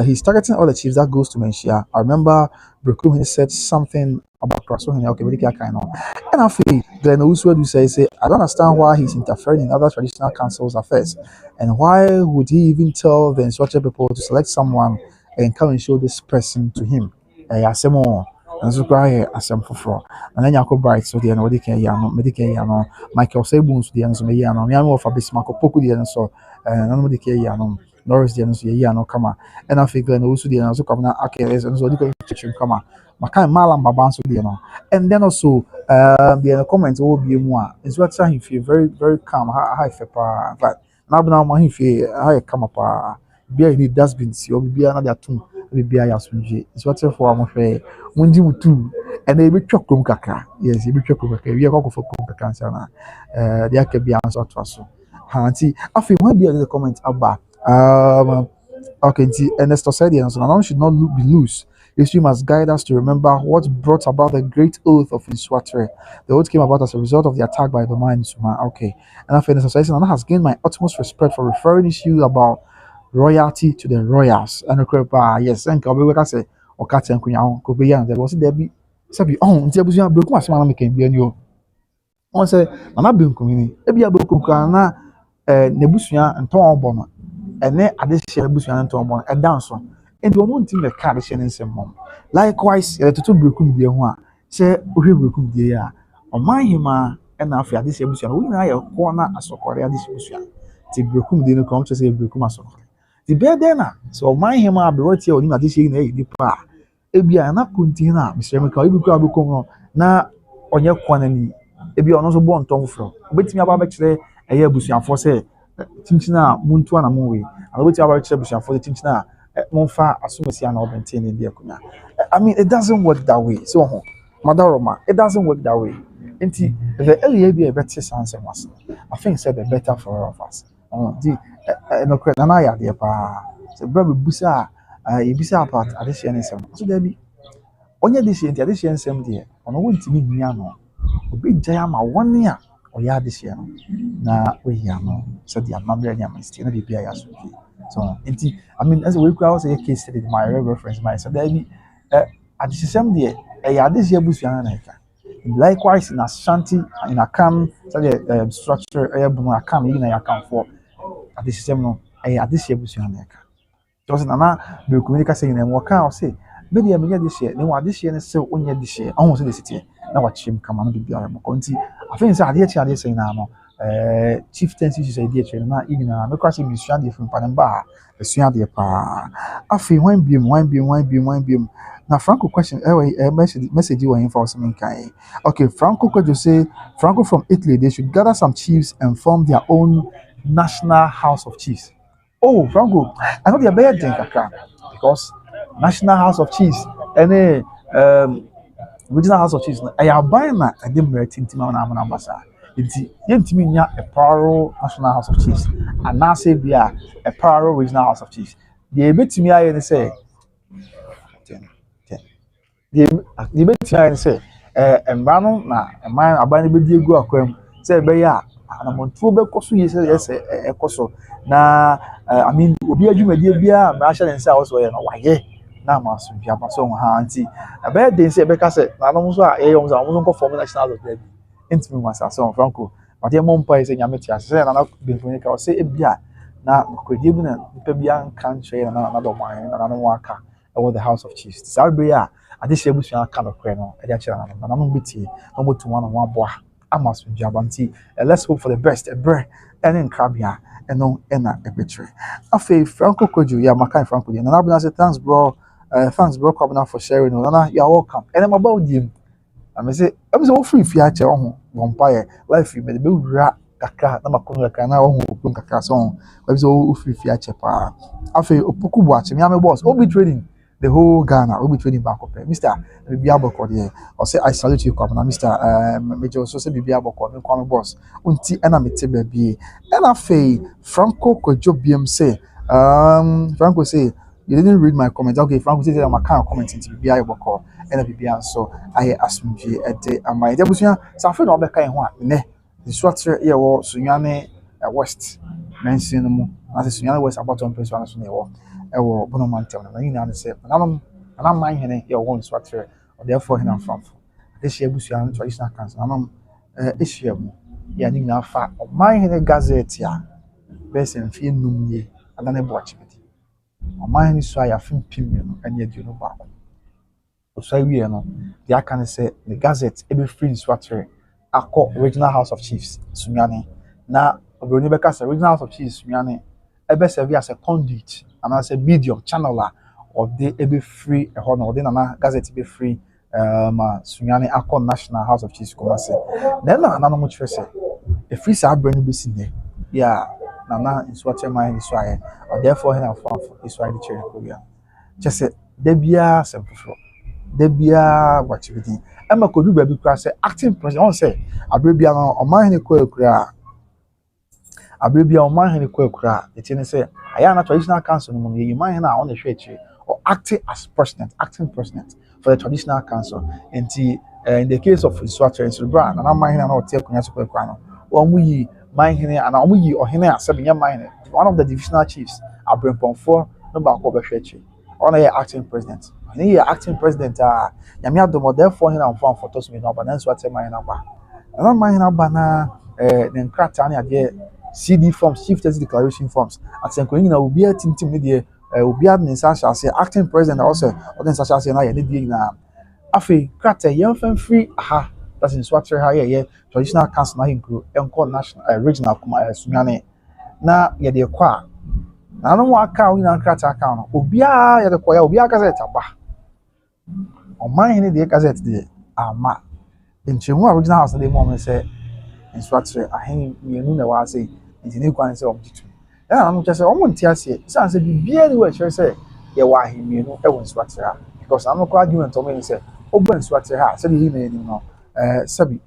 he's targeting all the chiefs that goes to Menshia. I remember Brokum he said something about Krasohene okay we kind know and I feel Glenn also do say I don't understand why he's interfering in other traditional councils affairs and why would he even tell the Nsoatre people to select someone and come and show this person to him asemo nso cry asem foforo na nyako bright so de na wodi kan ya no medical ya no Michael Sabun so de na so me ya no me am of abisma ko poku de na so na no de kan ya no Norris de na so ya no kama and I figure na also de na so come na akere so de kan chichim kama maka malam baba so de no and then also the comment will be mu a is what he feel very very calm high fepa in fact na bna ma he feel high kama pa bia ni dustbin si obi bia na de atum bia ya sunje is what for am hwe mundi mutu and e be twakrom kakra yes e be twakrom kakra wi akoko krom kakra nsa na de aka bia nso atwaso hanti afi one bia the comment aba okay Ernesto said so now should not be loose. History must guide us to remember what brought about the great oath of Nsoatre. The oath came about as a result of the attack by Dormaahene Suma. Okay. And after Ernesto said Nana has gained my utmost respect for referring issue about royalty to the royals. And yes, and Kabeweka say or Katen Kunya Kobe Yan there was there be Sabi on Tiabusia Brokum as man can be a new on say Nana Bunkumini, Ebi Abukumana Nebusia and Tom Bono. And then I just share Bush and Tom and dance on. And you won't think the car is in some mom. Likewise, to Brukum dear one, say, Brukum dear, on my hima, and after this ebution, we know a corner as a Korea distribution. The Brukum didn't come to say Brukum as the bear dinner, so my hima be right here in this year, the pa. Ebia na kuntina, Mr. Michael, you could become now on your quantity. Ebia also born Tom from. Wait me about actually a year bush and for say. Tintina muntu na monwe and wait about celebration for the tintina monfa asumesi na obtain in the akunya. I mean it doesn't work that way so madaroma it doesn't work that way nti the earlier be a better sense was I think said the better for all of us the no credit na ya de pa se bra be busa Ebisa about adehye ne nsɛm. So there be onye adehye nti adehye nsɛm deɛ ɔno wontumi nya no. Obi gya ama wɔne a ɔyɛ adehye no na ohia no sɛ de amammerɛ ne amnesty na bibia yɛ asotwe. So nti I mean as we kura also a case study my reference my so there be adehye nsɛm deɛ ɛyɛ adehye abusua na ɛka. Likewise in Asante in Akam so the structure Bono Akam yi na Akam for adehye nsɛm no ɛyɛ adehye abusua na ɛka. Just na be communicate say na mo ka o say be dia me de share ne wa de share ne se onye de share on so de sitie na wa chim kama no bibia mo ko nti afin say ade chi ade say na no chieftaincy say ade chi na igina me kwa say bi sua de fun pa ba sua de pa afin wan biem na Franco question message you in for some kind. Okay, Franco could you say Franco from Italy they should gather some chiefs and form their own national house of chiefs. Oh, Franco, I know the better thing because National House of Chiefs and Regional House of Chiefs. I am buying that I didn't bring team on Amazon. It's a parallel National House of Chiefs, and now say be a parallel Regional House of Chiefs. The bit to me I say, the bit to me I say, Embrano na man abani be Diego Aquem say be ya. And I'm on two back yes, na I mean, obi adwumadi bia ma ahye ne nsa also ye no waye na ma so bia ba so ha anti na be dey say be ka say na no so a ye yom so mo nko form national of there intimi masa so Franco but ye mo mpa say nyame tia say na na benfoni ka say e bia na kwedi bi na nipa bia kan hwe na do man na no waka e was the House of Chiefs say be ya ade hye busua ka no kre no e dia kire na no betie no motu one on boa amaso bia banti let's hope for the best e bre and krabia no ena ebetre afi Franco Kojo ya makai Franco dia na abuna say thanks bro Kwabena for sharing no na you are welcome and I'm about him I say I'm so free fi ache ho bompaye life me be wura kakra na makono kakra na ho opun kakra so I'm so free fi ache pa afi opoku bu ache me am boss obi trading the whole Ghana obi trading back up Mr. Bibia Boko there or say I salute you Kwabena Mr. Major so say Bibia Boko me kwame boss unti ena mete ba bi ena afi Franco Kojo biem say Franco say you didn't read my comment. Okay, Franco says I'm a kind of comment into Bibia Boko and Bibia so I assume at the my debusia Safo no be kan ho a ne Nsoatre ye wo Sunyane West mention mu as Sunyane West about on place one so ne wo e wo Bono mantem na yin na say na man hene ye wo Nsoatre or therefore hina from this year busia traditional council na issue mu ya ni na fa man hene gazette ya best en fi num ye adane boachi Omahene so ya fimpim no anya di no ba ko so awie no they can say the gazette e be free Nsoatre akọ Regional House of Chiefs Sunyane na obroni be ka say Regional House of Chiefs Sunyane e be serve as a conduit and as a medium channeler of the e be free e ho no de na gazette be free Sunyane akọ National House of Chiefs ko say then na no mo chire say e free sa brand be sin there yeah na Nsoatre man so aye or therefore hina for is why the chair Korea just say de bia semfo de bia what you think am akodu ba bi kura say acting president on say abrebia no Omahene Koekura abrebia Omahene Koekura it mean say aya na traditional council no mo ye Omahene a on the hwe or acting as acting president for the traditional council and in the case of Nsoatre Nsobra na Omahene na o tie kunya so Koekura no o mu yi Mahene and Omuyi or Hene Sabina Mahene, one of the divisional chiefs, Abrempon no Bako Beshechi, on a acting president. And he acting president, Yamia Domo, therefore, he and form for Tosmi no, but then Swate Mahinaba. And on Mahinabana, then Kratania, the CD forms, Chieftaincy declaration forms, at Sanquina will be a team media, will be in Sasha, say acting president also, or then Sasha say, I need now. Afi, Krata, young and free, aha. That's Nsoatre ha ye traditional council na include enko national regional Sunyane na ye de kwa na no waka we na krata aka no obia ye de kwa ya obia gazette aba Omahene de gazette de ama nchemu original house de mom say Nsoatre ahen mienu na wa say ntini kwan say omjitu na no che say omo ntiase say say bibia ni we chere say ye wa ahen mienu e won Nsoatre because am ko argument omo say obo Nsoatre ha say he na ni no sabi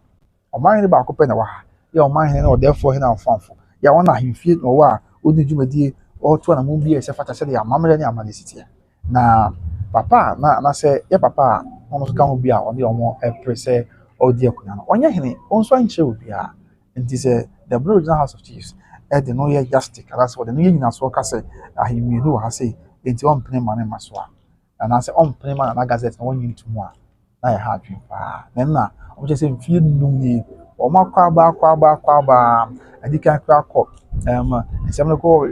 Omahene ba akopɛ na wa ha ya Omahene na therefore he na famfo ya wona ahemfie no wa odi dwumadie o to na mo bi e se fata se ya mamre ne amane sitia na papa na say ye papa ono so ka ho bi a oni omo e say odi akunya no onye hene onso anche obi a nti say the Blue Regional House of Chiefs e de no ye justice that's what the no ye nyina so ka say ahimi no ha say nti on pene mane maso a na say on pene mane na gazette na wonyi ntumu a na ye ha adwen pa na o je say mfie num ni o makwa ba adika kwa kọ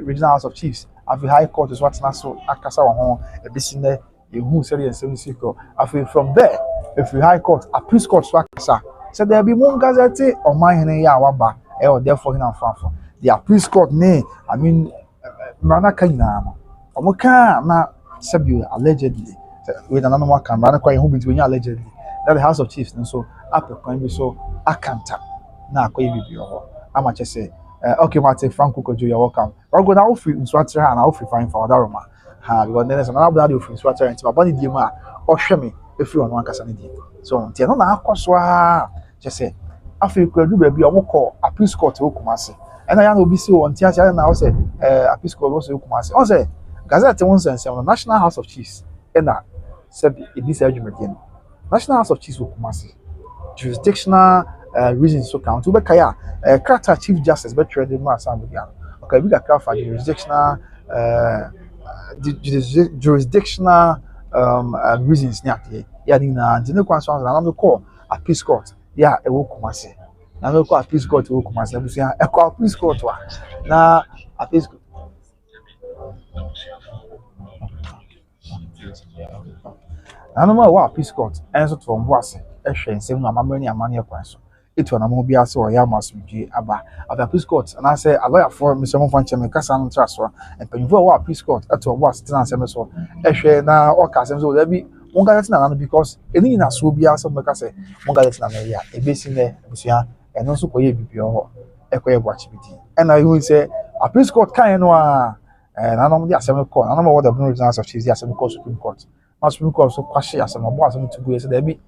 Regional House of Chiefs afi High Court is what na so akasa wo ho ebisi na ehu seri ensem siko afi from there if High Court Appeals Court so akasa said there be one gazette on my hene ya waba e o therefore hina fanfo the Appeals Court ne I mean mana kanyina no omoka na sabi allegedly we na no waka mana kwa ehu binti allegedly that the House of Chiefs so apekwan bi so akanta na akoye bibi ho ama che say okay, Mate Franco Kojo, you're welcome. We're going to offer Nsoatre and I'll offer fine for Dormaahene. Because then there's another blood of Nsoatre and my body dima or shame if you want Casanidi. So, Tiano na Aquaswa, just say, I feel could do baby, I will call a Appeals Court to Kumasi. And I will be so on Tiasia and I'll say, Appeals Court also Kumasi. I'll say, Gazette once and say, on the National House of Chiefs, and that said this argument again. National House of Chiefs will Kumasi. Jurisdictional reasons so count to be kaya character Chief Justice but trade the mass and again okay we got for jurisdictional jurisdictional reasons nyate ya ni na ndine kwanso na no call Appeals Court ya e wo Kumasi na no call Appeals Court wo Kumasi na busia e call Appeals Court wa na Appeals na no ma Appeals Court enso to mbo ase e hwe nsem na amamani amane kwanso etu na mo bia se o ya masumdwe aba Appeals Court and I say a lawyer for Mr. Monfanche me kasa no traso and penifo wa Appeals Court etu obo asete na asem so ehwe na o ka asem so da bi won ga na no because eni na so bia so me kasa won ga na na ya ebesi ne busia eno so koye bibi ho ekoye boachi bidi and I who say Appeals Court kan no a na no de asem ko na no what the Regional House of Chiefs asem ko Supreme Court na Supreme Court so kwahye asem obo asem to go say da bi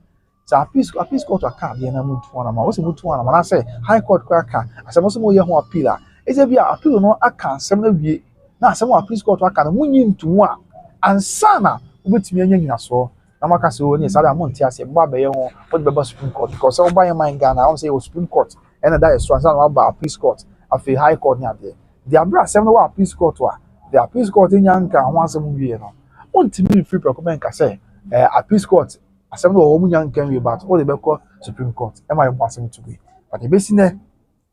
so Appeals Court aka be na mutu na ma wose mutu na ma na say High Court kwa aka asem so mo ye ho appeal a eze bi appeal no aka asem na wie na asem Appeals Court aka na munyi ntumu a ansa na obetimi anya nyina so na maka se o ni sare amonti ase mba be ye ho what be Supreme Court because so buy my Ghana I want say o Supreme Court and that is so ansa na ba Appeals Court afi High Court ni ade the abra asem no wa Appeals Court wa the Appeals Court nya nka ho asem wie no ontimi free procurement ka say Appeals Court asem no wo munya nkan wi but all the beko Supreme Court e ma asem to be but the base ne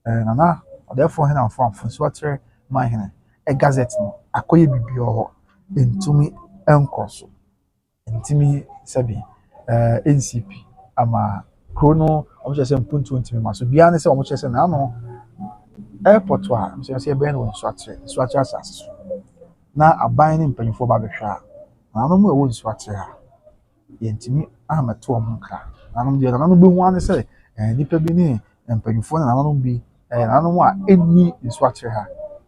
nana therefore hena from Nsoatre my hena e gazette no akoye bibi ho entumi enkoso entimi sabi NCP ama krono omo chese mpuntu ntimi maso bia ne se omo chese na no airport wa se be no Nsoatre asase na aban ne mpanifo ba behwa na no mo e wo Nsoatre ha yentimi amato omunka nanom de nanom be hu ane se nipa bi ne mpanyufo na nanom bi nanom a eni Nsoatre ha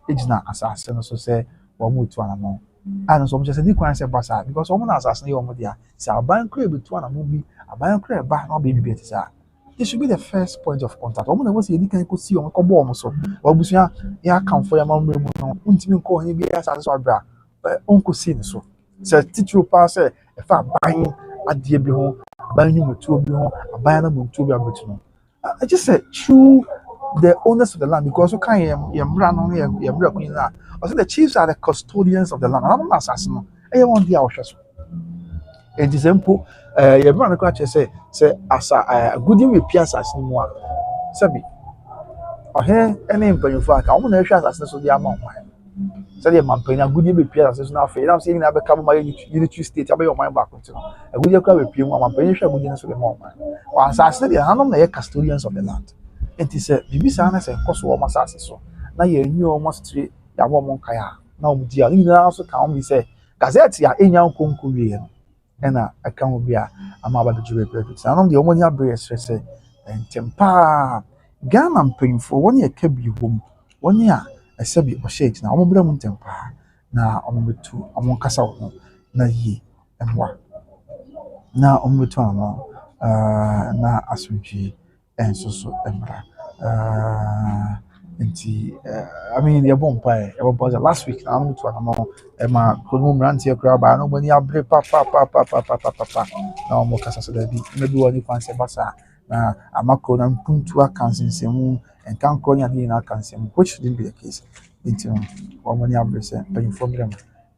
ejina asase no so se wo mu tu anamo ano so mo se ni kwan se basa because wo mo na asase ne wo mo dia se aban kra be tu anamo bi aban kra ba na be bi be tisa this should be the first point of contact wo mo na wo se eni kan ko si wo ko bo wo so wo busua ya kan fo ya ma mre mu no untimi ko he bi asase so abra onko si ne so se titru pa se e fa ban adie bi ho ban hu mutuo bi ho aban na mutuo bi abetu no I just said true the owners of the land because you can yemra no yemra kun na I said the chiefs are the custodians of the land and na asase no e won dia wo hweso e example yemra no kwa che say asa goodie we pia asase mu a sabi ohe ene mpanyufo aka wo na hwe asase so dia ma ho said the mampanya goodie be pia asase na afa na say ni na be ka ma unity state abe yo man back to no goodie kwa be pia mu mampanya hwe goodie so be ma man wa asase de hanom na ye custodians of the land it is a bibisa na say koso wo masase so na ye nyi o mostri ya bo mon kaya na o di a ni na so ka o bi say gazette ya enya nkonko wie no na aka ho bia ama ba do jibe prefix hanom de o moni abre say entempa Ghana mpanyfo woni e ka bi hom woni a esebi o shake na o mo bra mu ntempa na o mo betu o mo kasa wo na yi emwa na o mo betu ano na asumji ensoso emra I mean, the bumpire, last week, I'm to an Emma, Kumu Rantia Graba, nobody abre papa. Now, Mocasa said, maybe one you can say Bassa. Now, I'm a code and Puntua Kansin Semu and can't call your dinner Kansim, which didn't be the case. Into one money abre, paying for them.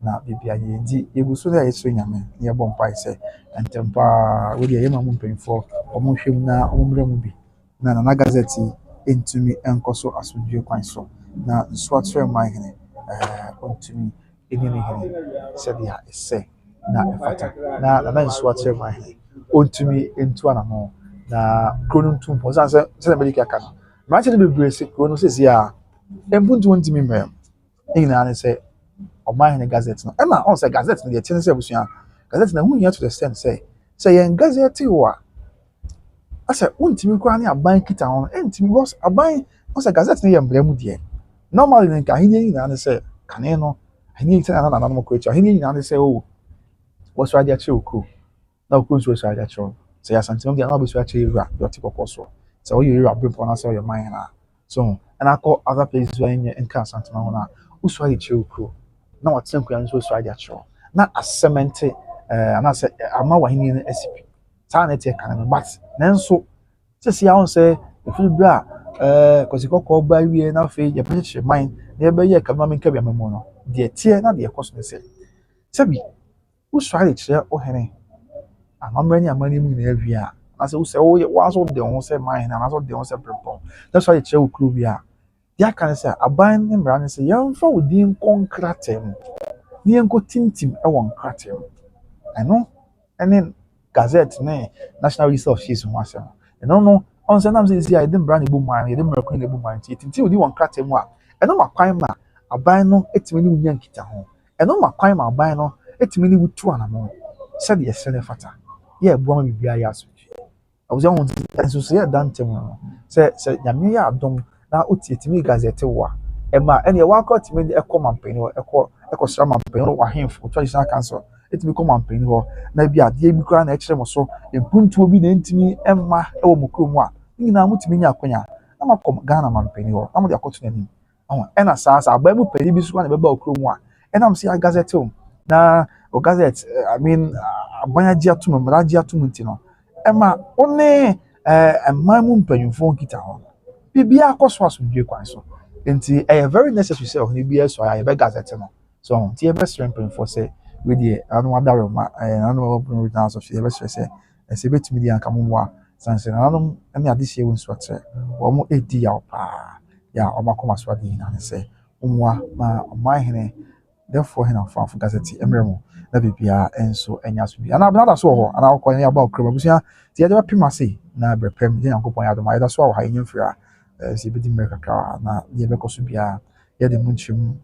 Now, BBI, you will soon a swing, near bumpire say, and Tempa, with the Yamam paying for, or Mushim na Umbramubi. Na na gazette ntumi nkɔ so asodie kwan so na Nsoatre Wärning ntumi ɛni ne hene sɛdeɛ ɛsɛ na ɛfata na Nsoatre Wärning ntumi ntu anamo na kuro no ntum pɔ sɛ bɛdi kaka no mmerante no bebree sɛ kuro no sɛsi a mpuntu ntumi mmɛm ne nyinaa ne sɛ Wärning gazette no ɛna ɔn sɛ gazette no deɛ kyɛn sɛ abusua gazette no ho nyɛ to the extent sɛ yɛn gazette wɔ a asa untimi kwa ne aban kita ho entimi was aban asa gazette ne yɛ mbrɛmu deɛ normally ne ka henie nyina ne sɛ kane no henie sɛ na no ko echa henie nyina ne sɛ o was radio che okro na okro so radio che sɛ ya santim deɛ na obesu ache ewura yɛ ɔte kɔkɔ so sɛ o yɛ ewura brɛmpo na sɛ o yɛ man na so and akɔ other places where in nka santim ho na usu aye che okro na wɔte nkuya nso so radio che na asɛmente ana sɛ ama wa henie no asipi saa na ɛte kan no but nanso sɛsi ahụ sɛ efiri bra kɔsikɔkɔ ba wie na afei yɛ pɛhyɛ man na yɛbɛyɛ kamame nkabi amamu no deɛ tie na deɛ kɔ so ne sɛ sɛbi usɔre kyerɛ ɔhene amammerɛ ne amane mu nyinaa wie a na sɛ wosɛ woyɛ waso de ho sɛ man na naso de ho sɛ prepɔ na sɔre kyerɛ wo kuro wie a deɛ aka ne sɛ aban ne mmara ne sɛ yɛmfa wo din nkɔ nkrataa mu ne yɛnkɔ tintim ɛwɔ nkrataa mu ɛno ɛne gazette ne national register of chiefs ho asɛm no on say nam say I didn't brand the boom man, you didn't record the boom man. Tinti odi won krate mu a. Eno makwan ma aban no etimi ni wunya nkita ho. Eno makwan ma aban no etimi ni wutu anamo. Say the sele fata. Ye buo ma bibia ya so. Awuze ho nso so ye dantem no. Say nyame ya adom na oti etimi gazette wo a. E ma ene wa akọ etimi de ekomampani ho ekọ sra mampani ho wa hemfo traditional council. Etimi komampani ho na bi ade bi kra na ekire mo so empuntu obi na ntimi emma ewo mukrom a nyina mutimi nya akonya na makom Ghana mampani ho na mo de akoto nanim ena saa abamu pani bi so na beba okrom a ena mse ya gazette o na o gazette I mean abanya gia to no mra gia to nti no ema one emamu mpanyufo nkita ho bibia akoso asodwe kwan so nti very necessary say ohni bia so ya be gazette no so nti e be mpanyufo say we dey anu adaro ma anu open regional so e be say ese betimi di anka momwa sanse na anu ene ade hye won so atre wo mo edi ya pa ya o makoma so ade na ne say omwa ma Wärning therefore hena fa gazette emremo na bibia enso enya so bia na abna so ho ana akọ ya ba okra busia ti ya de pima sei na brepem de yankopon ya do ma ya so ho ha enya fira se bedi merka ka na ye be ko so bia ye de munchim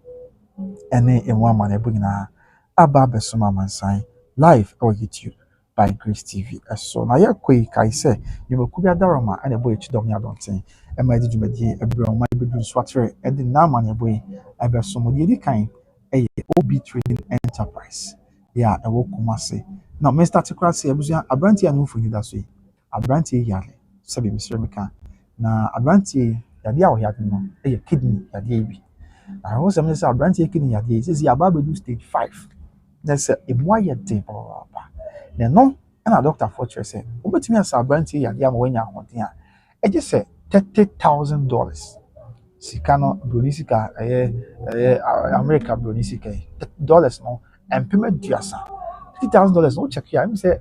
ene enwa ma na bugina aba besoma mansan live on YouTube by Grace TV. So na ya koi kai se yumeku bia daroma ane boy chidom ya donten e ma di dwumadi ebro ma bedu Nsoatre e di na ma na boy ebe so mo di kan e OB Trading Enterprise ya e wo Kumase na Mr. Tikrasi abusia abranti anu funi da so abranti yare sabi Mr. Meka na abranti yade a wo yade no e kidney yade bi na wo sem ne sa abranti kidney yade sisi aba bedu stage 5 na se eboa yade papa na no na doctor for sure say obetumi asa abranti yade am wanya ahoden a eje se $30,000 sika no bronisika America bronisika dollars no empeme duasa $30,000 no check here me say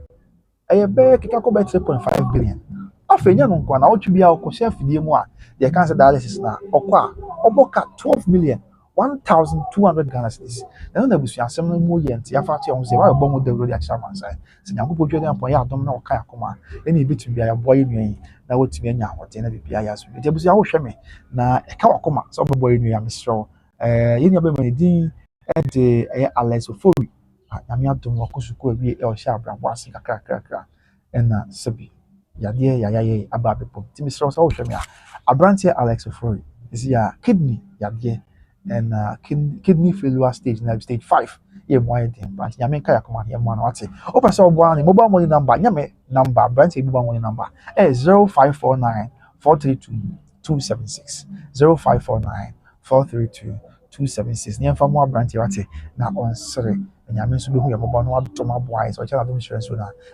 be kika ko be 3.5 billion afenya no kwa na otwe bia ko chef die mu a de kan say dialysis na okwa oboka 12 million 1,200 Ghana cedis na na busu asem no mu ye ntia fa to say why bomo de road acha mansan se nyankopɔ twa dem pon ya adom na oka akoma ene bitu bia ya boy nwan na wotumi anya ahoden na bibia ya so de busu ya wo hwɛ me na eka wakoma so boy nwan ya mesro ye nya be mani din e de Alex Ofori nyame adom wakosuko awie e o hya abrabo ase kakra ena sebi yade ya aba bepom ti mesro so wo hwɛ me a abrantie Alex Ofori is ya kidney yade and kidney failure stage na stage 5 ye mo ayedin ba nyame ka yakoma ye mo na wate o pese obo ani mobile money number nyame number branch mobile money number 0549 432 276 0549 432 276 near for more branch yate na on sorry and ya menso be hu yambo no adom aboa so cha adom insurance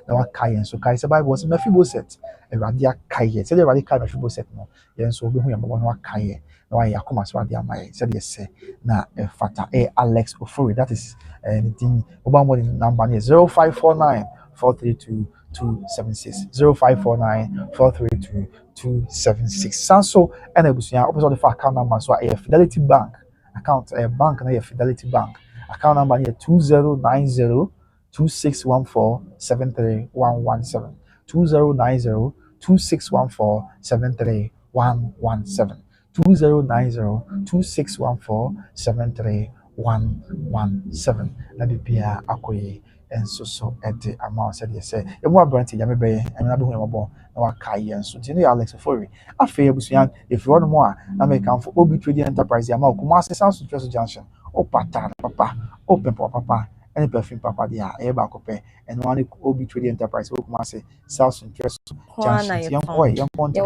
na wa kai so kai se bible was Mephibosheth ewade akai se de ewade kai Mephibosheth no yen so be hu yambo no akai na wa yakoma so ade amaye se de se na fata Alex Ofori that is anything oba mo number is 0549 432 276 0549 432 276 Sanso and ebusuya opposite the account number so Fidelity Bank account bank na Fidelity Bank account number here 2090 2614 73117 2090 2614 73117 2090 2614 73117 na bibia akoye enso so ede amount said you say e mo abranti ya mebe na be hu embo na wa kai enso ti no Alex Ofori afa ebusuan if you want more na make am for Obi Trading Enterprise ya ma kuma assistance to junction o pattern papa open papa any perfume papa dia e ba ko pe and one Obi Trading Enterprise o kuma say South Interest junction ti yan ko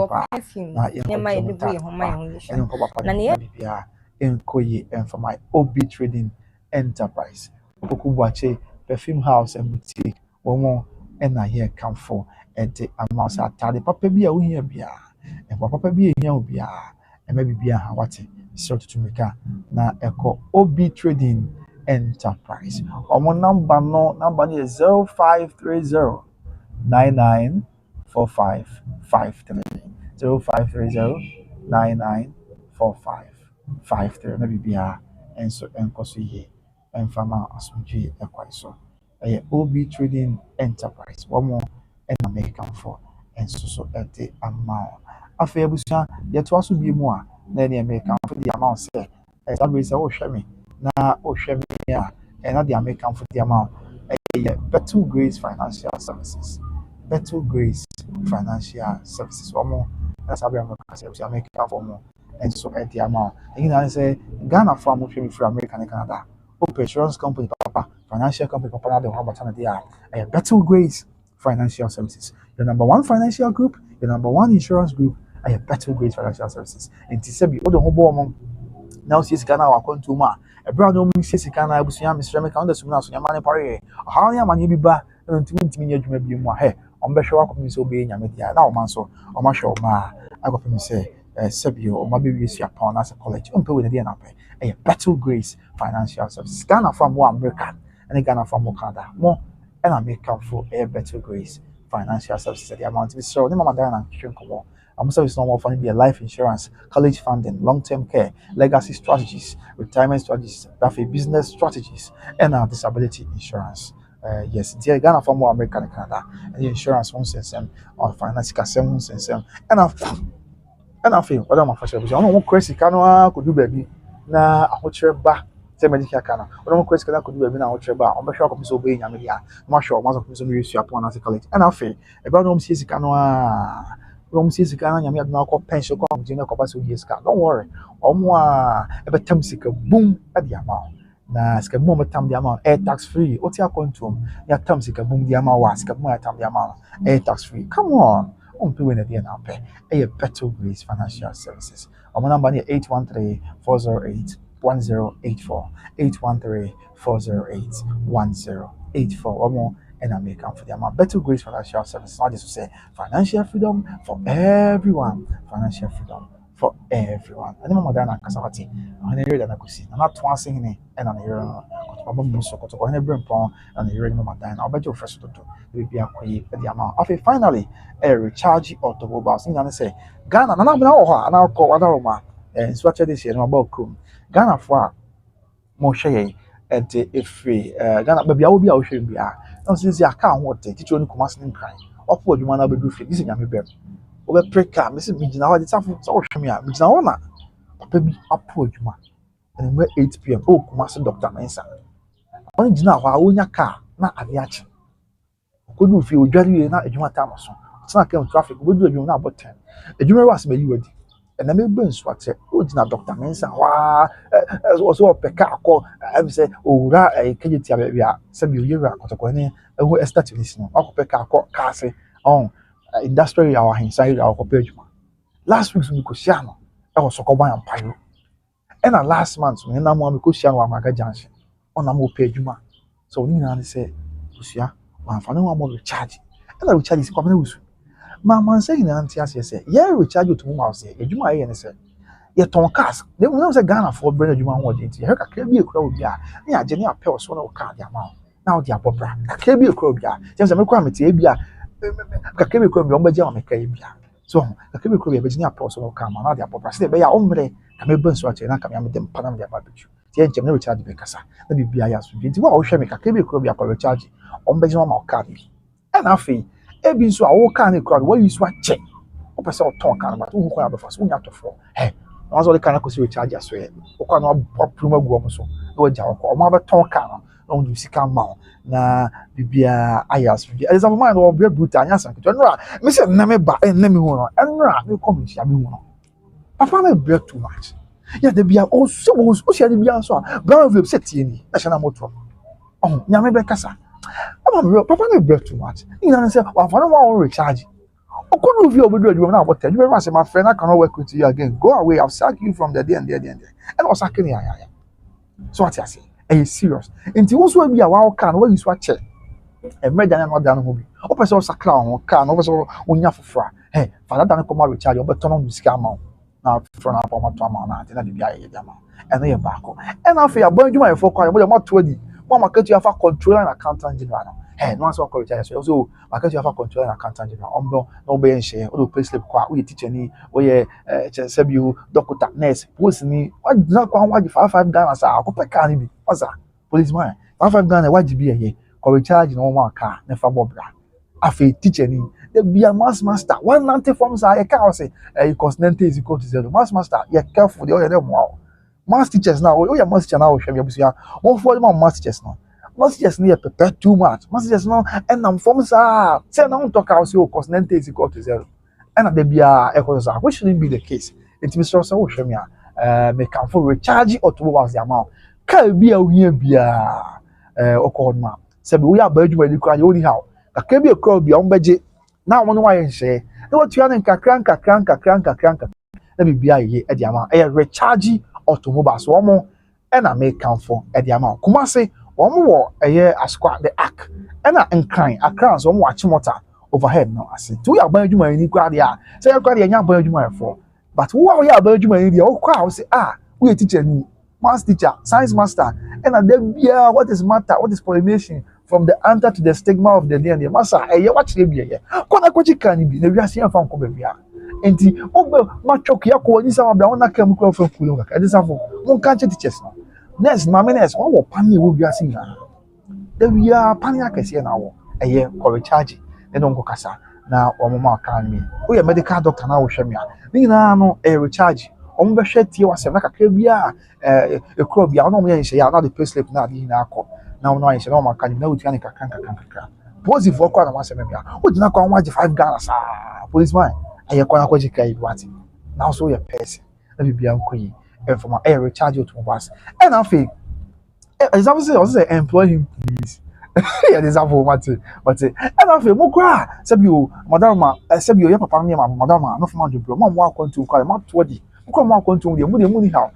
pa na yan ko and ko papa na bibia enkoyi and for my Obi Trading Enterprise okubuache perfume house and boutique womo na here come for and the amount atade papa bia wo hia bia and papa bia hia bia and maybe bia ha wate so to make na eko Obi Trading Enterprise omo number is 0530 994553 0530 994553 maybe bia and so enkoso ye and farmer asumji ekwaso Obi Trading Enterprise one more and American for and so at the amount after abusia yet was to be more than the American for the amount say as that way so shame na o shame ya and not the American for the amount Better Grace Financial Services Better Grace Financial Services one more that's how we American for more and so at the amount and you say Ghana farm free American and Canada insurance company papa financial company papa na the one batana dia Better Grace Financial Services the number one financial group the number one insurance group Better Grace Financial Services and tisebi o de hobo mo now see Ghana wa kontu ma e bra no mi see Ghana abusuya mi sreme ka ndo sumna so nyama ne pare ha ya ma ne bi ba ntimi nya adwuma bi mu a on be hwe wa komi so be nyame dia na o man so o ma hwe o ma agopemi say Sebio or maybe upon as a college on pay with the NAP Better Grace Financial Services Ghana from more American and Ghana from more Canada more and American for a Better Grace Financial Services at the amount of so Mama Diana more I'm service normal for be a life insurance, college funding, long-term care, legacy strategies, retirement strategies, business strategies, and disability insurance. Yes, dear Ghana from more American and Canada, and the insurance won't send or financial won't send and I feel what I'm for sure. I don't want crazy canoa could do baby. Na a hot ba. Say medical canoa. I don't want crazy canoa could do baby now. Ba. I'm sure I'm so being Yamiya. Much or most of them use your upon as a college. And I feel about them sees canoa. Rom sees canoa Yamia now called pension come to so years. Don't worry. Omwa ever temsica boom at the amount. Na ska boom tam the amount air tax free. What's your control? Ya temsica boom the amount was ska more tam the amount air tax free. Come on. On pay when the NAP a Better Grace Financial Services. Our number is 813-408-1084 813-408-1084 or more and I make up for the amount Better Grace Financial Services. Not just to say financial freedom for everyone. Financial freedom for everyone. And then Madonna Casavati, and I read that I could see. I'm not twincing it and I'm here. I'm so to go and bring pong and the reading Madonna. I'll bet you first to do be a quick the amount. Okay, finally, a recharge automobiles. You know, say Ghana, and I'll call Adaroma and Nsoatre this year about Kum. Ghana for more share at the free Ghana, baby, I will be out here. Don't see I can't want to teach you only commercial crime. Upward, you want to be free. This is Yami Beb. Over pre-car, Mrs. Mijina, it's after Mijina, baby, upward, you and we're 8 p.m. Oh, Master Dr. Mensa. Only Jina, our car, not a yacht. Couldn't feel very not a Juma Tamason. It's not came traffic, would do you now about 10. A Juma was made you ready. And I may burn Nsoatre. Oh, Jina Dr. Mensa, as was all Pekka call. I have said, oh, I can you tell me, some you hear out of Gwenny, and who estate listening. Uncle Pekka call Cassie on industrial hour inside our page. last week we ko share no e wo sokoban ampayo and last month we na mo ko share no amaga junction ona mo pay adwuma so ni na say usua wa fa no mo recharge and recharge is kwamna wusu ma man say na anti say yeah recharge to mo ma say adwuma ye ne say ye ton cars they know say Ghana for brand adwuma ho dey ti he kakra bi ekura obi a na age ne apel so na o car dia ma na o dia popra kakra bi ekura obi a say me kwa mete bi a kakra bi ekura bi o mbaje ma me kai bi a so kakra bi ekura bi be ne apel so na o car ma na dia popra say be ya o mbre ka me ban so ate na ka me am dem panam dia barbecue ti en chem ne recharge be kasa na bi bia ya so bi ti wa o hwe me kakra bi ekura bi a ko recharge o mbaje ma o car bi and afi e bi so a o car ne ekura wa use wa check o pese o ton car ma to ko ya be fa so nya to fo once all the kind of recharge as well. Okay, no prima go so. No jaw ko. O ma be ton kan no. No do sika ma na bibia ayas. As a man o be brutal anya san. To no me say na me ba na me hu no. Enra me come sia me hu no. Papa na break too much. Yeah, the bia o so sia the bia so. Brown vape set tie ni. Na shana motor. Oh, nya me be kasa. Papa na break too much. You know say wa fa no wa recharge. Okono view obodo adwuma na about you ever say my friend I cannot work with you again. Go away. I'll sack you from the day and there. And I sacking ya. So what I say? Are you serious? Nti wo so bi a wa kan wa use wa check. E meda na no da no bi. O pese o sakra on kan, o pese o nya fofra. Hey, father dan come recharge, o beto no musika ma. Na fofra na pa ma to ma na, na bibia ye dia ma. E no ye baako. E na afia ban adwuma ye for kwan, mo to adi. Mo market you have controller and accountant general. Hey, no one so call recharge. So market you have controller and accountant general. No be share, o do pay slip kwa, we teacher ni, o ye sebi doctor, nurse, post ni. What na kwa waji 5 Ghana sa, akope kan ni bi. Oza, policeman. 5 Ghana waji bi ye. Ko recharge no one car, ne fa bobra. Afi teacher ni, the be a master. 190 forms are a car say, constant is equal to 0. Master, you careful the other wow. Mass teachers now, oh yeah, mass teacher now, one for them mass teachers now. Mass teachers near prepare too much. Mass teachers now, and I'm forms are say now talk out so constant is equal to 0. And there be a equals are, which shouldn't be the case. It's Mr. So show me make come for recharge or to was the amount. Can be a year be a called man. Say we are budget when you cry only how. A can be a crowd beyond budget. Now one way and say, no what you are in crank. Let me be a year at the amount. A recharge automobile so one and I make count for at the amount. Kumase one more a year a squat the act and I incline a crown so watch motor overhead no I say two are buying you my quadia say I got a young boy you for but who are you about you my the old crowd say we a teacher math teacher science master and then yeah what is matter what is pollination from the anther to the stigma of the DNA master a year watch the beer kona kwachi can be we are seeing from Kobia enti obe machok ya ko ni sama bia wona kam kro fa kulu ka edi safo won kan che teachers no next mama next won wo pan wo bia sin na da bia pan ya kase na wo eye ko recharge ne no nko kasa na wo mama kan mi wo ye medical doctor na wo hwe mi a ni na no e recharge o mo be hwe tie wasem na kakra bia e kro bia no mo ye hye ya na the pay slip na di na akọ na wo no ye hye na wo kan mi na wo tua ni kakra positive wo kwa na wasem bia wo dina kwa waje 5 Ghana sa policeman aye kwana kwaji kai wati now so your person let me be ankoyi and from air recharge you to bus and afi example say also employ him please yeah this example but and afi mo kwa sabi o madam ma sabi o ya papa ni ma madam ma no fama jobro mo akontu kwa ma to di mo mo akontu de mo ni how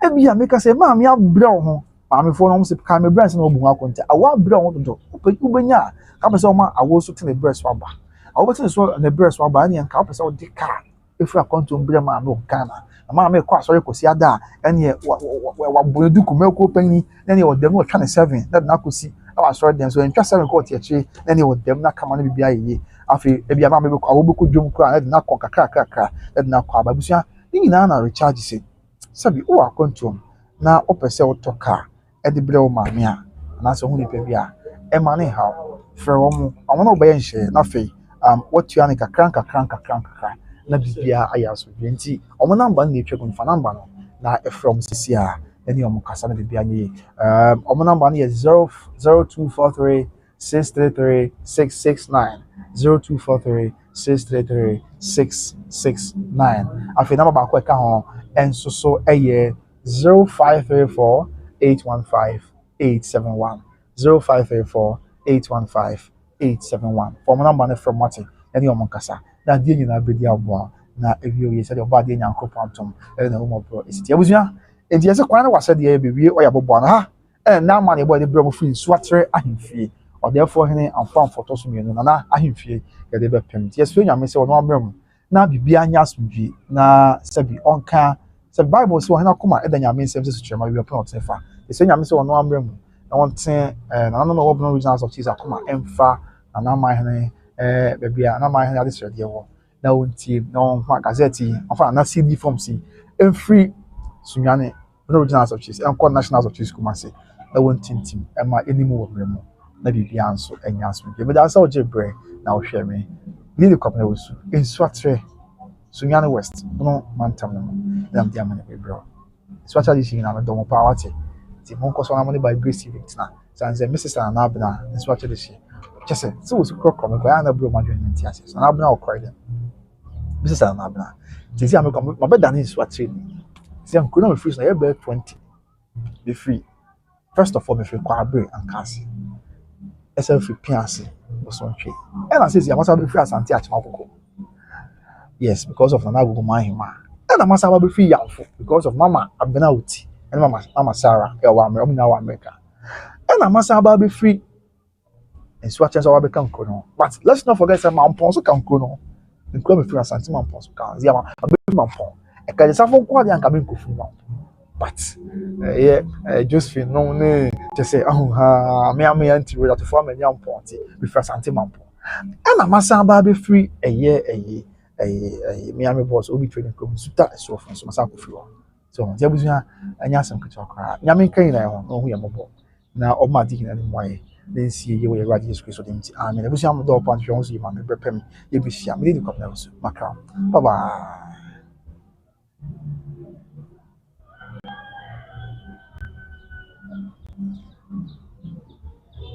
e bia make say ma me abra ho ma me fo no mo se ka me brands na obu akonta awa abra ho to ubenya ka be say o ma awo so te me breast wa ba I was so the breast wa ba ni an ka pesa o di car if you are going to bring man no Ghana ma me kwa sorry ko si ada ene wa bodu ku meko pani ene o dem no twa 7 that na ko si I was sorry dem so en twa 7 ko ti achi ene o dem na kama na bibia ye afi e bia ma me ko awo be ko dwom ko na na ko kakra that na ko aba busia ni na recharge se sabi o akontom na o pese o to car e de bre o ma me a na so hu ni pe bia e ma ne ha fre wo mu awon no be nhye na fe what you are crank na bibia ayaso nti omo number na etwa gonfa number no na from cca any omo kasa na bibia nyi omo number na 0243 633 669 0243 633 669 afi number ba ko e ka ho enso so eye 0534 815 871 0534 815 871 from number from Martin any omo kasa na die nyina bedi abo na ewie oye sɛ de ɔba de nyankopɔn atom na wo mɔbro esiti abusua enti yɛsɛ kwan na wasɛ de bewie ɔyɛ bɔbɔ na ha na ama ne boy de brɛ mo free Nsoatre ahemfie ɔdɛfo hene amfamfoto so mienu na ahemfie yɛde bɛpem nti yɛsɛ nyame sɛ ɔno amrɛ mu na bibia nya asomdwie na sɛbi ɔnka sɛ bible sɛ ɔhena koma ɛda nyame nsɛm sɛ sutrema bi ɔpɛ ɔtene fa yɛsɛ nyame sɛ ɔno amrɛ mu na ɔnte na no wɔ Bono regional of Jesus akoma ɛmfa na ama hene baabi a na ama hene ade srɛdeɛ wɔ na ɔntie na ɔnfa gazette ɔfa na CD form si ɛmfiri sunyane Bono regional of Jesus ɛnkɔ national of Jesus kuma se na wɔntintim ɛma anim wɔ mmerɛ mu na bibia nso ɛnya asomdwie meda sɛ ɔgye brɛ na ɔhwɛ me ne de kɔpna wɔ su Nsoatre sunyane west Bono mantam no na mde amane bebrɛ Nsoatre de shi na me dɔm pa wate ti mo nkɔ so na mo ne by grace event na sanze Mrs. Anabna Nsoatre de shi kyese so wo su krɔkrɔ me kwa na bro ma dwen nti ase so na abna ɔkɔre dem Mrs. Anabna ti si amekɔ ma bɛda ne Nsoatre ni si an kuna me free so na yɛ 20 be free first of all me free kwa abre and kasi esa free piase so ntwe and I say amasa be free Asante achimakoko yes because of Nana Google Mahima and amasa be free Yamfo because of Mama Abena Uti and Mama Sarah wa America and amasa be free and Nsoatre so be kan kono but let's not forget that Mampon so kan kono nkura me free Asante Mampon so kan zia be Mampon e ka Safo kwa de anka be nkofu Mampon but Josephine no ne just say ha me anti we that for me Mampon ti be free Asante Mampon and amasa be free Miami boss obi trading club suta so from so masa ko free so ntia busia anya asem ketewa kra nyame kan na ho no hu yambo na o ma di na ni moye den sie ye we radio Jesus Christ dem ti amen busia mo do pan hwe so yima me brepem ye bisia me di ko na so makra bye bye